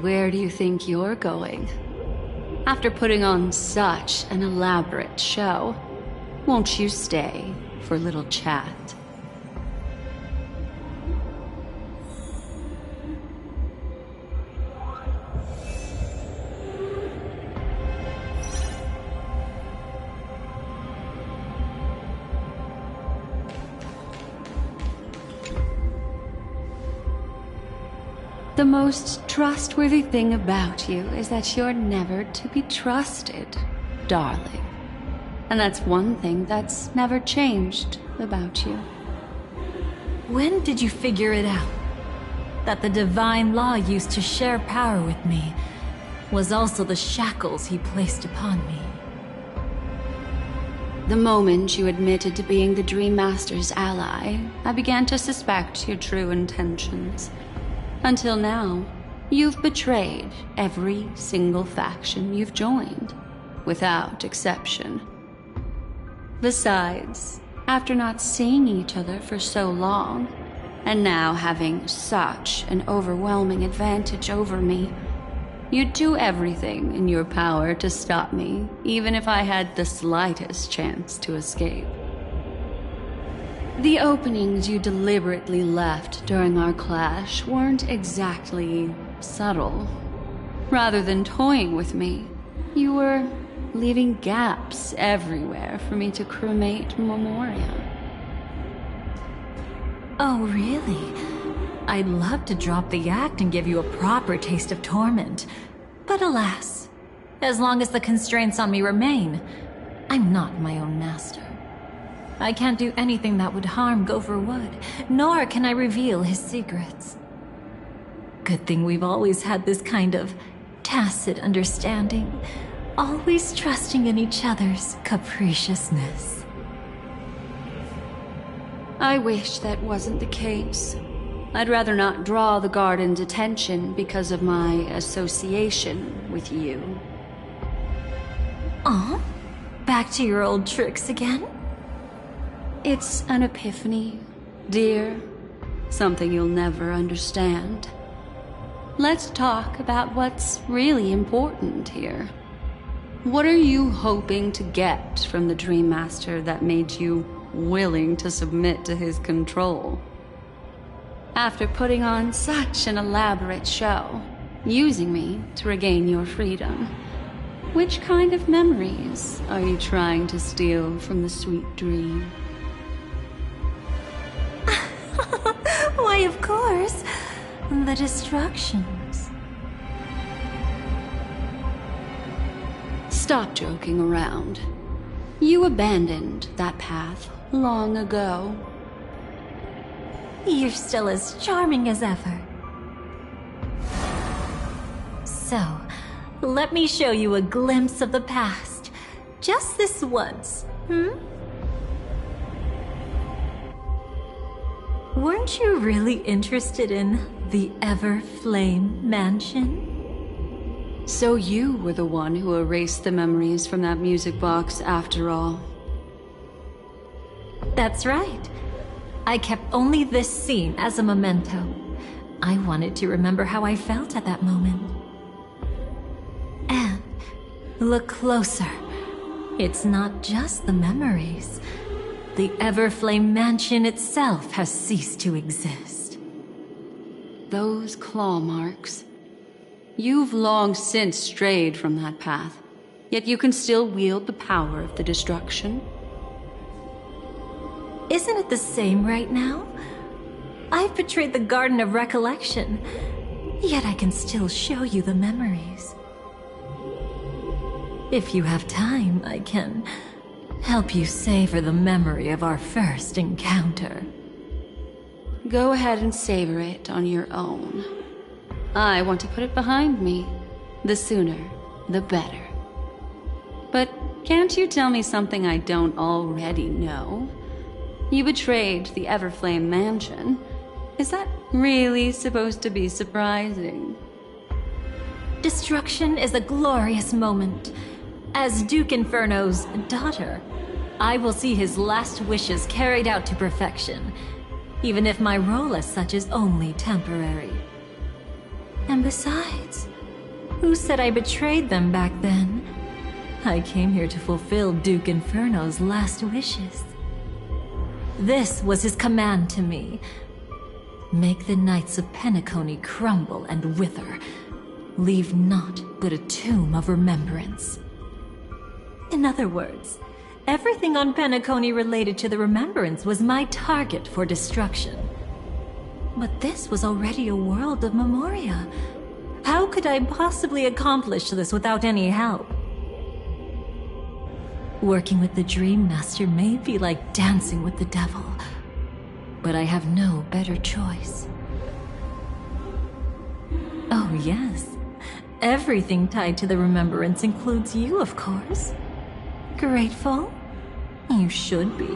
Where do you think you're going? After putting on such an elaborate show, won't you stay for a little chat? The most trustworthy thing about you is that you're never to be trusted, darling. And that's one thing that's never changed about you.
When did you figure it out? That the divine law used to share power with me was also the shackles he placed upon me.
The moment you admitted to being the Dream Master's ally, I began to suspect your true intentions. Until now, you've betrayed every single faction you've joined, without exception. Besides, after not seeing each other for so long, and now having such an overwhelming advantage over me, you'd do everything in your power to stop me, even if I had the slightest chance to escape. The openings you deliberately left during our clash weren't exactly subtle. Rather than toying with me, you were leaving gaps everywhere for me to cremate Memoria.
Oh, really? I'd love to drop the act and give you a proper taste of torment. But alas, as long as the constraints on me remain, I'm not my own master. I can't do anything that would harm Gopher Wood, nor can I reveal his secrets. Good thing we've always had this kind of tacit understanding, always trusting in each other's capriciousness.
I wish that wasn't the case. I'd rather not draw the Garden's attention because of my association with you.
Aw, back to your old tricks again?
It's an epiphany, dear. Something you'll never understand. Let's talk about what's really important here. What are you hoping to get from the Dream Master that made you willing to submit to his control? After putting on such an elaborate show, using me to regain your freedom, which kind of memories are you trying to steal from the sweet dream?
Why, of course. The destructions.
Stop joking around. You abandoned that path long ago.
You're still as charming as ever. So, let me show you a glimpse of the past. Just this once, Weren't you really interested in the Everflame Mansion?
So you were the one who erased the memories from that music box after all.
That's right. I kept only this scene as a memento. I wanted to remember how I felt at that moment. And look closer. It's not just the memories. The Everflame Mansion itself has ceased to exist.
Those claw marks. You've long since strayed from that path.
yet you can still wield the power of the destruction.
Isn't it the same right now? I've betrayed the Garden of Recollection, yet I can still show you the memories. If you have time, I can help you savor the memory of our first encounter.
Go ahead and savor it on your own. I want to put it behind me. The sooner, the better. But can't you tell me something I don't already know? You betrayed the Everflame Mansion. Is that really supposed to be surprising?
Destruction is a glorious moment. As Duke Inferno's daughter, I will see his last wishes carried out to perfection, even if my role as such is only temporary. And besides, who said I betrayed them back then? I came here to fulfill Duke Inferno's last wishes. This was his command to me. Make the Knights of Penacony crumble and wither. Leave naught but a tomb of remembrance. In other words, everything on Penacony related to the remembrance was my target for destruction. But this was already a world of Memoria. How could I possibly accomplish this without any help? Working with the Dream Master may be like dancing with the devil, but I have no better choice. Oh yes, everything tied to the remembrance includes you, of course. Grateful? You should be.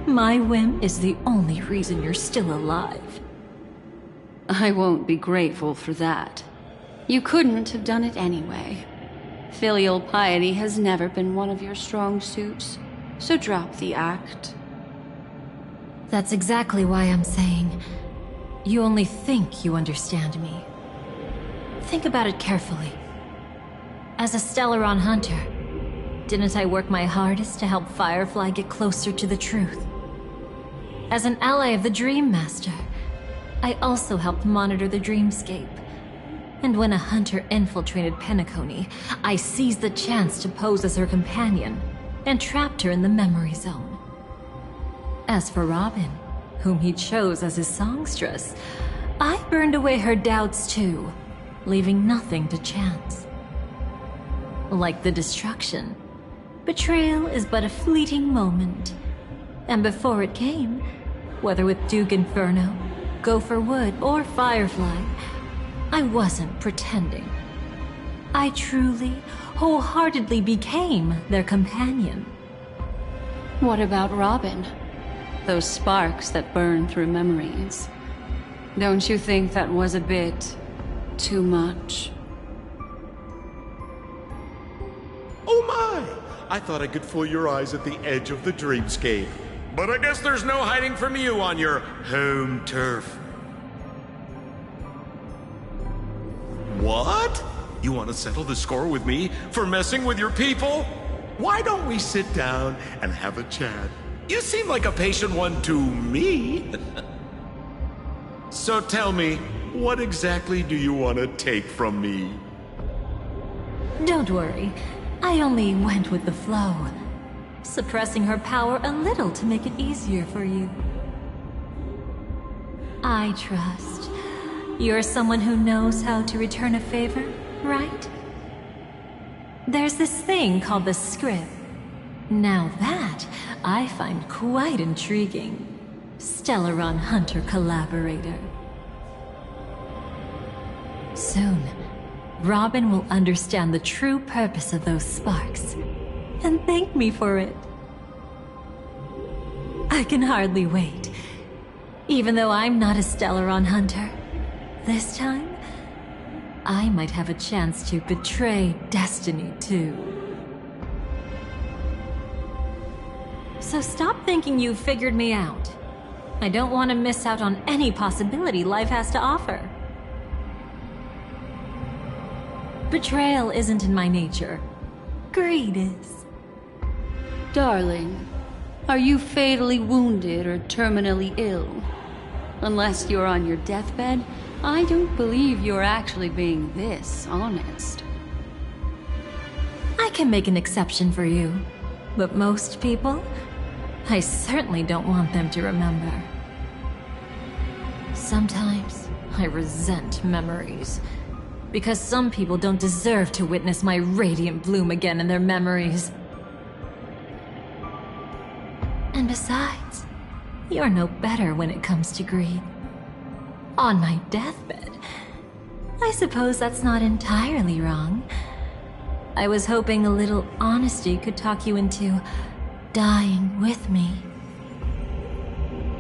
My whim is the only reason you're still alive.
I won't be grateful for that. You couldn't have done it anyway. Filial piety has never been one of your strong suits, so drop the act.
That's exactly why I'm saying, you only think you understand me. Think about it carefully. As a Stellaron hunter, didn't I work my hardest to help Firefly get closer to the truth? As an ally of the Dream Master, I also helped monitor the dreamscape. And when a hunter infiltrated Penacony, I seized the chance to pose as her companion and trapped her in the memory zone. As for Robin, whom he chose as his songstress, I burned away her doubts too, leaving nothing to chance. Like the destruction, betrayal is but a fleeting moment. And before it came, whether with Duke Inferno, Gopher Wood, or Firefly, I wasn't pretending. I truly, wholeheartedly became their companion.
What about Robin? Those sparks that burn through memories. Don't you think that was a bit too much?
Oh my! I thought I could fool your eyes at the edge of the dreamscape. But I guess there's no hiding from you on your home turf. What? You want to settle the score with me for messing with your people? Why don't we sit down and have a chat? You seem like a patient one to me. So tell me, what exactly do you want to take from me?
Don't worry, I only went with the flow, suppressing her power a little to make it easier for you. I trust. You're someone who knows how to return a favor, right? There's this thing called the script. Now that, I find quite intriguing. Stellaron Hunter collaborator. Soon, Robin will understand the true purpose of those sparks, and thank me for it. I can hardly wait. Even though I'm not a Stellaron Hunter, this time, I might have a chance to betray destiny too. So stop thinking you've figured me out. I don't want to miss out on any possibility life has to offer. Betrayal isn't in my nature. Greed is.
Darling, are you fatally wounded or terminally ill? Unless you're on your deathbed, I don't believe you're actually being this honest.
I can make an exception for you. But most people, I certainly don't want them to remember. Sometimes I resent memories. Because some people don't deserve to witness my radiant bloom again in their memories. And besides, you're no better when it comes to greed. On my deathbed, I suppose that's not entirely wrong. I was hoping a little honesty could talk you into dying with me.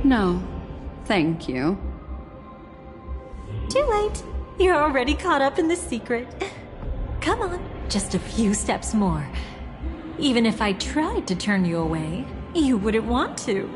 No, thank you.
Too late. You're already caught up in the secret. Come on, just a few steps more. Even if I tried to turn you away, you wouldn't want to.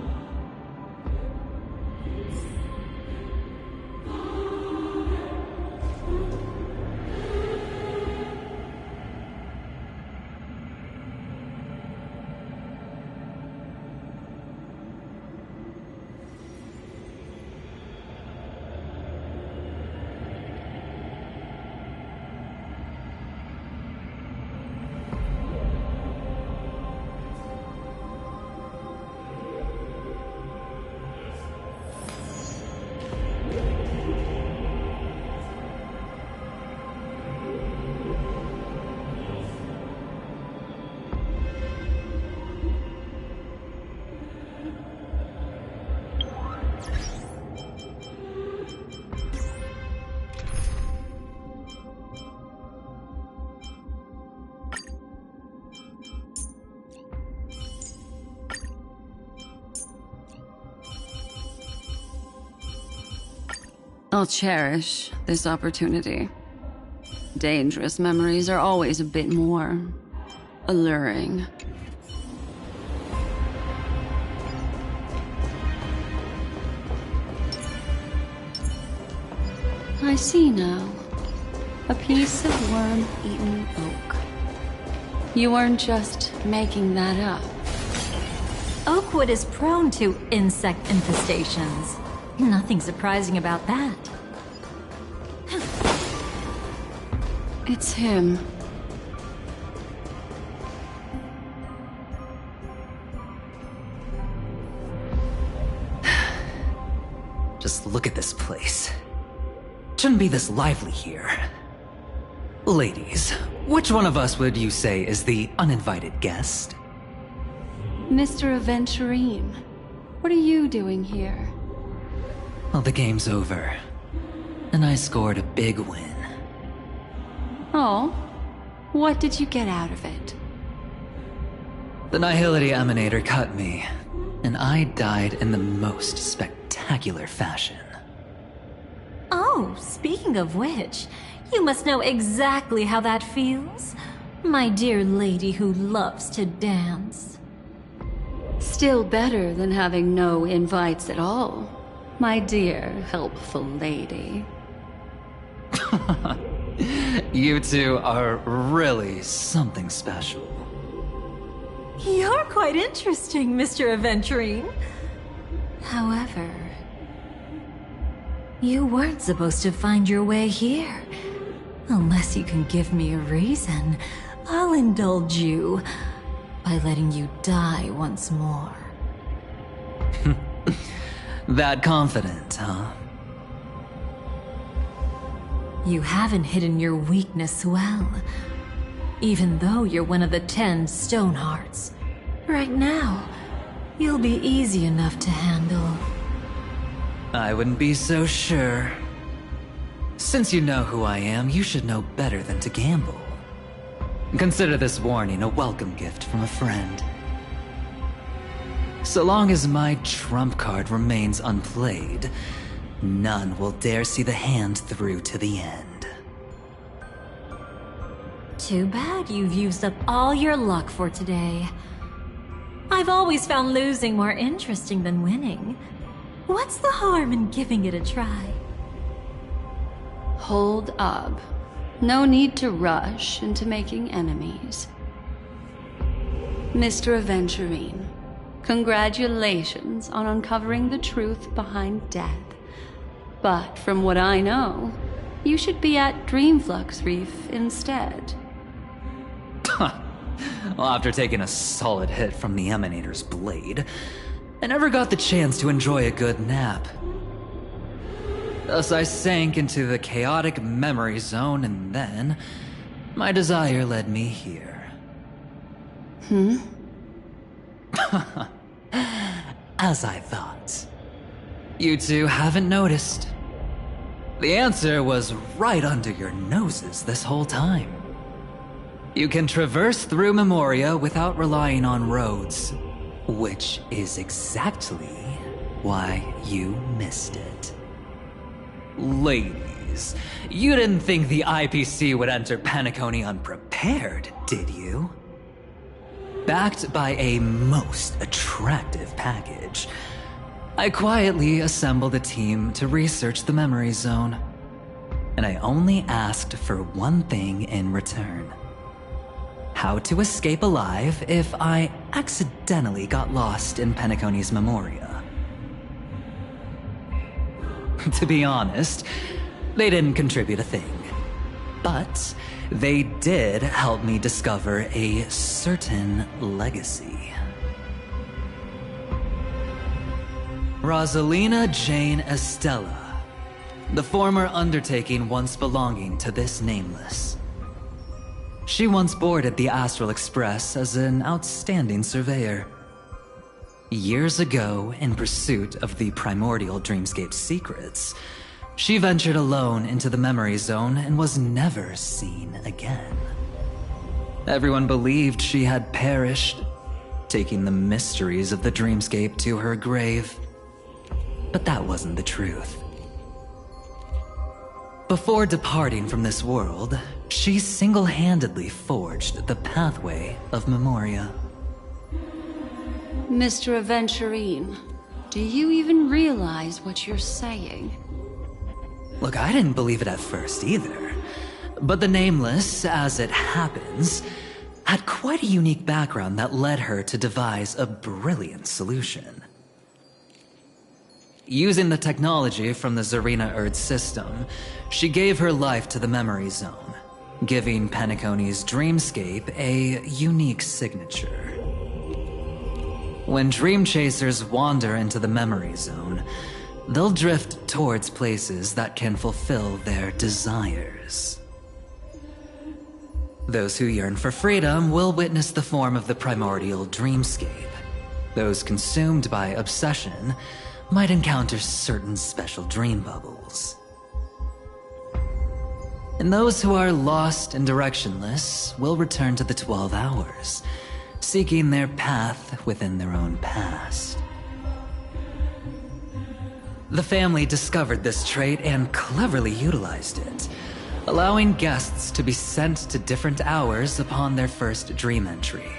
I'll cherish this opportunity. Dangerous memories are always a bit more alluring. I see now. A piece of worm-eaten oak. You weren't just making that up.
Oakwood is prone to insect infestations. Nothing surprising about that.
It's him.
Just look at this place. Shouldn't be this lively here. Ladies, which one of us would you say is the uninvited guest?
Mr. Aventurine, what are you doing here?
Well, the game's over. And I scored a big win.
Oh, what did you get out of it?
The Nihility Emanator cut me, and I died in the most spectacular fashion.
Oh, speaking of which, you must know exactly how that feels. My dear lady who loves to dance.
Still better than having no invites at all, my dear helpful lady.
You two are really something special.
You're quite interesting, Mr. Aventurine. However, you weren't supposed to find your way here. Unless you can give me a reason, I'll indulge you by letting you die once more.
That confident, huh?
You haven't hidden your weakness well. Even though you're one of the 10 Stonehearts. Right now, you'll be easy enough to handle.
I wouldn't be so sure. Since you know who I am, you should know better than to gamble. Consider this warning a welcome gift from a friend. So long as my trump card remains unplayed, none will dare see the hand through to the end.
Too bad you've used up all your luck for today. I've always found losing more interesting than winning. What's the harm in giving it a try?
Hold up. No need to rush into making enemies. Mr. Aventurine, congratulations on uncovering the truth behind death. But from what I know, you should be at Dreamflux Reef instead.
Well, after taking a solid hit from the Emanator's blade, I never got the chance to enjoy a good nap. Thus I sank into the chaotic memory zone, and then my desire led me here. As I thought. You two haven't noticed. The answer was right under your noses this whole time. You can traverse through Memoria without relying on roads, which is exactly why you missed it. Ladies, you didn't think the IPC would enter Penacony unprepared, did you? Backed by a most attractive package, I quietly assembled a team to research the memory zone. And I only asked for one thing in return. How to escape alive if I accidentally got lost in Penacony's Memoria. To be honest, they didn't contribute a thing. But they did help me discover a certain legacy. Rosalina Jane Estella, the former undertaking once belonging to this Nameless. She once boarded the Astral Express as an outstanding surveyor. Years ago, in pursuit of the primordial dreamscape secrets, she ventured alone into the memory zone and was never seen again. Everyone believed she had perished, taking the mysteries of the dreamscape to her grave. But that wasn't the truth. Before departing from this world, she single-handedly forged the pathway of Memoria.
Mr. Aventurine, do you even realize what you're saying?
Look, I didn't believe it at first either. But the Nameless, as it happens, had quite a unique background that led her to devise a brilliant solution. Using the technology from the Zarina Erd system, she gave her life to the memory zone, giving Penacony's dreamscape a unique signature. When dream chasers wander into the memory zone, they'll drift towards places that can fulfill their desires. Those who yearn for freedom will witness the form of the primordial dreamscape. Those consumed by obsession might encounter certain special dream bubbles. And those who are lost and directionless will return to the 12 hours, seeking their path within their own past. The family discovered this trait and cleverly utilized it, allowing guests to be sent to different hours upon their first dream entry.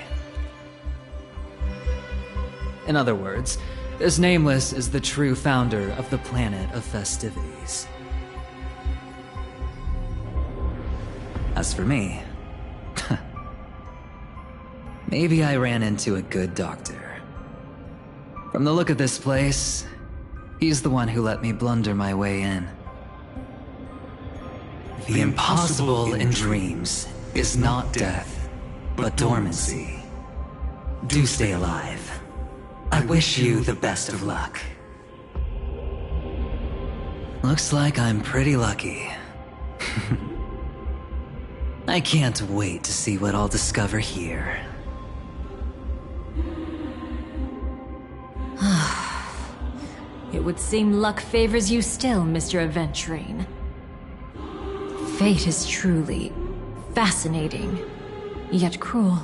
In other words, this Nameless is the true founder of the planet of festivities. As for me, maybe I ran into a good doctor. From the look of this place, he's the one who let me blunder my way in. The impossible in dreams is not death, but dormancy. Do stay alive. I wish you the best of luck. Looks like I'm pretty lucky. I can't wait to see what I'll discover here.
It would seem luck favors you still, Mr. Aventurine. Fate is truly fascinating, yet cruel.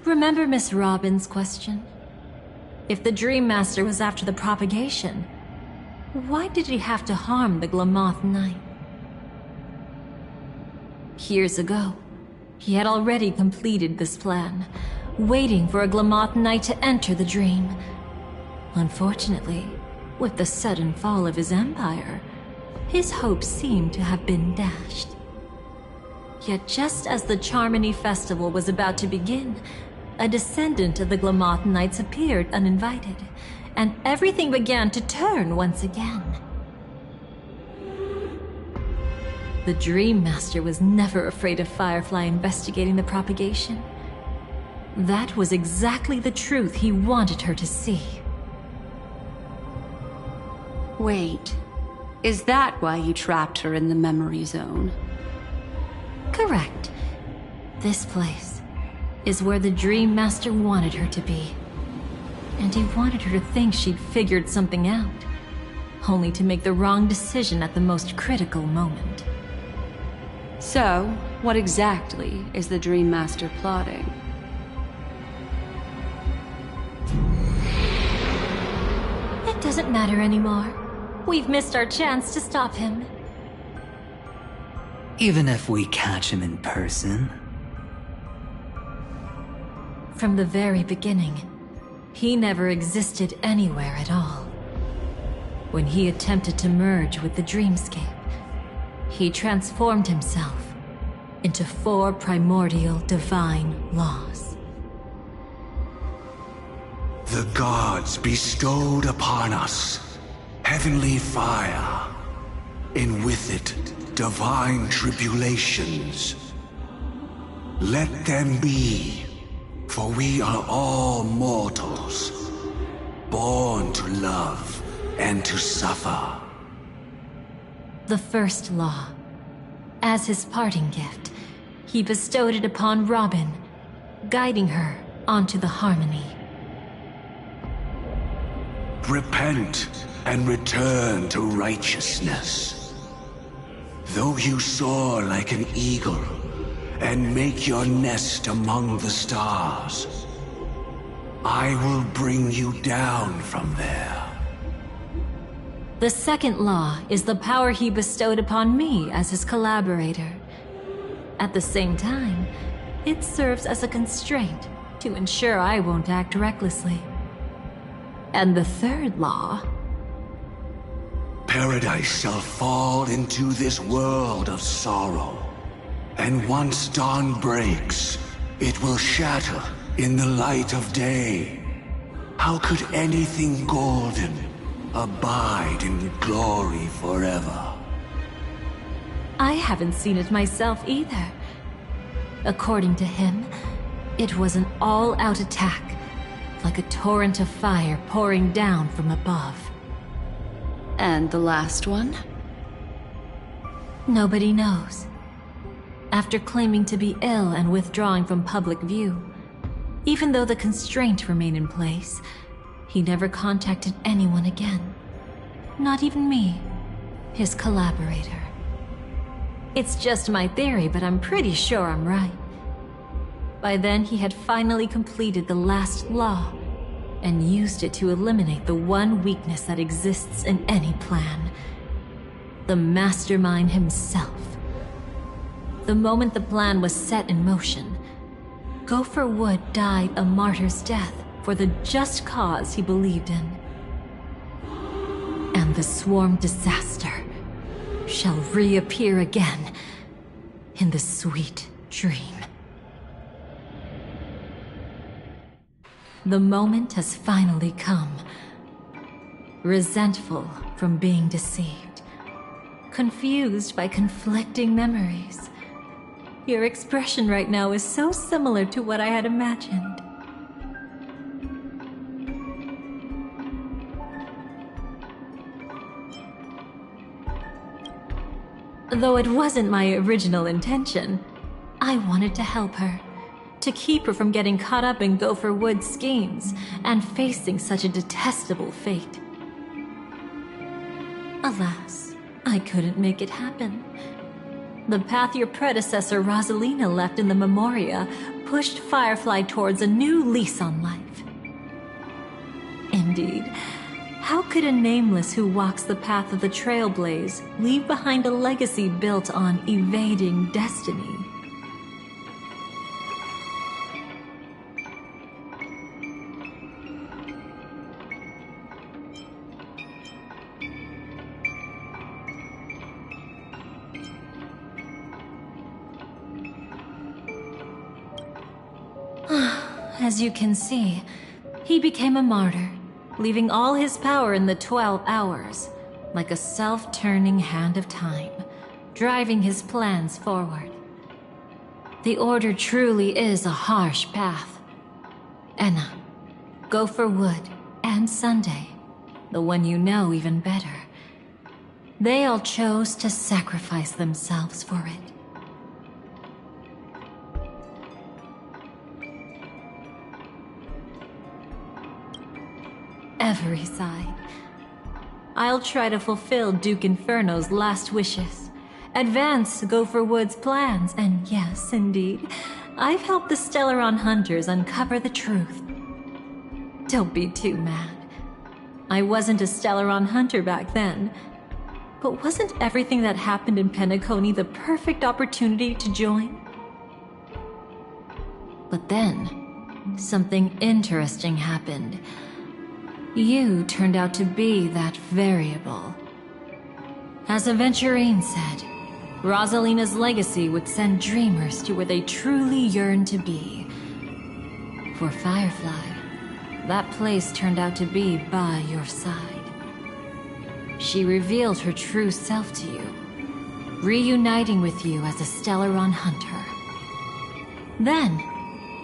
Remember Miss Robin's question? If the Dream Master was after the propagation, why did he have to harm the Glamoth Knight? Years ago, he had already completed this plan, waiting for a Glamoth Knight to enter the dream. Unfortunately, with the sudden fall of his empire, his hopes seemed to have been dashed. Yet just as the Charmony Festival was about to begin, a descendant of the Glamoth Knights appeared uninvited, and everything began to turn once again. The Dream Master was never afraid of Firefly investigating the propagation, That was exactly the truth he wanted her to see.
Wait, is that why you trapped her in the memory zone?
Correct. This place is where the Dream Master wanted her to be. And he wanted her to think she'd figured something out, only to make the wrong decision at the most critical moment.
So, what exactly is the Dream Master plotting?
It doesn't matter anymore. We've missed our chance to stop him.
Even if we catch him in person?
From the very beginning, he never existed anywhere at all. When he attempted to merge with the dreamscape, he transformed himself into 4 primordial divine laws.
The gods bestowed upon us heavenly fire, and with it divine tribulations. Let them be, for we are all mortals, born to love and to suffer.
The first law. As his parting gift, he bestowed it upon Robin, guiding her onto the harmony.
Repent and return to righteousness. Though you soar like an eagle and make your nest among the stars, I will bring you down from there.
The second law is the power he bestowed upon me as his collaborator. At the same time, it serves as a constraint to ensure I won't act recklessly. And the third law...
Paradise shall fall into this world of sorrow. And once dawn breaks, it will shatter in the light of day. How could anything golden abide in glory forever?
I haven't seen it myself either. According to him, it was an all-out attack, like a torrent of fire pouring down from above.
And the last one?
Nobody knows. After claiming to be ill and withdrawing from public view, even though the constraint remained in place, he never contacted anyone again. Not even me, his collaborator. It's just my theory, but I'm pretty sure I'm right. By then, he had finally completed the last law, and used it to eliminate the one weakness that exists in any plan. The mastermind himself. The moment the plan was set in motion, Gopher Wood died a martyr's death for the just cause he believed in. And the swarm disaster shall reappear again in the sweet dream. The moment has finally come. Resentful from being deceived. Confused by conflicting memories. Your expression right now is so similar to what I had imagined. Though it wasn't my original intention, I wanted to help her. To keep her from getting caught up in Gopher Wood's schemes and facing such a detestable fate. Alas, I couldn't make it happen. The path your predecessor Rosalina left in the Memoria pushed Firefly towards a new lease on life. Indeed, how could a nameless who walks the path of the Trailblaze leave behind a legacy built on evading destiny? As you can see, he became a martyr, leaving all his power in the 12 hours, like a self-turning hand of time, driving his plans forward. The Order truly is a harsh path, Enna, Gopher Wood, and Sunday, the one you know even better. They all chose to sacrifice themselves for it. Every side. I'll try to fulfill Duke Inferno's last wishes, advance Gopher Wood's plans, and yes, indeed, I've helped the Stellaron Hunters uncover the truth. Don't be too mad. I wasn't a Stellaron Hunter back then, but wasn't everything that happened in Penacony the perfect opportunity to join? But then, something interesting happened. You turned out to be that variable. As Aventurine said, Rosalina's legacy would send dreamers to where they truly yearn to be. For Firefly, that place turned out to be by your side. She revealed her true self to you, reuniting with you as a Stellaron Hunter. Then,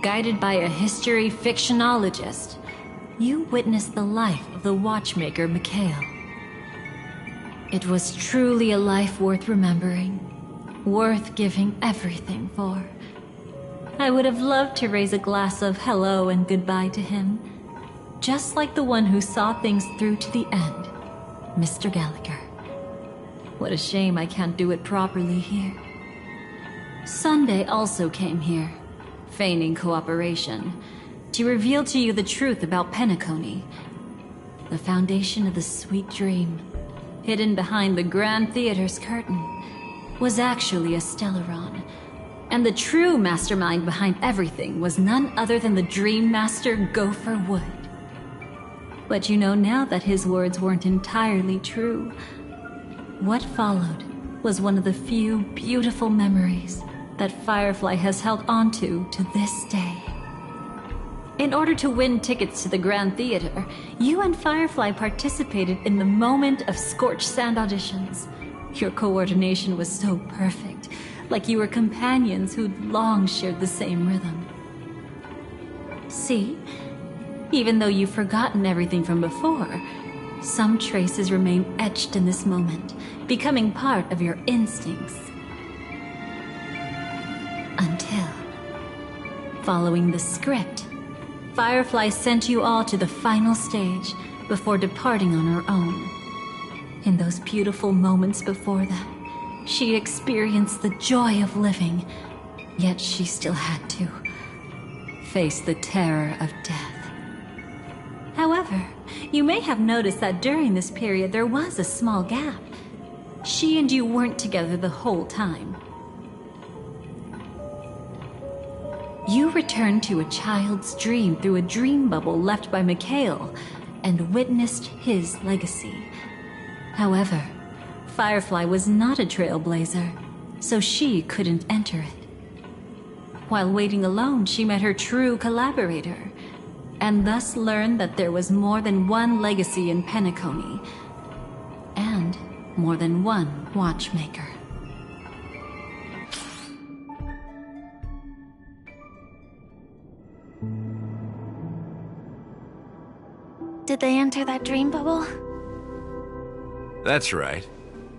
guided by a history fictionologist, you witnessed the life of the watchmaker Mikhail. It was truly a life worth remembering, worth giving everything for. I would have loved to raise a glass of hello and goodbye to him, just like the one who saw things through to the end, Mr. Gallagher. What a shame I can't do it properly here. Sunday also came here, feigning cooperation, to reveal to you the truth about Penacony. The foundation of the sweet dream, hidden behind the Grand Theater's curtain, was actually a Stellaron. And the true mastermind behind everything was none other than the Dream Master Gopher Wood. But you know now that his words weren't entirely true. What followed was one of the few beautiful memories that Firefly has held onto to this day. In order to win tickets to the Grand Theater, you and Firefly participated in the Moment of Scorched Sand auditions. Your coordination was so perfect, like you were companions who'd long shared the same rhythm. See? Even though you've forgotten everything from before, some traces remain etched in this moment, becoming part of your instincts. Until, following the script, Firefly sent you all to the final stage before departing on her own. In those beautiful moments before that, she experienced the joy of living, yet she still had to face the terror of death. However, you may have noticed that during this period there was a small gap. She and you weren't together the whole time. You returned to a child's dream through a dream bubble left by Mikhail and witnessed his legacy. However, Firefly was not a trailblazer, so she couldn't enter it. While waiting alone, she met her true collaborator, and thus learned that there was more than one legacy in Penacony, and more than one watchmaker.
Did they enter that dream bubble?
That's right.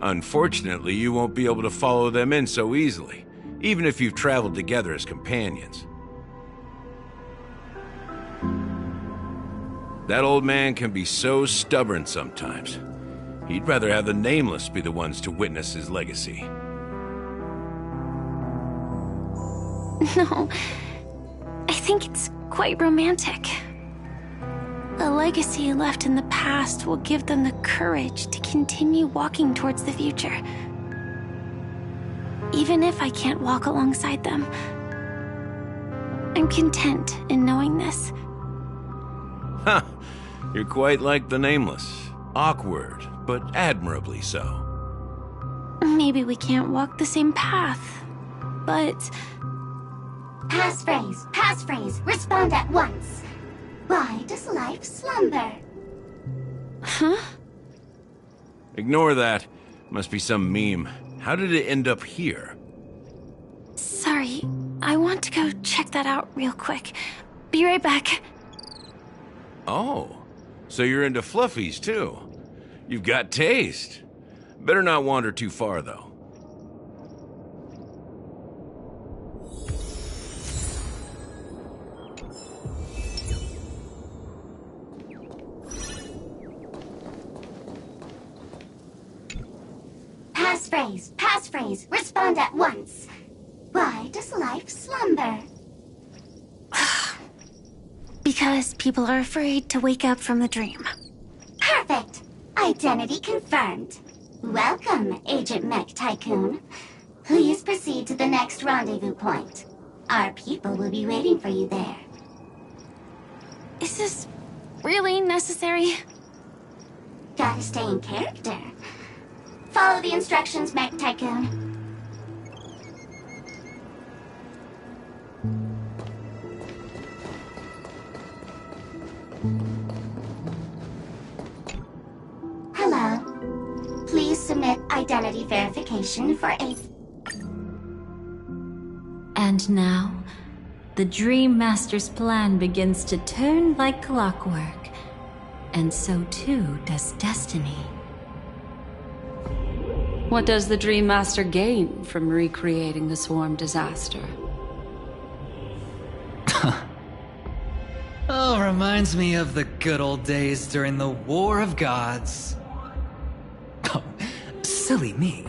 Unfortunately, you won't be able to follow them in so easily, even if you've traveled together as companions. That old man can be so stubborn sometimes. He'd rather have the Nameless be the ones to witness his legacy.
No, I think it's quite romantic. A legacy left in the past will give them the courage to continue walking towards the future. Even if I can't walk alongside them, I'm content in knowing this.
Huh, you're quite like the Nameless. Awkward, but admirably so.
Maybe we can't walk the same path, but...
Passphrase, respond at once. Why does life slumber?
Huh?
Ignore that. Must be some meme. How did it end up here?
Sorry, I want to go check that out real quick. Be right back.
Oh, so you're into fluffies too. You've got taste. Better not wander too far, though.
Passphrase, respond at once. Why does life slumber?
Because people are afraid to wake up from the dream.
Perfect. Identity confirmed. Welcome, Agent Mech Tycoon. Please proceed to the next rendezvous point. Our people will be waiting for you there.
Is this really necessary?
Gotta stay in character. Follow the instructions, Mech Tycoon. Hello. Please submit identity verification for a...
And now, the Dream Master's plan begins to turn like clockwork. And so too does destiny.
What does the Dream Master gain from recreating the swarm disaster?
Oh, reminds me of the good old days during the War of Gods. Oh, silly me.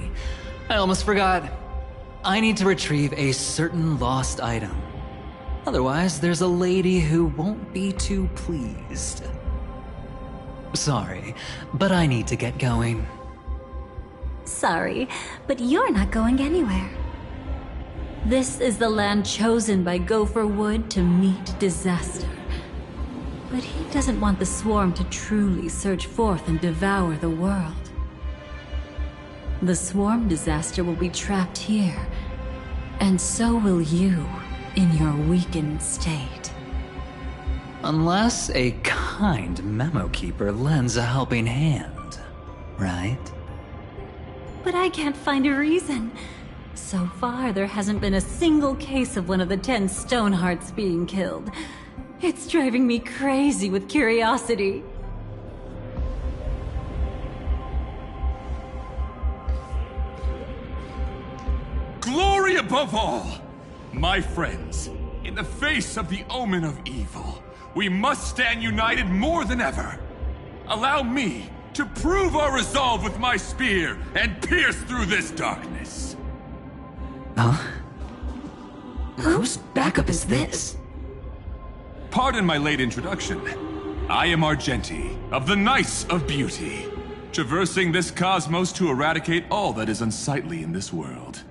I almost forgot. I need to retrieve a certain lost item. Otherwise, there's a lady who won't be too pleased. Sorry, but I need to get going.
Sorry, but you're not going anywhere. This is the land chosen by Gopher Wood to meet disaster. But he doesn't want the swarm to truly surge forth and devour the world. The swarm disaster will be trapped here, and so will you in your weakened state.
Unless a kind memo keeper lends a helping hand, right?
But I can't find a reason. So far, there hasn't been a single case of one of the 10 Stonehearts being killed. It's driving me crazy with curiosity.
Glory above all! My friends, in the face of the omen of evil, we must stand united more than ever. Allow me to prove our resolve with my spear and pierce through this darkness.
Huh? Whose backup is this?
Pardon my late introduction. I am Argenti, of the Knights of Beauty, traversing this cosmos to eradicate all that is unsightly in this world.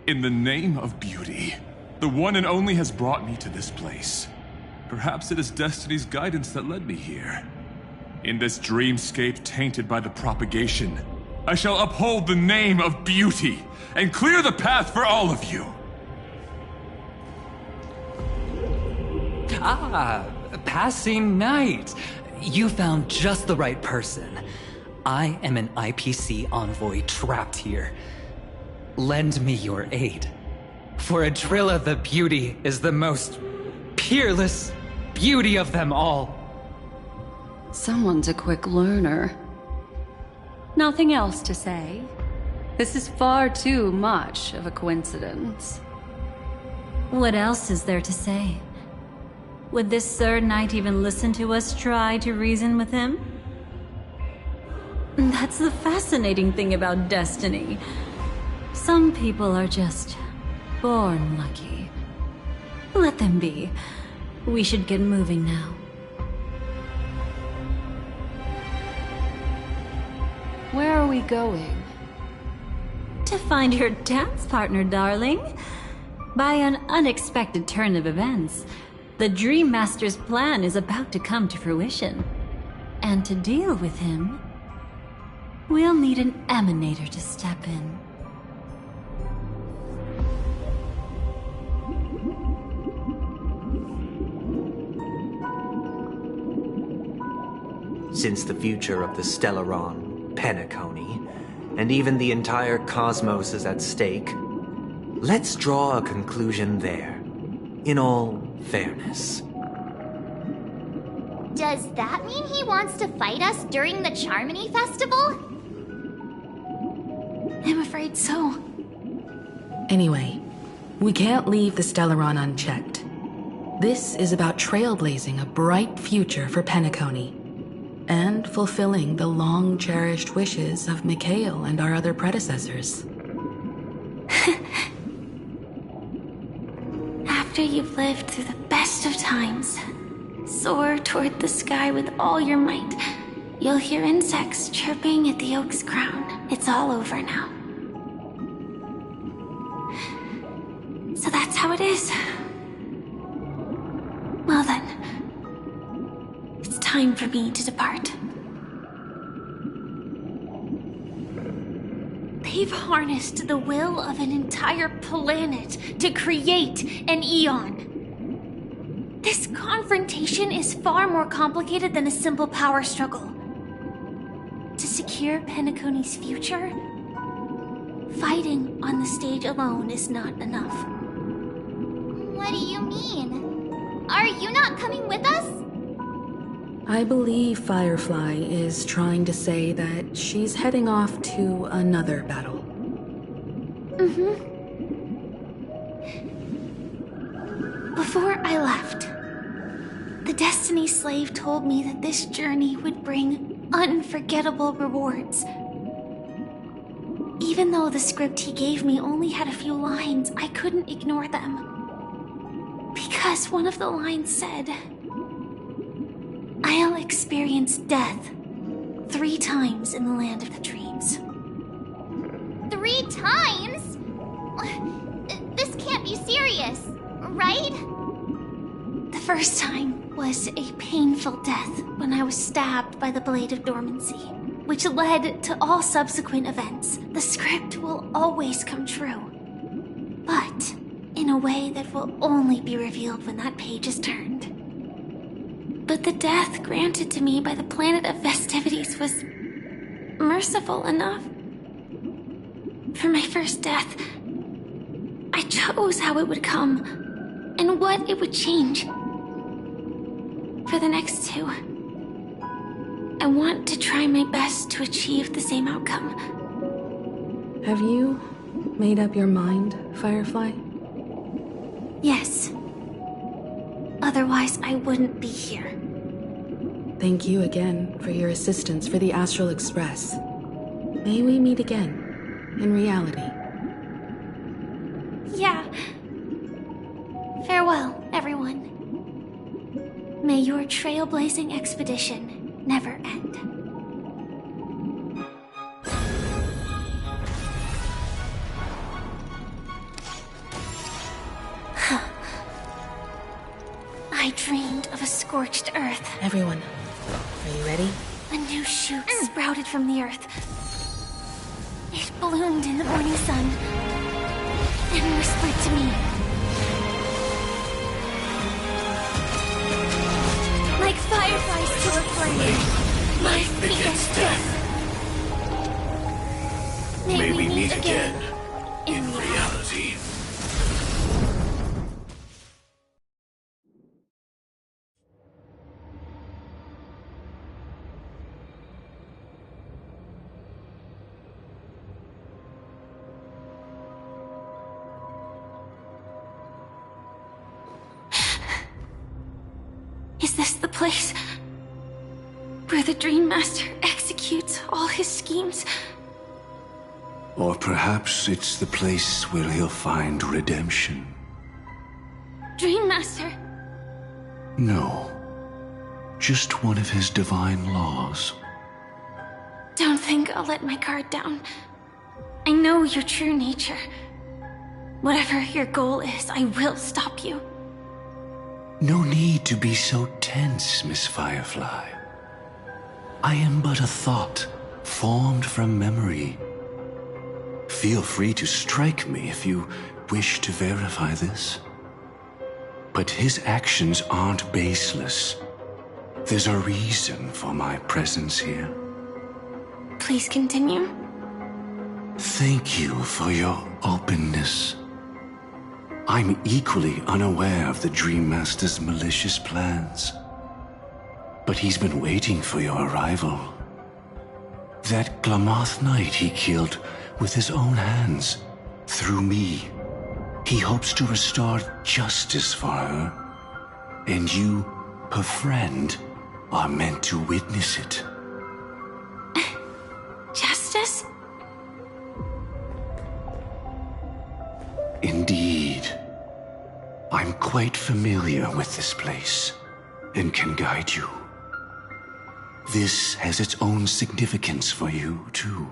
In the name of beauty, the one and only has brought me to this place. Perhaps it is destiny's guidance that led me here. In this dreamscape tainted by the propagation, I shall uphold the name of beauty and clear the path for all of you.
Ah, passing knight. You found just the right person. I am an IPC envoy trapped here. Lend me your aid. For Adrilla the Beauty is the most peerless beauty of them all.
Someone's a quick learner. Nothing else to say. This is far too much of a coincidence.
What else is there to say? Would this Sir Knight even listen to us try to reason with him? That's the fascinating thing about destiny. Some people are just born lucky. Let them be. We should get moving now.
Where are we going?
To find your dance partner, darling. By an unexpected turn of events, the Dream Master's plan is about to come to fruition. And to deal with him, we'll need an emanator to step in.
Since the future of the Stellaron, Penacony, and even the entire cosmos is at stake, let's draw a conclusion there, in all fairness.
Does that mean he wants to fight us during the Charmony Festival?
I'm afraid so.
Anyway, we can't leave the Stellaron unchecked. This is about trailblazing a bright future for Penacony, and fulfilling the long-cherished wishes of Mikhail and our other predecessors.
After you've lived through the best of times, soar toward the sky with all your might. You'll hear insects chirping at the oak's crown. It's all over now. So that's how it is. Well then, it's time for me to depart. They've harnessed the will of an entire planet to create an Eon. This confrontation is far more complicated than a simple power struggle. To secure Penacony's future, fighting on the stage alone is not enough.
What do you mean? Are you not coming with us?
I believe Firefly is trying to say that she's heading off to another battle.
Before I left, the Destiny Slave told me that this journey would bring unforgettable rewards. Even though the script he gave me only had a few lines, I couldn't ignore them. Because one of the lines said, I'll experience death 3 times in the land of the dreams.
3 times? This can't be serious, right?
The first time was a painful death when I was stabbed by the Blade of Dormancy, which led to all subsequent events. The script will always come true, but in a way that will only be revealed when that page is turned. But the death granted to me by the planet of festivities was merciful enough. For my first death, I chose how it would come and what it would change. For the next 2, I want to try my best to achieve the same outcome.
Have you made up your mind, Firefly?
Yes. Otherwise, I wouldn't be here.
Thank you again for your assistance for the Astral Express. May we meet again, in reality.
Yeah. Farewell, everyone. May your trailblazing expedition never end. I dreamed of a scorched earth.
Everyone, are you ready?
A new shoot sprouted from the earth. It bloomed in the morning sun and whispered to me. Like fireflies to a flame, life begets death.
May we meet again in reality.
Is this the place where the Dream Master executes all his schemes?
Or perhaps it's the place where he'll find redemption.
Dream Master?
No. Just one of his divine laws.
Don't think I'll let my guard down. I know your true nature. Whatever your goal is, I will stop you.
No need to be so tense, Miss Firefly. I am but a thought, formed from memory. Feel free to strike me if you wish to verify this. But his actions aren't baseless. There's a reason for my presence here.
Please continue.
Thank you for your openness. I'm equally unaware of the Dream Master's malicious plans. But he's been waiting for your arrival. That Glamoth knight he killed with his own hands, through me. He hopes to restore justice for her. And you, her friend, are meant to witness it.
Justice?
Indeed. I'm quite familiar with this place, and can guide you. This has its own significance for you, too.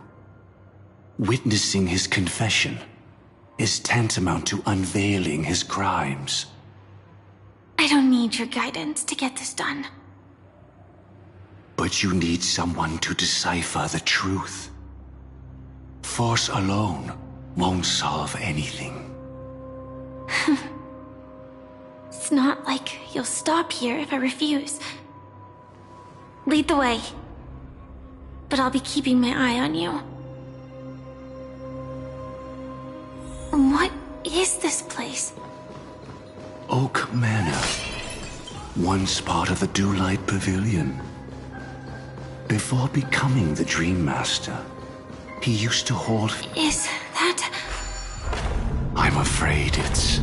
Witnessing his confession is tantamount to unveiling his crimes.
I don't need your guidance to get this done.
But you need someone to decipher the truth. Force alone won't solve anything.
It's not like you'll stop here if I refuse. Lead the way. But I'll be keeping my eye on you. What is this place?
Oak Manor. Once part of the Dewlight Pavilion. Before becoming the Dream Master, he used to hold...
Is that...
I'm afraid it's...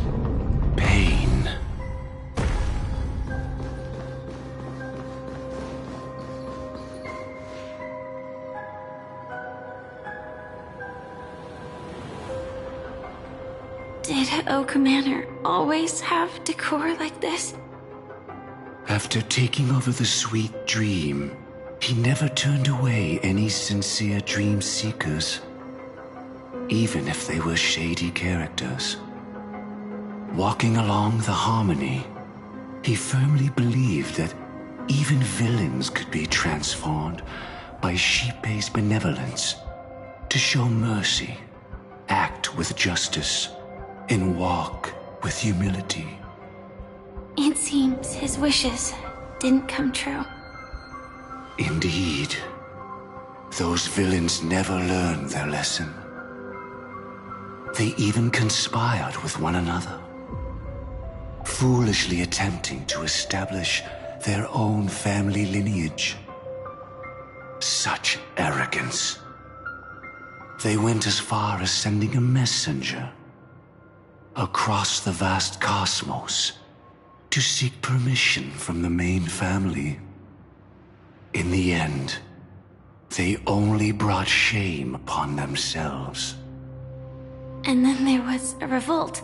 pain.
Did Oak Manor always have decor like this?
After taking over the Sweet Dream, he never turned away any sincere dream seekers, even if they were shady characters. Walking along the Harmony, he firmly believed that even villains could be transformed by Xipe's benevolence to show mercy, act with justice, and walk with humility.
It seems his wishes didn't come true.
Indeed. Those villains never learned their lesson. They even conspired with one another, foolishly attempting to establish their own family lineage. Such arrogance. They went as far as sending a messenger across the vast cosmos to seek permission from the main family. In the end, they only brought shame upon themselves.
And then there was a revolt.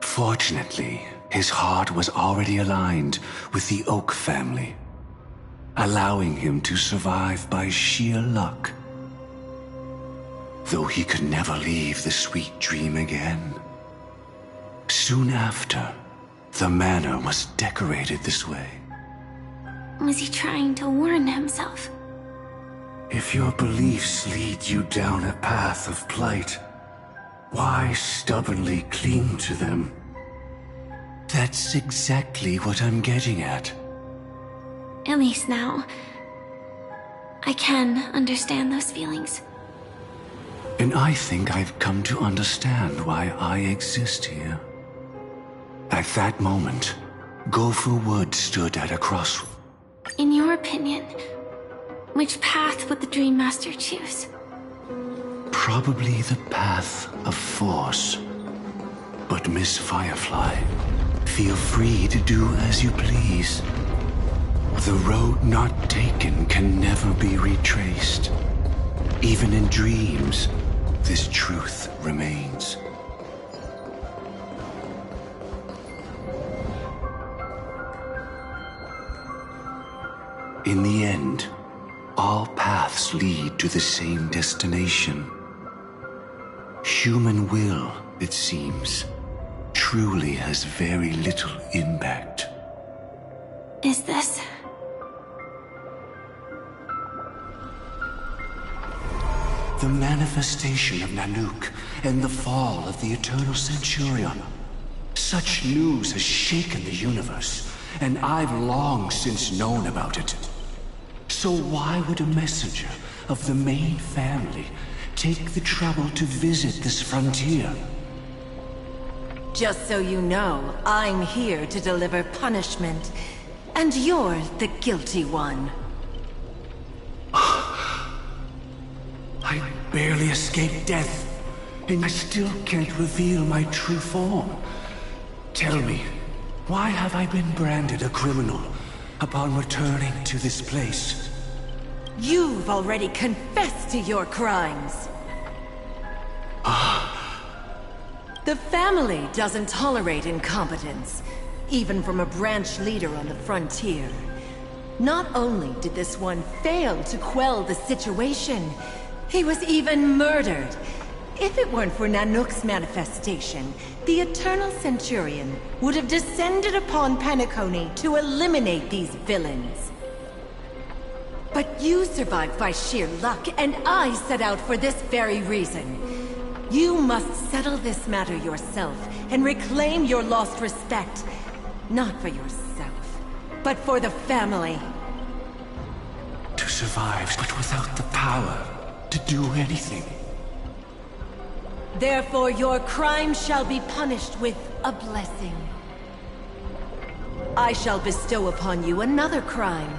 Fortunately, his heart was already aligned with the Oak family, allowing him to survive by sheer luck. Though he could never leave the Sweet Dream again. Soon after, the manor was decorated this way.
Was he trying to warn himself?
If your beliefs lead you down a path of plight, why stubbornly cling to them? That's exactly what I'm getting at.
At least now, I can understand those feelings.
And I think I've come to understand why I exist here. At that moment, Gopher Wood stood at a crossroads.
In your opinion, which path would the Dream Master choose?
Probably the path of force. But Miss Firefly, feel free to do as you please. The road not taken can never be retraced. Even in dreams, this truth remains. In the end, all paths lead to the same destination. Human will, it seems, truly has very little impact.
Is this...
the manifestation of Nanook and the fall of the Eternal Centurion? Such news has shaken the universe, and I've long since known about it. So why would a messenger of the main family take the trouble to visit this frontier?
Just so you know, I'm here to deliver punishment And you're the guilty one.
I barely escaped death, and I still can't reveal my true form. Tell me, why have I been branded a criminal upon returning to this place?
You've already confessed to your crimes. The family doesn't tolerate incompetence, even from a branch leader on the frontier. Not only did this one fail to quell the situation, he was even murdered. If it weren't for Nanook's manifestation, the Eternal Centurion would have descended upon Penacony to eliminate these villains. But you survived by sheer luck, and I set out for this very reason. You must settle this matter yourself and reclaim your lost respect. Not for yourself, but for the family.
To survive, but without the power to do anything.
Therefore, your crime shall be punished with a blessing. I shall bestow upon you another crime.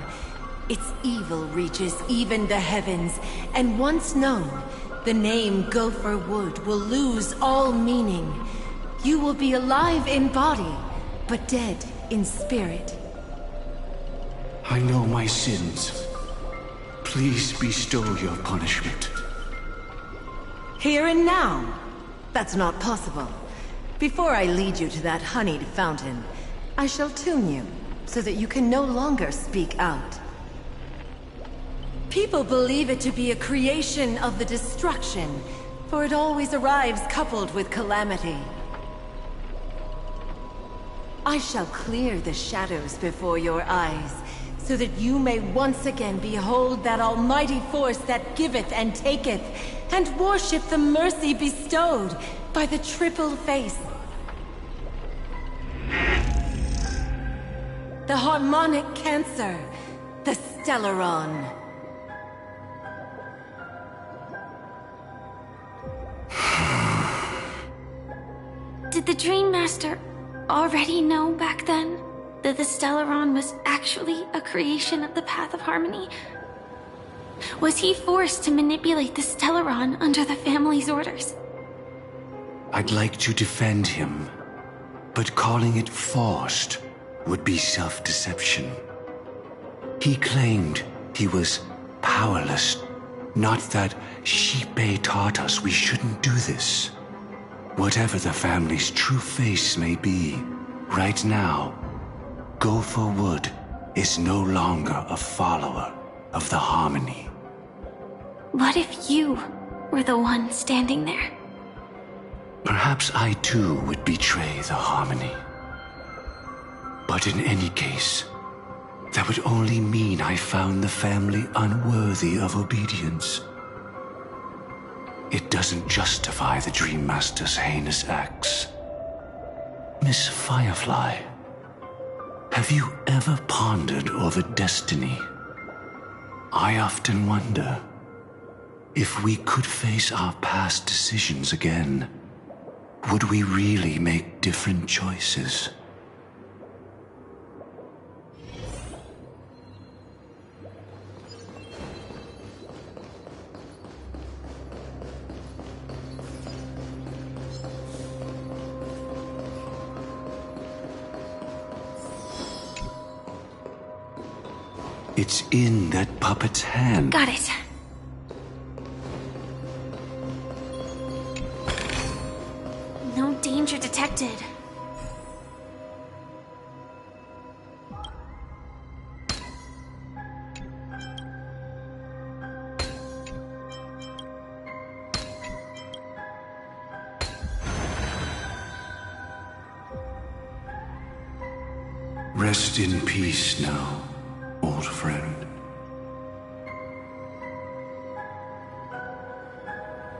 Its evil reaches even the heavens, and once known, the name Gopher Wood will lose all meaning. You will be alive in body, but dead in spirit.
I know my sins. Please bestow your punishment.
Here and now? That's not possible. Before I lead you to that honeyed fountain, I shall tune you, so that you can no longer speak out. People believe it to be a creation of the destruction, for it always arrives coupled with calamity. I shall clear the shadows before your eyes, so that you may once again behold that almighty force that giveth and taketh, and worship the mercy bestowed by the triple face. The harmonic cancer, the Stellaron.
Did the Dream Master already know back then that the Stellaron was actually a creation of the Path of Harmony? Was he forced to manipulate the Stellaron under the family's orders?
I'd like to defend him, but calling it forced would be self-deception. He claimed he was powerless, not that Xipe taught us we shouldn't do this. Whatever the family's true face may be, right now, Gopher Wood is no longer a follower of the Harmony.
What if you were the one standing there?
Perhaps I too would betray the Harmony. But in any case, that would only mean I found the family unworthy of obedience. It doesn't justify the Dream Master's heinous acts. Miss Firefly, have you ever pondered over destiny? I often wonder if we could face our past decisions again, would we really make different choices? It's in that puppet's hand.
Got it. No danger detected.
Rest in peace now, old friend.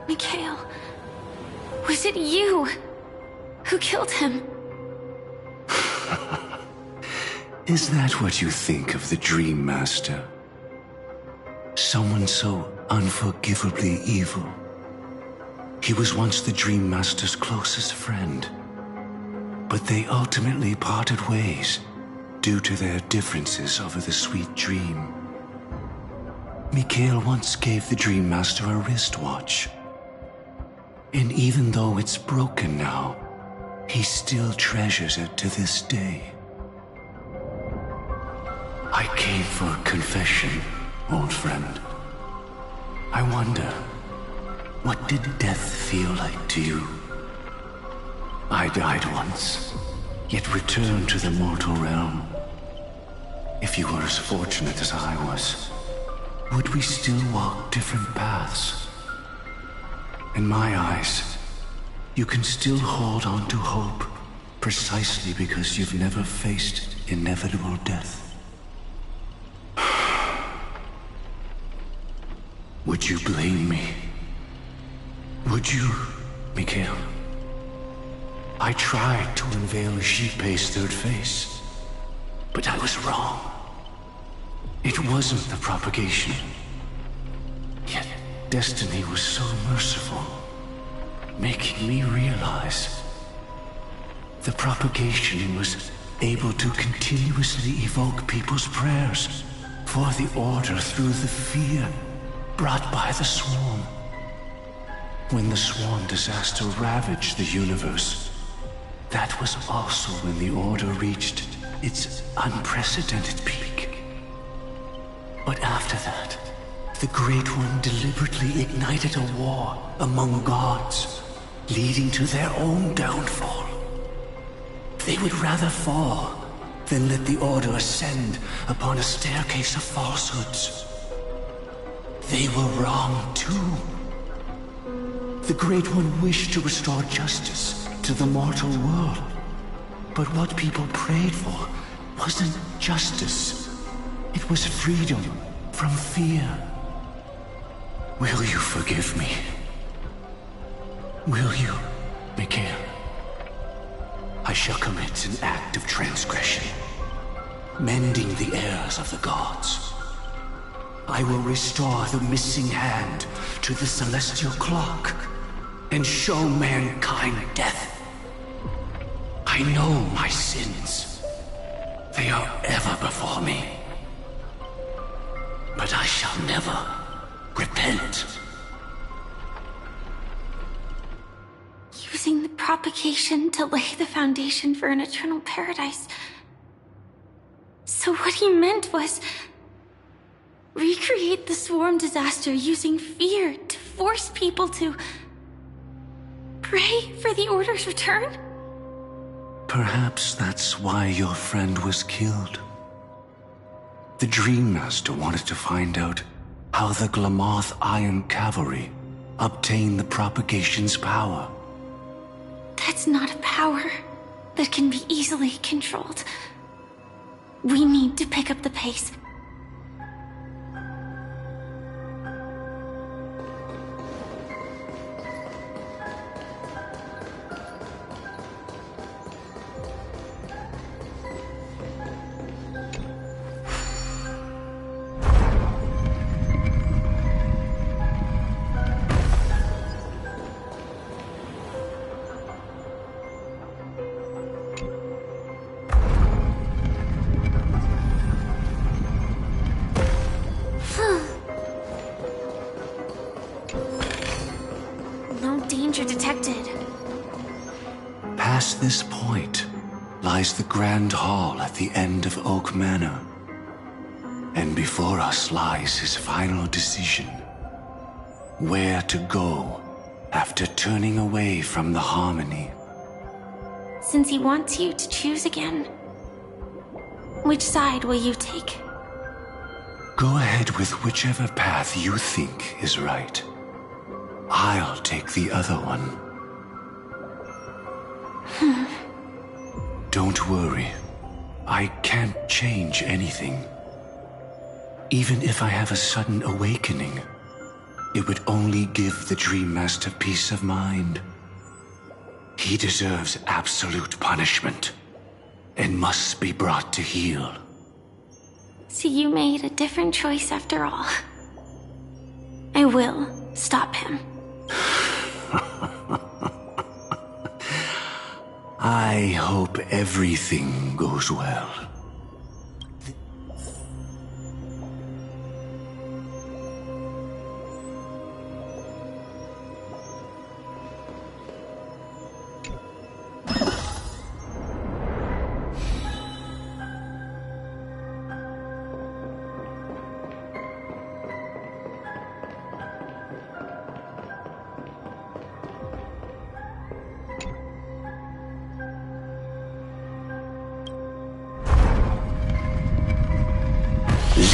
Mikhail, was it you who killed him?
Is that what you think of the Dream Master? Someone so unforgivably evil. He was once the Dream Master's closest friend, but they ultimately parted ways due to their differences over the sweet dream. Mikhail once gave the Dream Master a wristwatch. And even though it's broken now, he still treasures it to this day. I came for confession, old friend. I wonder, what did death feel like to you? I died once, yet returned to the mortal realm. If you were as fortunate as I was, would we still walk different paths? In my eyes, you can still hold on to hope precisely because you've never faced inevitable death. Would you blame me? Would you, Mikhail? I tried to unveil Xipe's third face, but I was wrong. It wasn't the propagation. Yet destiny was so merciful, making me realize the propagation was able to continuously evoke people's prayers for the order through the fear brought by the swarm. When the swarm disaster ravaged the universe, that was also when the order reached its unprecedented peak. But after that, the Great One deliberately ignited a war among gods, leading to their own downfall. They would rather fall than let the order ascend upon a staircase of falsehoods. They were wrong too. The Great One wished to restore justice to the mortal world. But what people prayed for wasn't justice. It was freedom from fear. Will you forgive me? Will you, Mikhail? I shall commit an act of transgression, mending the errors of the gods. I will restore the missing hand to the celestial clock and show mankind death. I know my sins. They are ever before me. But I shall never repent.
Using the propagation to lay the foundation for an eternal paradise. So what he meant was recreate the swarm disaster using fear to force people to pray for the Order's return?
Perhaps that's why your friend was killed. The Dream Master wanted to find out how the Glamoth Iron Cavalry obtained the propagation's power.
That's not a power that can be easily controlled. We need to pick up the pace. Detected.
Past this point lies the Grand Hall at the end of Oak Manor. And before us lies his final decision. Where to go after turning away from the Harmony.
Since he wants you to choose again, which side will you take?
Go ahead with whichever path you think is right. I'll take the other one. Don't worry. I can't change anything. Even if I have a sudden awakening, it would only give the Dream Master peace of mind. He deserves absolute punishment and must be brought to heel.
So you made a different choice after all. I will stop him.
I hope everything goes well.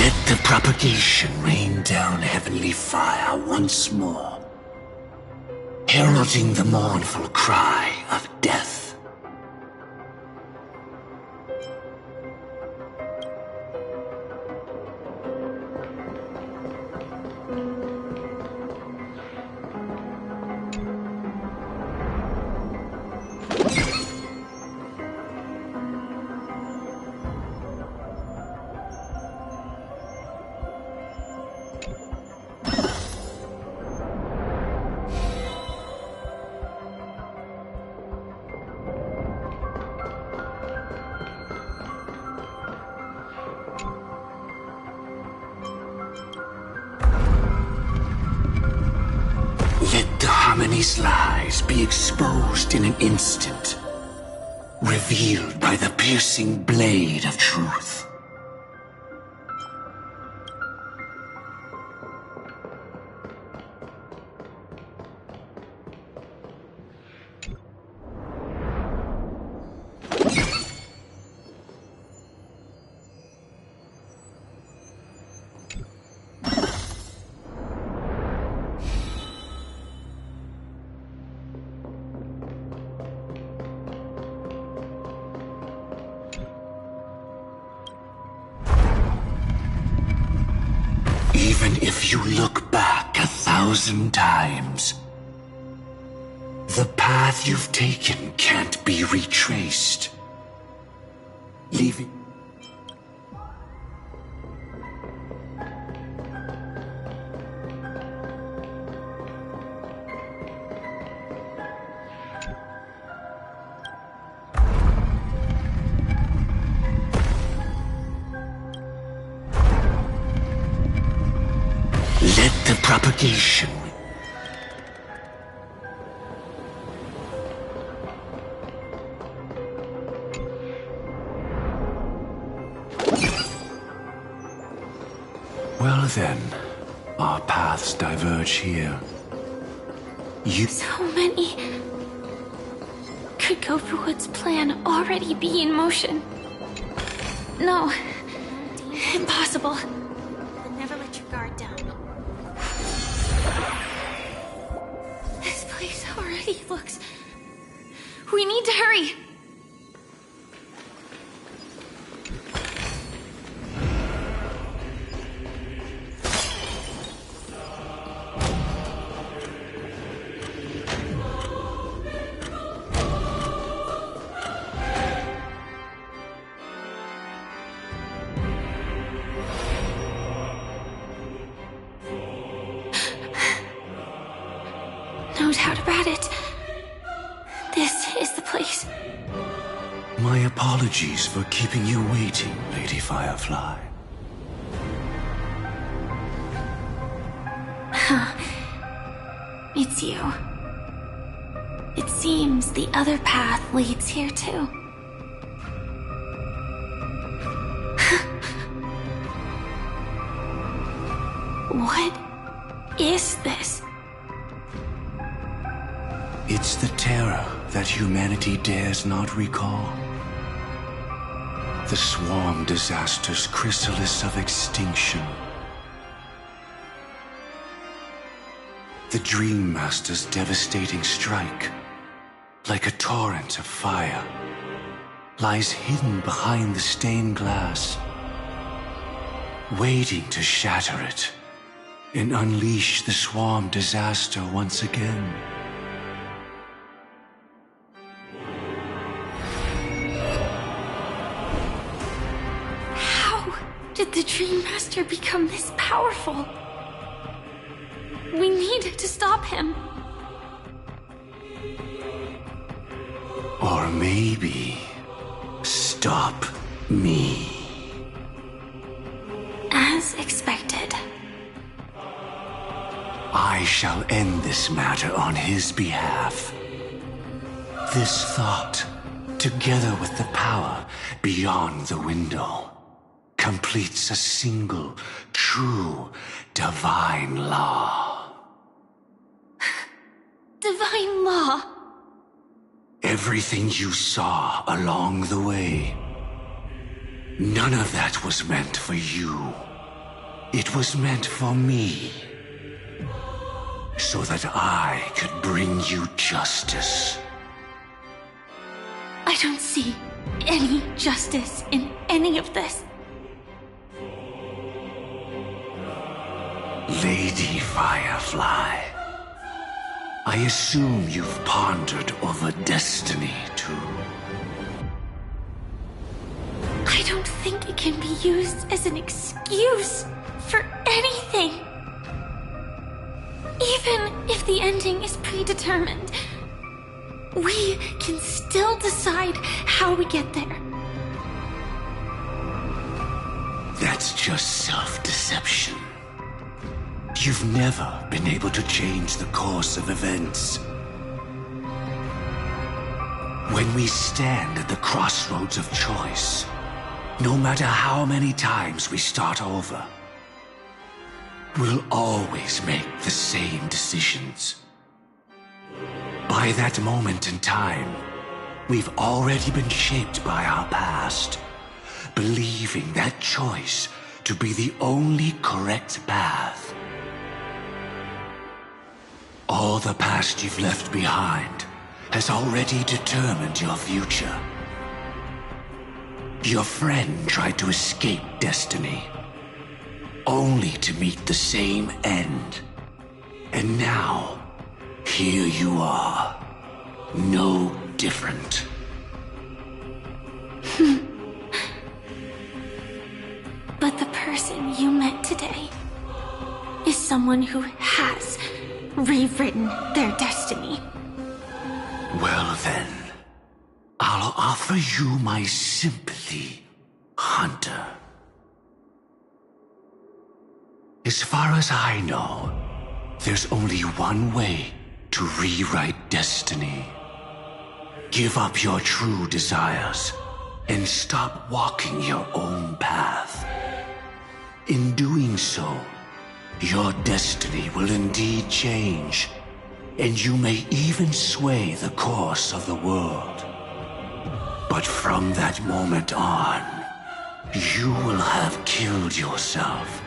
Let the propagation rain down heavenly fire once more, heralding the mournful cry of death. Let the harmony's lies be exposed in an instant, revealed by the piercing blade of truth. Even if you look back 1,000 times, the path you've taken can't be retraced. Leaving... Let the propagation... Well then, our paths diverge here.
So many. Could Gofuwood's plan already be in motion? No. Impossible. But never let your guard down. This place already looks... We need to hurry! No doubt about it. This is the place.
My apologies for keeping you waiting, Lady Firefly.
It's you. It seems the other path leads here too. What is this?
It's the terror that humanity dares not recall. The swarm disaster's chrysalis of extinction. The Dream Master's devastating strike, like a torrent of fire, lies hidden behind the stained glass, waiting to shatter it and unleash the swarm disaster once again.
Did the Dream Master become this powerful? We need to stop him.
Or maybe stop me.
As expected.
I shall end this matter on his behalf. This thought, together with the power beyond the window, completes a single, true, divine law.
Divine law?
Everything you saw along the way, none of that was meant for you. It was meant for me, so that I could bring you justice.
I don't see any justice in any of this.
Lady Firefly, I assume you've pondered over destiny, too.
I don't think it can be used as an excuse for anything. Even if the ending is predetermined, we can still decide how we get there.
That's just self-deception. You've never been able to change the course of events. When we stand at the crossroads of choice, no matter how many times we start over, we'll always make the same decisions. By that moment in time, we've already been shaped by our past, believing that choice to be the only correct path. All the past you've left behind has already determined your future. Your friend tried to escape destiny, only to meet the same end. And now, here you are, no different.
But the person you met today is someone who has rewritten their destiny.
Well then, I'll offer you my sympathy, Hunter. As far as I know, there's only one way to rewrite destiny. Give up your true desires and stop walking your own path. In doing so, your destiny will indeed change, and you may even sway the course of the world. But from that moment on, you will have killed yourself,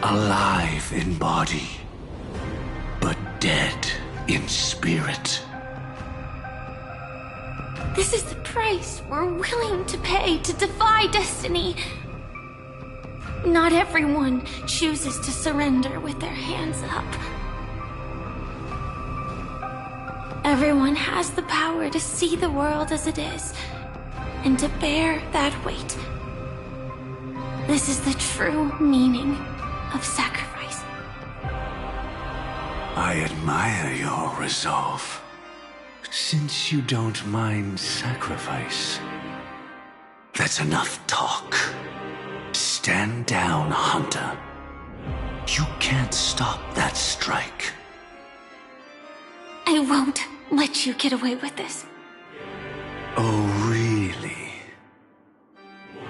alive in body, but dead in spirit.
This is the price we're willing to pay to defy destiny. Not everyone chooses to surrender with their hands up. Everyone has the power to see the world as it is, and to bear that weight. This is the true meaning of sacrifice.
I admire your resolve. Since you don't mind sacrifice, that's enough talk. Stand down, Hunter. You can't stop that strike.
I won't let you get away with this.
Oh, really?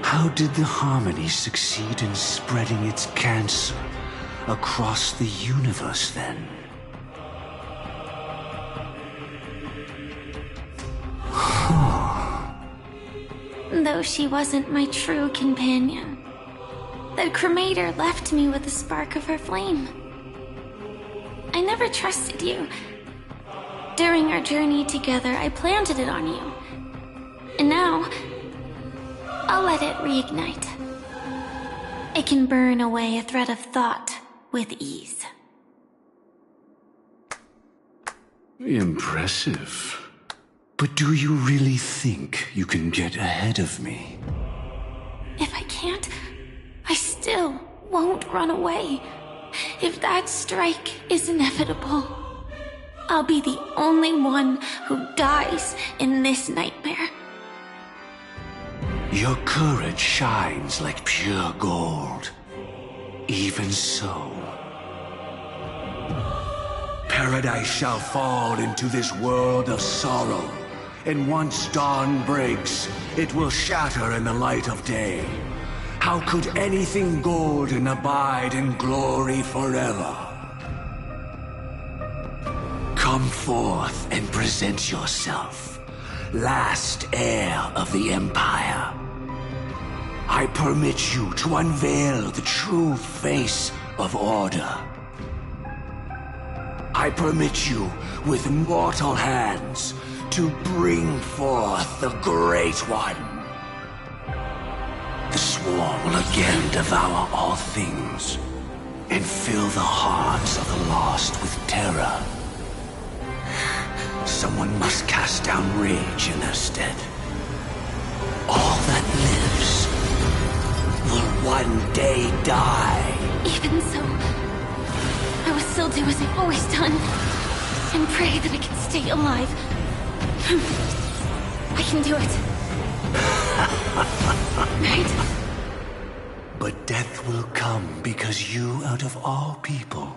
How did the Harmony succeed in spreading its cancer across the universe, then?
Though she wasn't my true companion, the cremator left me with a spark of her flame. I never trusted you. During our journey together, I planted it on you. And now, I'll let it reignite. It can burn away a thread of thought with ease.
Impressive. But do you really think you can get ahead of me?
If I can't, I still won't run away. If that strike is inevitable, I'll be the only one who dies in this nightmare.
Your courage shines like pure gold. Even so, paradise shall fall into this world of sorrow. And once dawn breaks, it will shatter in the light of day. How could anything golden abide in glory forever? Come forth and present yourself, last heir of the Empire. I permit you to unveil the true face of order. I permit you, with mortal hands, to bring forth the Great One. The Swarm will again devour all things, and fill the hearts of the lost with terror. Someone must cast down rage in their stead. All that lives will one day die.
Even so, I will still do as I've always done, and pray that I can stay alive. I can do it. Right?
But death will come because you, out of all people,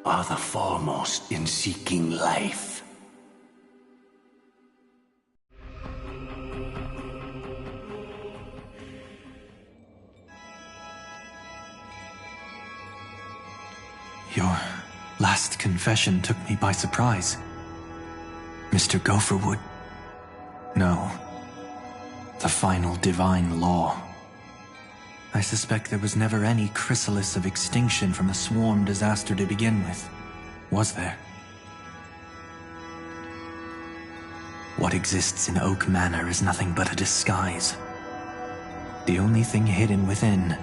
are the foremost in seeking life.
Your last confession took me by surprise. Mr. Gopherwood. No. The final divine law. I suspect there was never any chrysalis of extinction from a swarm disaster to begin with. Was there? What exists in Oak Manor is nothing but a disguise. The only thing hidden within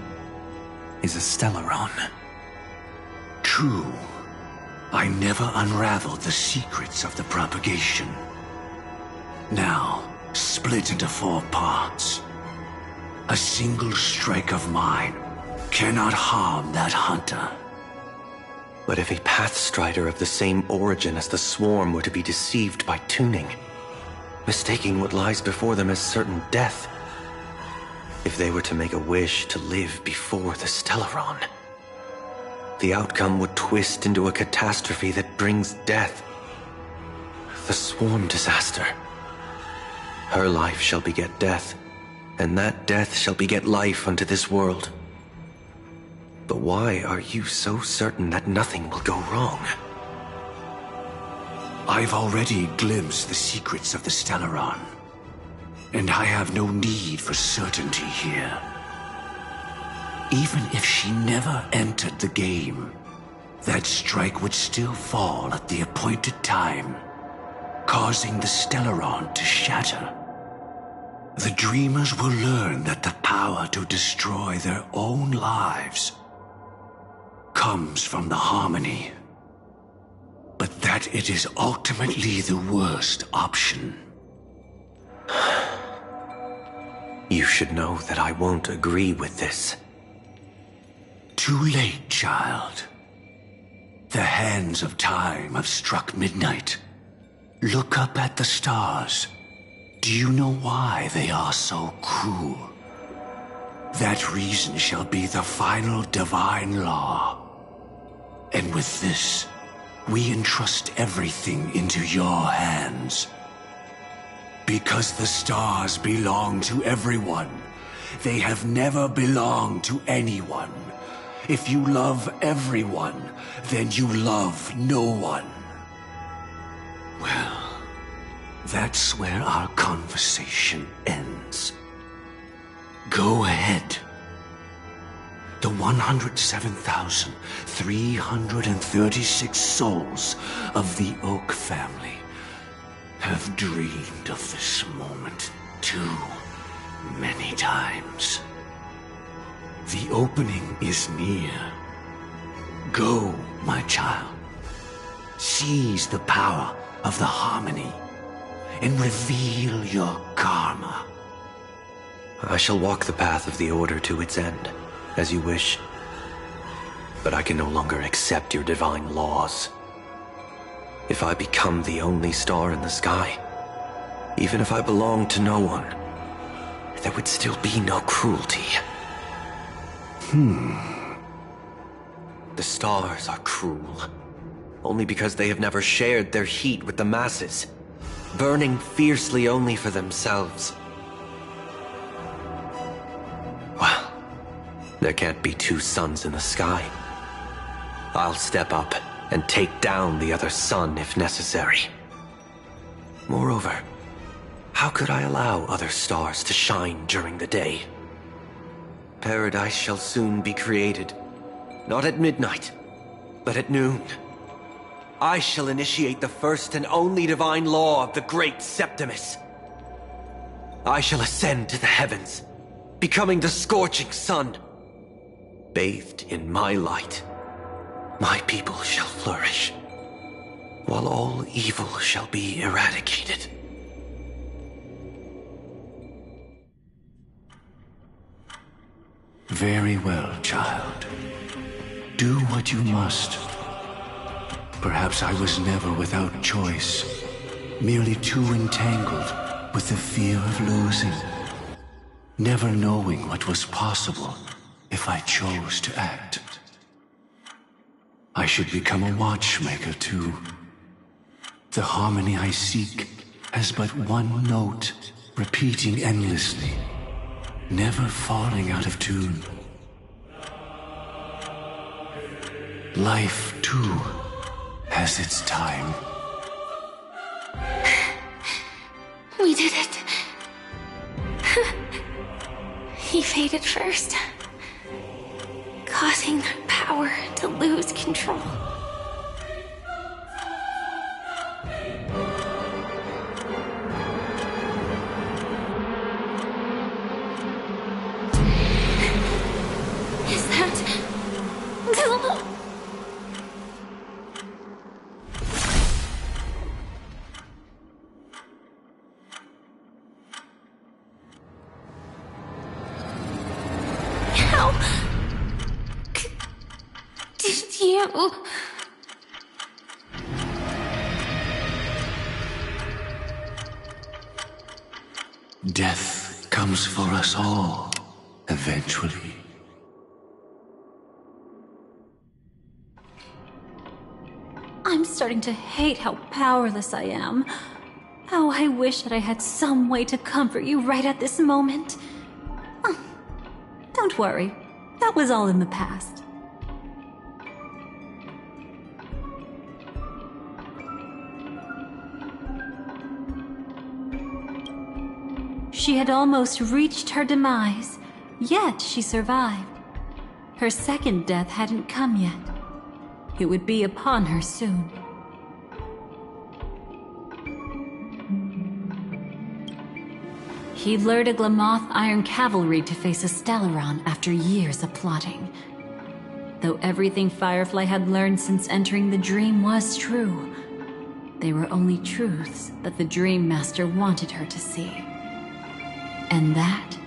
is a Stellaron.
True. I never unraveled the secrets of the propagation. Now, split into 4 parts. A single strike of mine cannot harm that hunter.
But if a Pathstrider of the same origin as the Swarm were to be deceived by tuning, mistaking what lies before them as certain death, if they were to make a wish to live before the Stellaron, the outcome would twist into a catastrophe that brings death. The Swarm disaster. Her life shall beget death, and that death shall beget life unto this world. But why are you so certain that nothing will go wrong?
I've already glimpsed the secrets of the Stellaron, and I have no need for certainty here. Even if she never entered the game, that strike would still fall at the appointed time, causing the Stellaron to shatter. The Dreamers will learn that the power to destroy their own lives comes from the harmony, but that it is ultimately the worst option.
You should know that I won't agree with this.
Too late, child. The hands of time have struck midnight. Look up at the stars. Do you know why they are so cruel? That reason shall be the final divine law. And with this, we entrust everything into your hands. Because the stars belong to everyone, they have never belonged to anyone. If you love everyone, then you love no one. Well, that's where our conversation ends. Go ahead. The 107,336 souls of the Oak family have dreamed of this moment too many times. The opening is near. Go, my child. Seize the power of the harmony and reveal your karma.
I shall walk the path of the Order to its end, as you wish. But I can no longer accept your divine laws. If I become the only star in the sky, even if I belong to no one, there would still be no cruelty. The stars are cruel, only because they have never shared their heat with the masses, burning fiercely only for themselves. Well, there can't be 2 suns in the sky. I'll step up and take down the other sun if necessary. Moreover, How could I allow other stars to shine during the day? Paradise shall soon be created. Not at midnight, but at noon. I shall initiate the first and only divine law of the great Septimus. I shall ascend to the heavens, becoming the scorching sun. Bathed in my light, my people shall flourish, while all evil shall be eradicated.
Very well, child. Do what you must. Perhaps I was never without choice, merely too entangled with the fear of losing, never knowing what was possible if I chose to act. I should become a watchmaker too. The harmony I seek has but one note, repeating endlessly, never falling out of tune. Life, too, has its time.
We did it. He faded first, causing the power to lose control. Is that... How... did you...
Death comes for us all, eventually.
I'm starting to hate how powerless I am. How I wish that I had some way to comfort you right at this moment. Oh, don't worry, that was all in the past. She had almost reached her demise, yet she survived. Her second death hadn't come yet. It would be upon her soon. He lured a Glamoth Iron Cavalry to face a Stellaron after years of plotting. Though everything Firefly had learned since entering the dream was true, they were only truths that the Dream Master wanted her to see. And that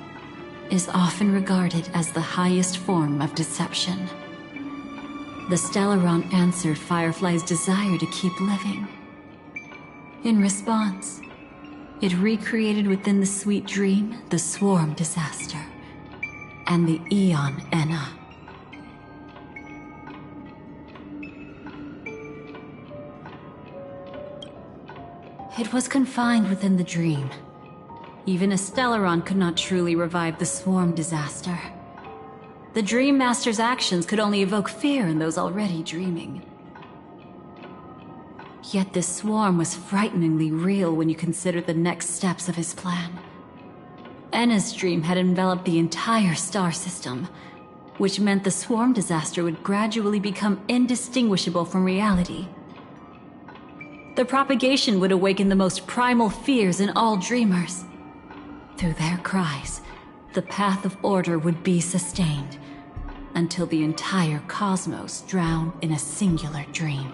is often regarded as the highest form of deception. The Stellaron answered Firefly's desire to keep living. In response, it recreated within the sweet dream the Swarm disaster and the Eon Enna. It was confined within the dream. Even a Stellaron could not truly revive the Swarm disaster. The Dream Master's actions could only evoke fear in those already dreaming. Yet this swarm was frighteningly real when you consider the next steps of his plan. Enna's dream had enveloped the entire star system, which meant the swarm disaster would gradually become indistinguishable from reality. The propagation would awaken the most primal fears in all dreamers. Through their cries, the path of order would be sustained, until the entire cosmos drowned in a singular dream.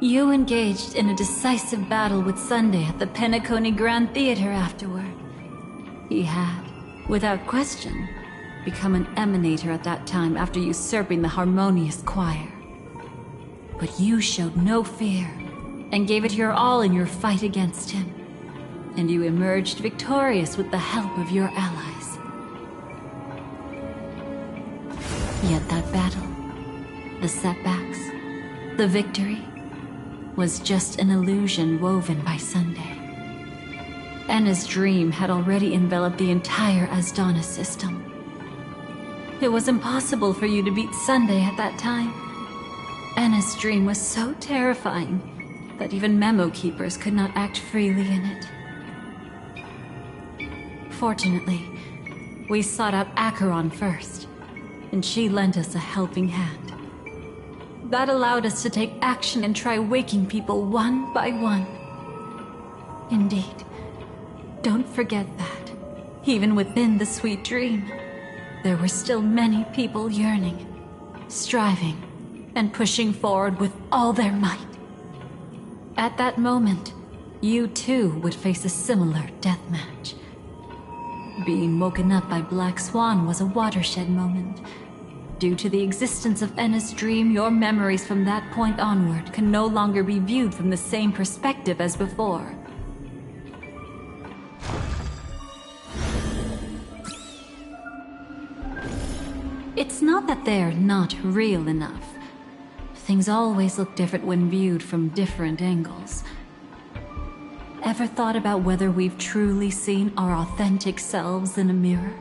You engaged in a decisive battle with Sunday at the Penacony Grand Theater afterward. He had, without question, become an emanator at that time after usurping the Harmonious Choir. But you showed no fear, and gave it your all in your fight against him. And you emerged victorious with the help of your allies. Yet that battle, the setbacks, the victory, was just an illusion woven by Sunday. Enna's dream had already enveloped the entire Asdana system. It was impossible for you to beat Sunday at that time. Enna's dream was so terrifying that even memo keepers could not act freely in it. Fortunately, we sought out Acheron first, and she lent us a helping hand. That allowed us to take action and try waking people one by one. Indeed, don't forget that, even within the sweet dream, there were still many people yearning, striving, and pushing forward with all their might. At that moment, you too would face a similar deathmatch. Being woken up by Black Swan was a watershed moment. Due to the existence of Enna's dream, your memories from that point onward can no longer be viewed from the same perspective as before. It's not that they're not real enough. Things always look different when viewed from different angles. Ever thought about whether we've truly seen our authentic selves in a mirror?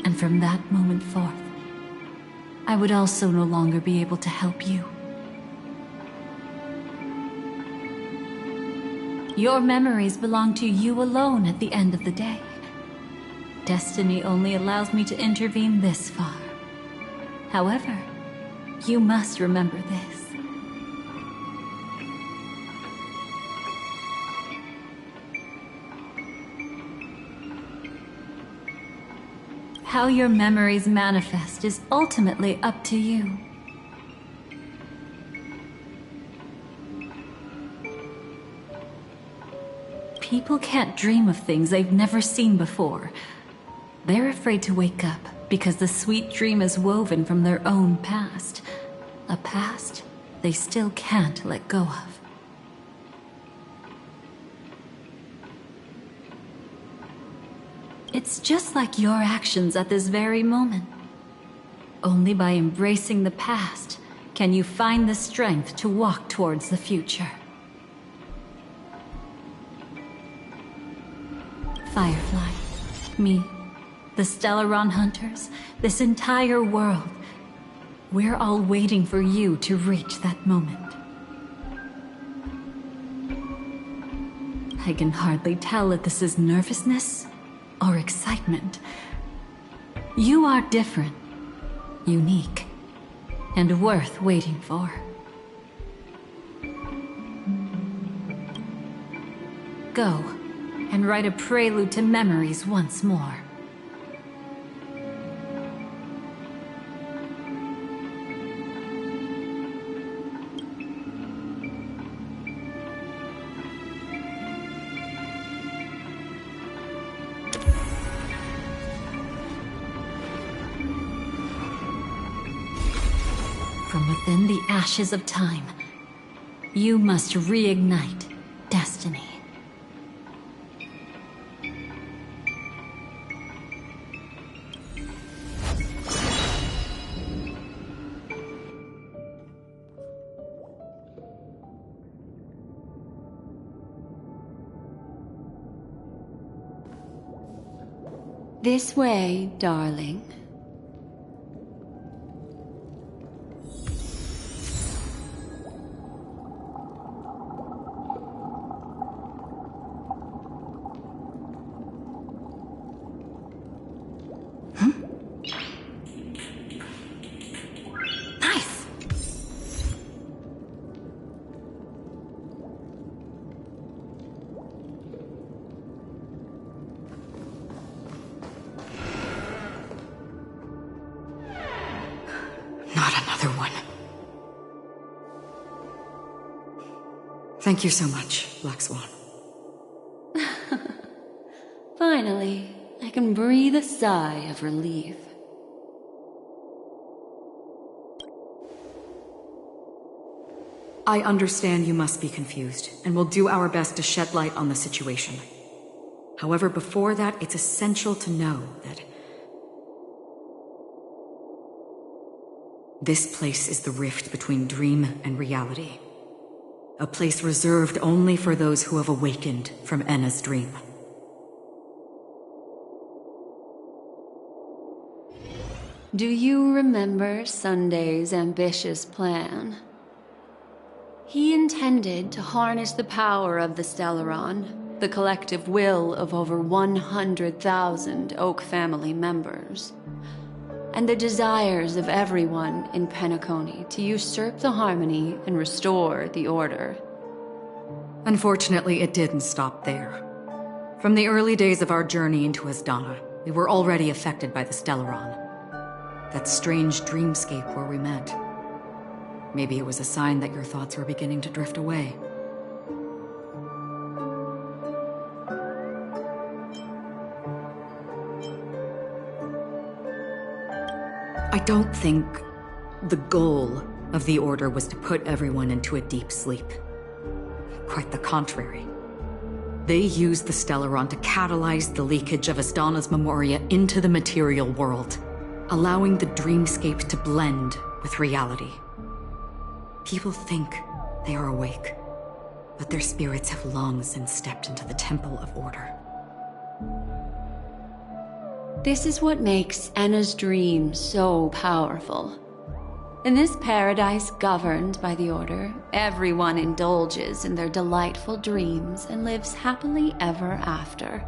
And from that moment forth, I would also no longer be able to help you. Your memories belong to you alone at the end of the day. Destiny only allows me to intervene this far. However, you must remember this. How your memories manifest is ultimately up to you. People can't dream of things they've never seen before. They're afraid to wake up because the sweet dream is woven from their own past. A past they still can't let go of. It's just like your actions at this very moment. Only by embracing the past can you find the strength to walk towards the future. Firefly, me, the Stellaron Hunters, this entire world. We're all waiting for you to reach that moment. I can hardly tell if this is nervousness or excitement. You are different, unique, and worth waiting for. Go and write a prelude to memories once more. From within the ashes of time, you must reignite destiny.
This way, darling.
Thank you so much, Black Swan.
Finally, I can breathe a sigh of relief.
I understand you must be confused, and will do our best to shed light on the situation. However, before that, it's essential to know that this place is the rift between dream and reality. A place reserved only for those who have awakened from Enna's dream.
Do you remember Sunday's ambitious plan? He intended to harness the power of the Stellaron, the collective will of over 100,000 Oak family members, and the desires of everyone in Penacony to usurp the harmony and restore the order.
Unfortunately, it didn't stop there. From the early days of our journey into Asdana, we were already affected by the Stellaron. That strange dreamscape where we met. Maybe it was a sign that your thoughts were beginning to drift away. I don't think the goal of the Order was to put everyone into a deep sleep. Quite the contrary. They used the Stellaron to catalyze the leakage of Asdana's Memoria into the material world, allowing the dreamscape to blend with reality. People think they are awake, but their spirits have long since stepped into the Temple of Order.
This is what makes Enna's dream so powerful. In this paradise governed by the Order, everyone indulges in their delightful dreams and lives happily ever after.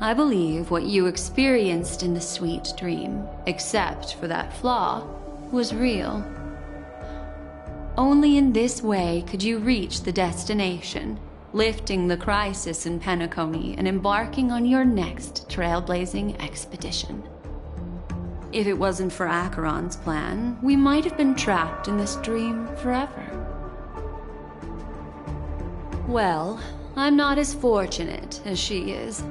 I believe what you experienced in the sweet dream, except for that flaw, was real. Only in this way could you reach the destination, lifting the crisis in Penacony and embarking on your next trailblazing expedition. If it wasn't for Acheron's plan, we might have been trapped in this dream forever. Well, I'm not as fortunate as she is.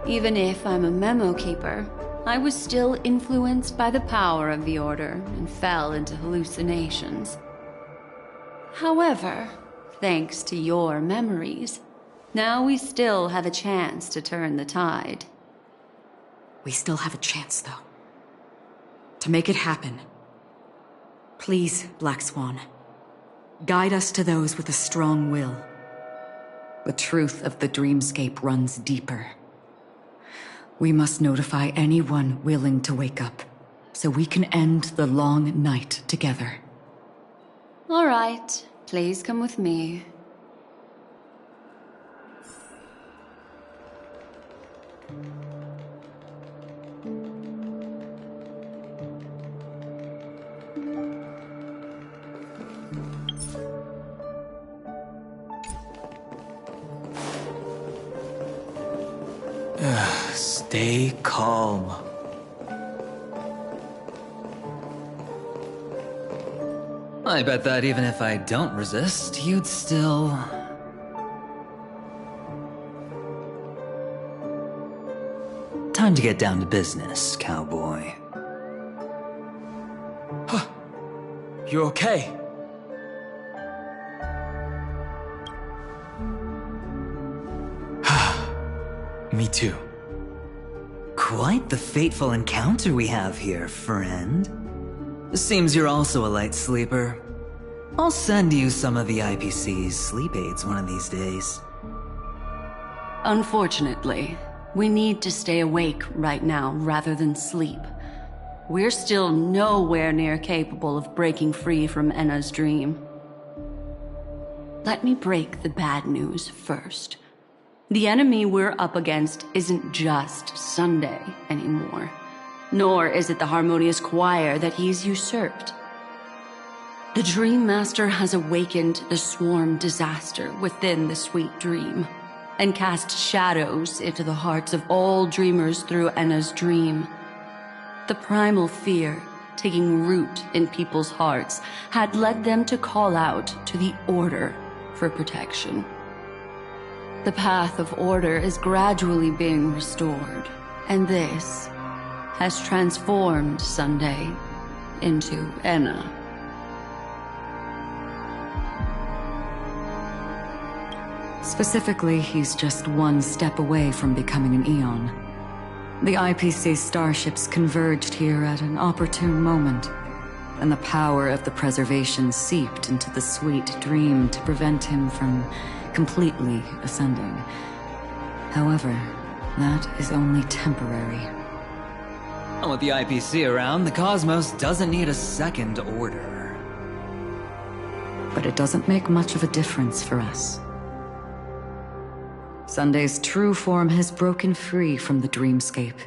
Even if I'm a memo keeper, I was still influenced by the power of the Order and fell into hallucinations. However, thanks to your memories, now we still have a chance to turn the tide.
We still have a chance, though. To make it happen, please, Black Swan, guide us to those with a strong will. The truth of the dreamscape runs deeper. We must notify anyone willing to wake up, so we can end the long night together.
All right, please come with me.
Stay calm. I bet that even if I don't resist, you'd still... Time to get down to business, cowboy.
Huh. You okay?
Me too. Quite the fateful encounter we have here, friend. Seems you're also a light sleeper. I'll send you some of the IPC's sleep aids one of these days.
Unfortunately, we need to stay awake right now rather than sleep. We're still nowhere near capable of breaking free from Enna's dream. Let me break the bad news first. The enemy we're up against isn't just Sunday anymore, nor is it the harmonious choir that he's usurped. The Dream Master has awakened the swarm disaster within the sweet dream, and cast shadows into the hearts of all dreamers through Enna's dream. The primal fear taking root in people's hearts had led them to call out to the Order for protection. The path of order is gradually being restored, and this has transformed Sunday into Enna.
Specifically, he's just one step away from becoming an Eon. The IPC starships converged here at an opportune moment, and the power of the preservation seeped into the sweet dream to prevent him from completely ascending. However, that is only temporary.
With the IPC around, the cosmos doesn't need a second order.
but it doesn't make much of a difference for us. Sunday's true form has broken free from the dreamscape,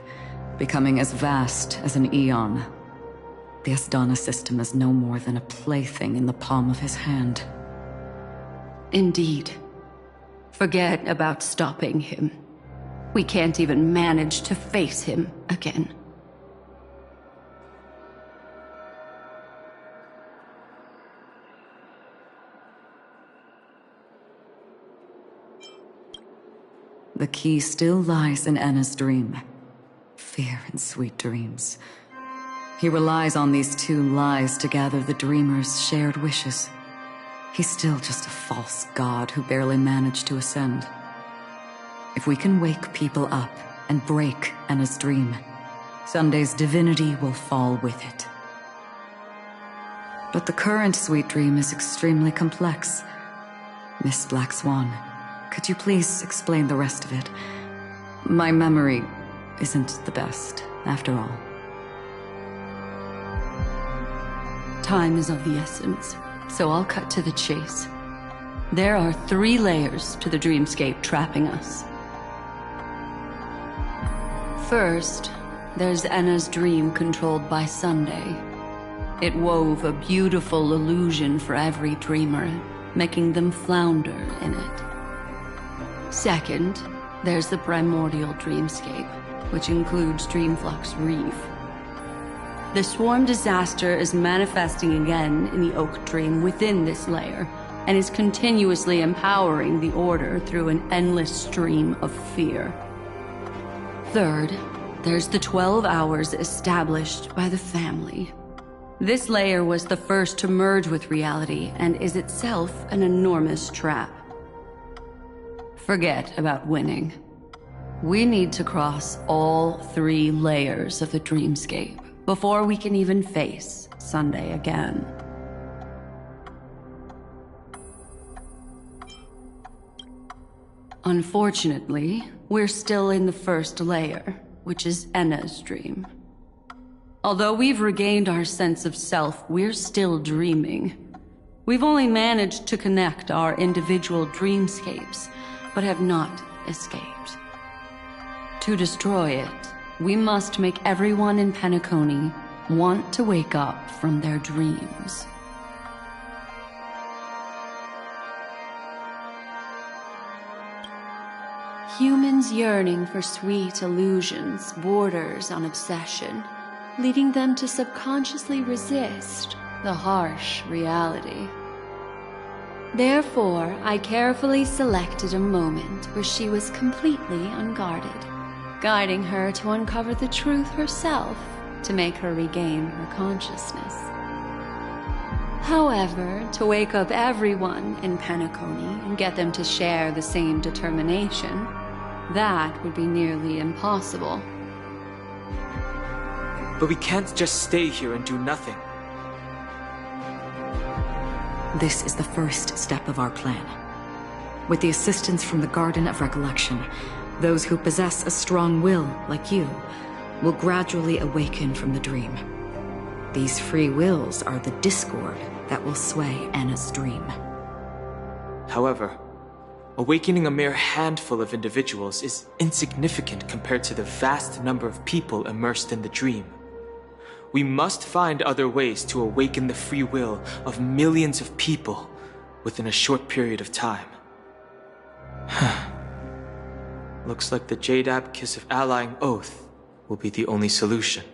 becoming as vast as an eon. The Asdana system is no more than a plaything in the palm of his hand.
Indeed. Forget about stopping him. We can't even manage to face him again.
The key still lies in Anna's dream. Fear and sweet dreams. He relies on these two lies to gather the dreamer's shared wishes. He's still just a false god who barely managed to ascend. If we can wake people up and break Anna's dream, Sunday's divinity will fall with it. But the current sweet dream is extremely complex. Miss Black Swan, could you please explain the rest of it? My memory isn't the best, after all.
Time is of the essence, so I'll cut to the chase. There are 3 layers to the dreamscape trapping us. First, there's Anna's dream controlled by Sunday. It wove a beautiful illusion for every dreamer, making them flounder in it. Second, there's the primordial dreamscape, which includes Dreamflux Reef. The swarm disaster is manifesting again in the Oak Dream within this layer, and is continuously empowering the Order through an endless stream of fear. Third, there's the 12 hours established by the family. This layer was the first to merge with reality and is itself an enormous trap. Forget about winning. We need to cross all 3 layers of the dreamscape before we can even face Sunday again. Unfortunately, we're still in the first layer, which is Enna's dream. Although we've regained our sense of self, we're still dreaming. We've only managed to connect our individual dreamscapes, but have not escaped. To destroy it, we must make everyone in Penacony want to wake up from their dreams. Humans yearning for sweet illusions borders on obsession, leading them to subconsciously resist the harsh reality. Therefore, I carefully selected a moment where she was completely unguarded, guiding her to uncover the truth herself to make her regain her consciousness. However, to wake up everyone in Penacony and get them to share the same determination, that would be nearly impossible.
But we can't just stay here and do nothing.
This is the first step of our plan. With the assistance from the Garden of Recollection, those who possess a strong will, like you, will gradually awaken from the dream. These free wills are the discord that will sway Anna's dream.
However, awakening a mere handful of individuals is insignificant compared to the vast number of people immersed in the dream. We must find other ways to awaken the free will of millions of people within a short period of time. Looks like the Jadab Kiss of Allying Oath will be the only solution.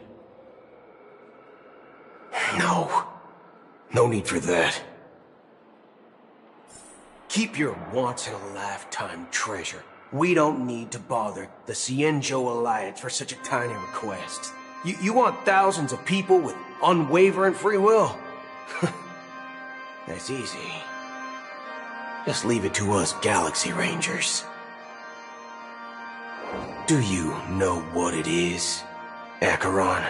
No need for that. Keep your once-in-a-lifetime treasure. We don't need to bother the Cienjo Alliance for such a tiny request. You want thousands of people with unwavering free will? That's easy. Just leave it to us Galaxy Rangers. Do you know what it is, Acheron?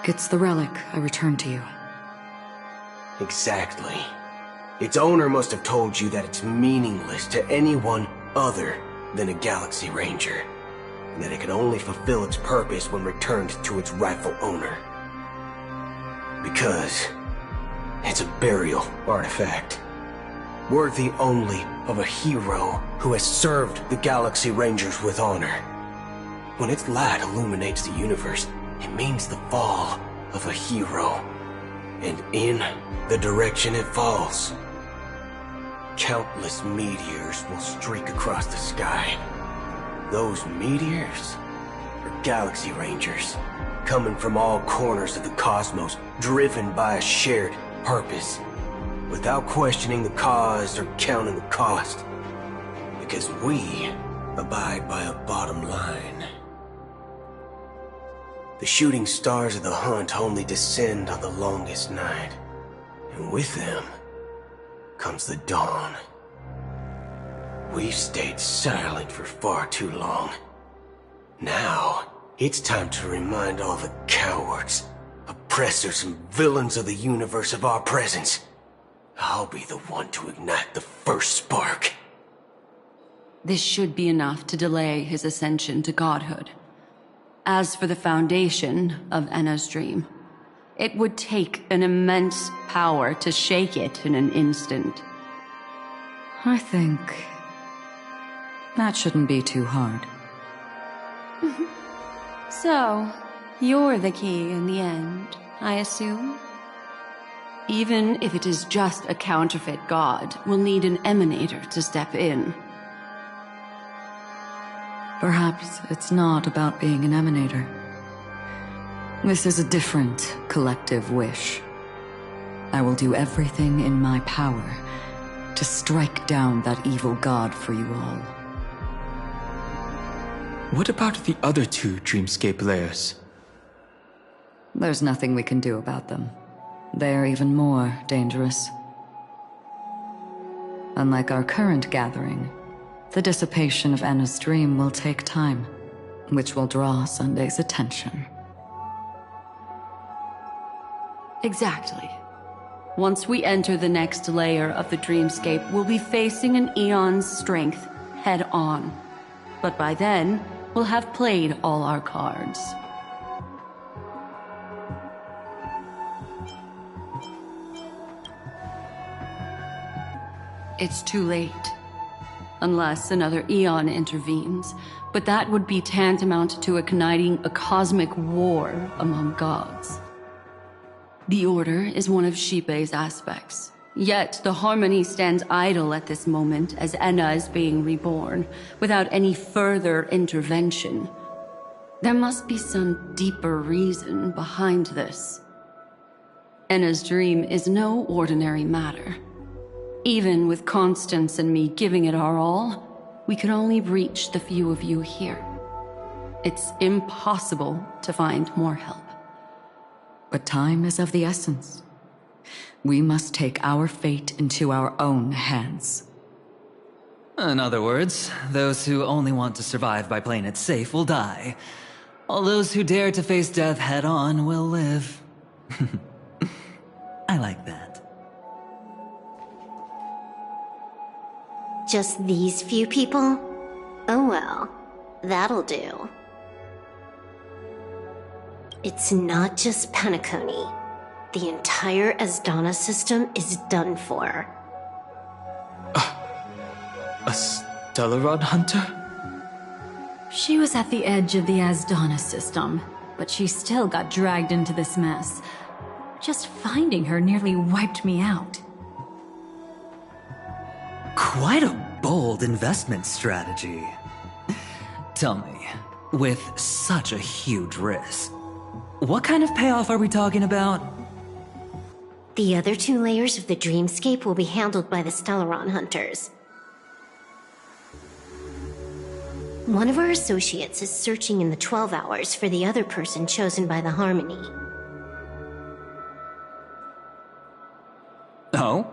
It's the relic I returned to you.
Exactly. Its owner must have told you that it's meaningless to anyone other than a Galaxy Ranger, and that it can only fulfill its purpose when returned to its rightful owner. Because
It's a burial artifact, worthy only of a hero who has served the Galaxy Rangers with honor. When its light illuminates the universe, it means the fall of a hero. And in the direction it falls, countless meteors will streak across the sky. Those meteors are Galaxy Rangers, coming from all corners of the cosmos, driven by a shared purpose, without questioning the cause or counting the cost, because we abide by a bottom line. The shooting stars of the hunt only descend on the longest night, and with them comes the dawn. We've stayed silent for far too long. Now, it's time to remind all the cowards, oppressors, and villains of the universe of our presence. I'll be the one to ignite the first spark.
This should be enough to delay his ascension to godhood. As for the foundation of Enna's dream, it would take an immense power to shake it in an instant.
I think that shouldn't be too hard.
So, you're the key in the end, I assume? Even if it is just a counterfeit god, we'll need an emanator to step in.
Perhaps it's not about being an emanator. This is a different collective wish. I will do everything in my power to strike down that evil god for you all.
What about the other two Dreamscape layers?
There's nothing we can do about them. They're even more dangerous. Unlike our current gathering, the dissipation of Enna's dream will take time, which will draw Sunday's attention.
Exactly. Once we enter the next layer of the dreamscape, we'll be facing an eon's strength head on. But by then, we'll have played all our cards. It's too late. Unless another eon intervenes, but that would be tantamount to igniting a cosmic war among gods. The Order is one of Xipe's aspects, yet the Harmony stands idle at this moment as Enna is being reborn, without any further intervention. There must be some deeper reason behind this. Enna's dream is no ordinary matter. Even with Constance and me giving it our all, we could only reach the few of you here. It's impossible to find more help.
But time is of the essence. We must take our fate into our own hands.
In other words, those who only want to survive by playing it safe will die. All those who dare to face death head-on will live. I like that.
Just these few people? Oh well, that'll do. It's not just Penacony. The entire Asdana system is done for.
A Stellarod hunter?
She was at the edge of the Asdana system, but she still got dragged into this mess. Just finding her nearly wiped me out.
Quite a bold investment strategy. Tell me, with such a huge risk, what kind of payoff are we talking about?
The other two layers of the dreamscape will be handled by the Stellaron hunters. One of our associates is searching in the 12 hours for the other person chosen by the Harmony.
Oh?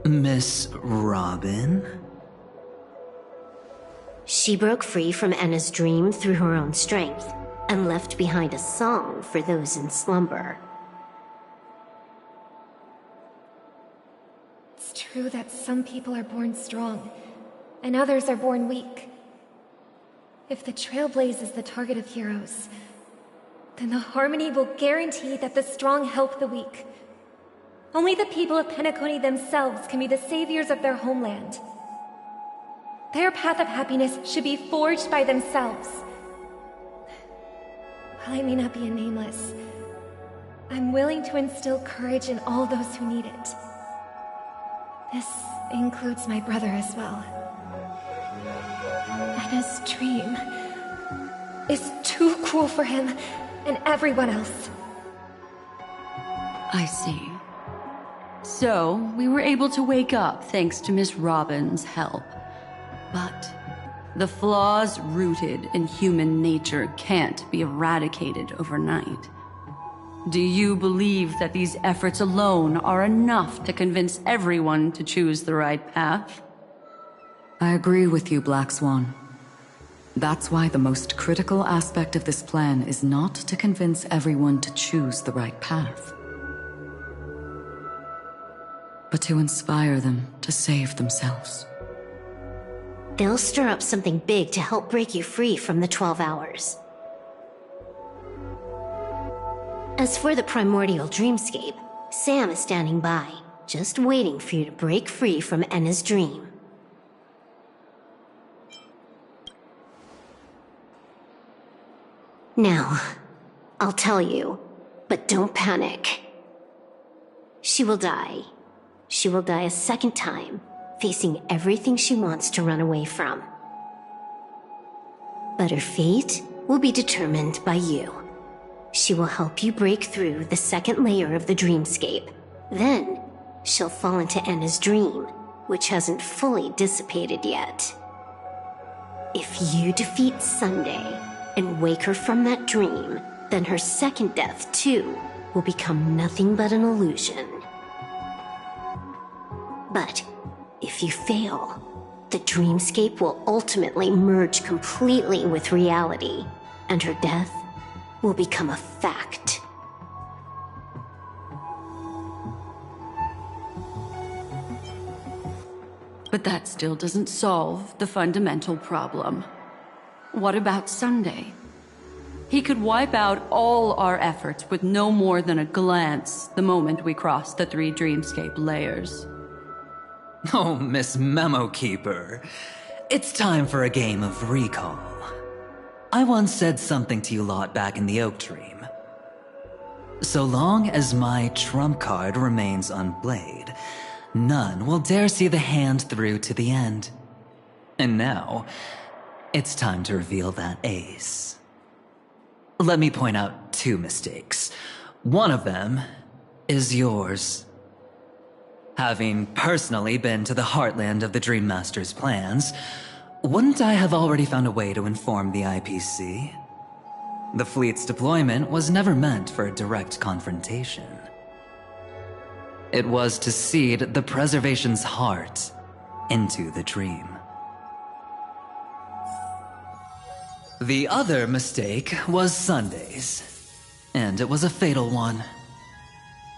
Miss Robin?
She broke free from Enna's dream through her own strength, and left behind a song for those in slumber.
It's true that some people are born strong, and others are born weak. If the Trailblaze is the target of heroes, then the Harmony will guarantee that the strong help the weak.
Only the people of Penacony themselves can be the saviors of their homeland. Their path of happiness should be forged by themselves. While I may not be a nameless, I'm willing to instill courage in all those who need it. This includes my brother as well. Anna's dream is too cruel for him and everyone else.
I see. So, we were able to wake up thanks to Miss Robin's help. But the flaws rooted in human nature can't be eradicated overnight. Do you believe that these efforts alone are enough to convince everyone to choose the right path?
I agree with you, Black Swan. That's why the most critical aspect of this plan is not to convince everyone to choose the right path, but to inspire them to save themselves.
They'll stir up something big to help break you free from the 12 hours. As for the primordial dreamscape, Sam is standing by, just waiting for you to break free from Enna's dream. Now, I'll tell you, but don't panic. She will die. She will die a second time, facing everything she wants to run away from. But her fate will be determined by you. She will help you break through the second layer of the dreamscape. Then, she'll fall into Enna's dream, which hasn't fully dissipated yet. If you defeat Sunday and wake her from that dream, then her second death, too, will become nothing but an illusion. But if you fail, the dreamscape will ultimately merge completely with reality, and her death will become a fact.
But that still doesn't solve the fundamental problem. What about Sunday? He could wipe out all our efforts with no more than a glance the moment we cross the 3 dreamscape layers.
Oh, Miss Memo Keeper. It's time for a game of recall. I once said something to you lot back in the Oak Dream. So long as my trump card remains unplayed, none will dare see the hand through to the end. And now, it's time to reveal that ace. Let me point out 2 mistakes. One of them is yours. Having personally been to the heartland of the Dream Master's plans, wouldn't I have already found a way to inform the IPC? The fleet's deployment was never meant for a direct confrontation. It was to seed the Preservation's heart into the dream. The other mistake was Sunday's, and it was a fatal one.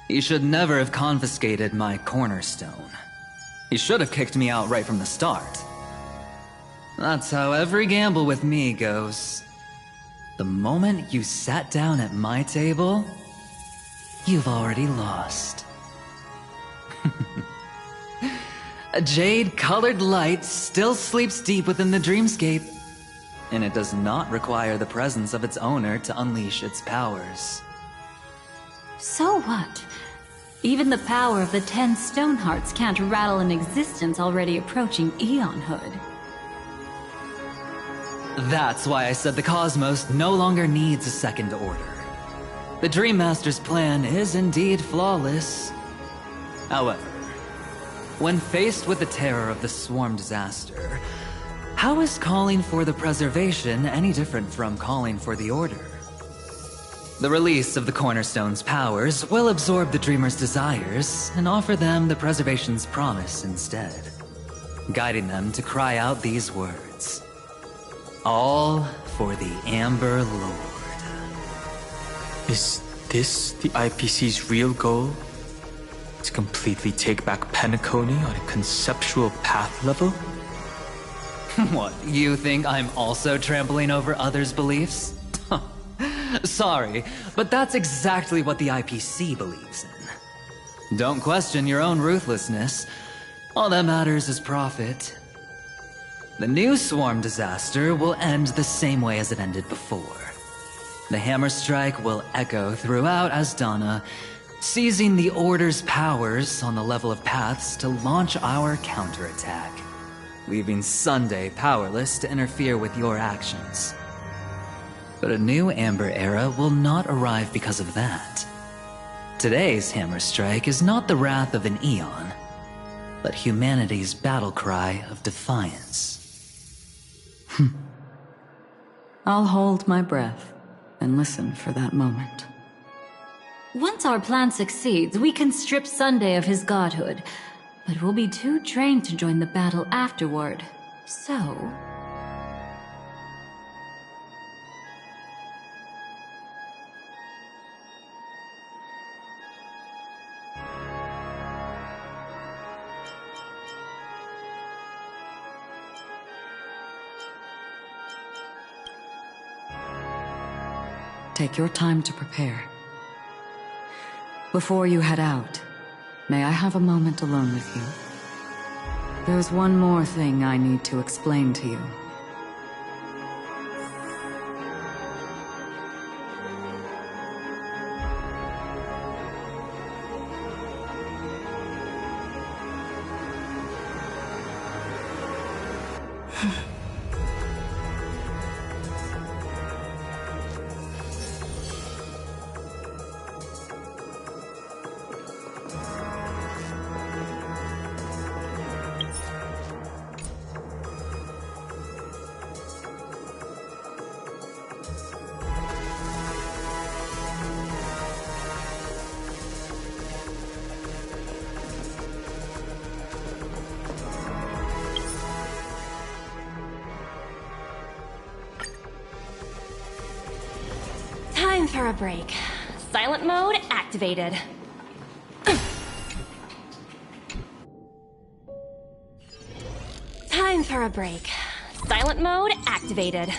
He should never have confiscated my cornerstone. He should have kicked me out right from the start. That's how every gamble with me goes. The moment you sat down at my table, you've already lost. A jade-colored light still sleeps deep within the dreamscape, and it does not require the presence of its owner to unleash its powers.
So what? Even the power of the 10 stone hearts can't rattle an existence already approaching eonhood.
That's why I said the cosmos no longer needs a second order. The Dream Master's plan is indeed flawless. However, when faced with the terror of the swarm disaster, how is calling for the preservation any different from calling for the order? The release of the Cornerstone's powers will absorb the Dreamer's desires and offer them the Preservation's promise instead, guiding them to cry out these words: all for the Amber Lord.
Is this the IPC's real goal? To completely take back Penacony on a conceptual path level?
What, you think I'm also trampling over others' beliefs? Sorry, but that's exactly what the IPC believes in. Don't question your own ruthlessness. All that matters is profit. The new swarm disaster will end the same way as it ended before. The hammer strike will echo throughout Asdana, seizing the Order's powers on the level of paths to launch our counterattack, leaving Sunday powerless to interfere with your actions. But a new Amber Era will not arrive because of that. Today's hammer strike is not the wrath of an eon, but humanity's battle cry of defiance.
I'll hold my breath and listen for that moment.
Once our plan succeeds, we can strip Sunday of his godhood, but we'll be too drained to join the battle afterward. So...
Take your time to prepare. Before you head out, may I have a moment alone with you? There's one more thing I need to explain to you.
Time for a break. Silent mode activated. Time for a break. Silent mode activated.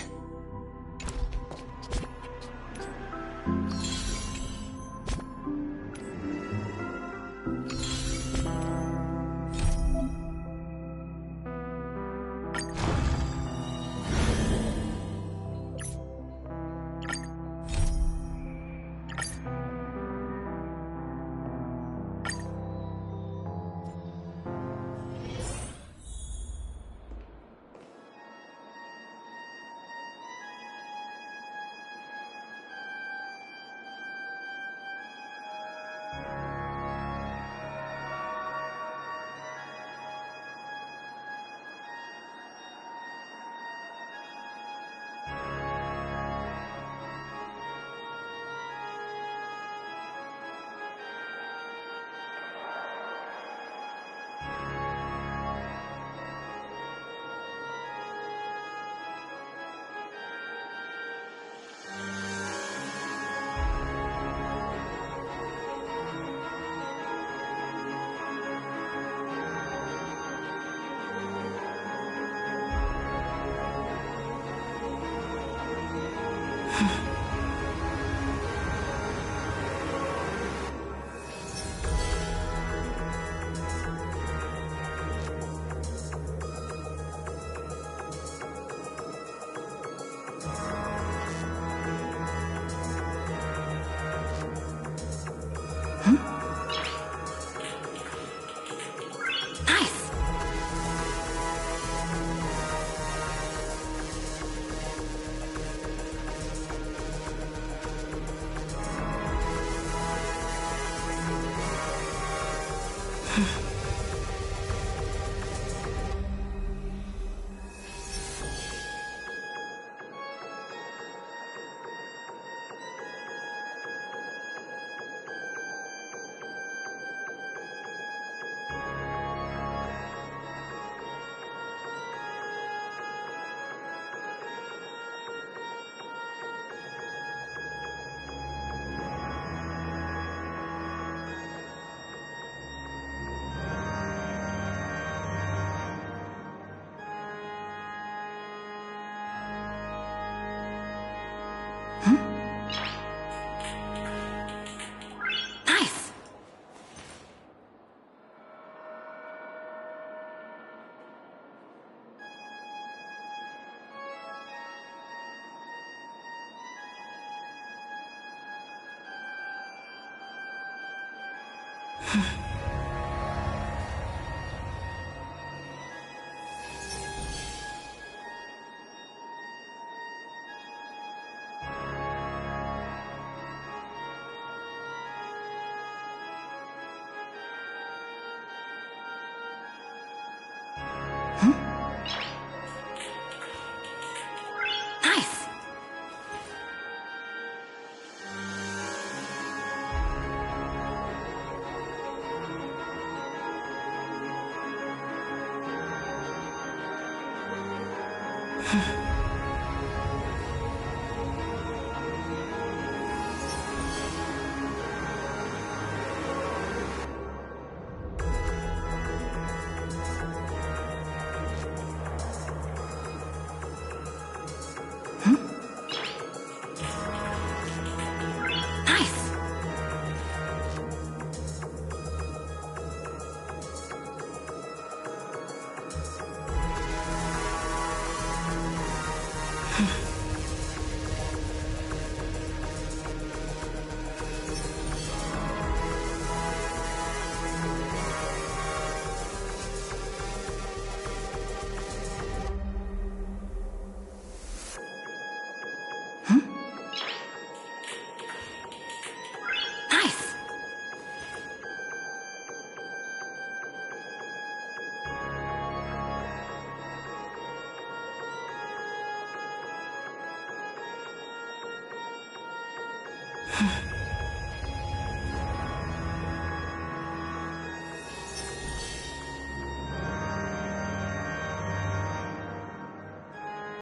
Nice.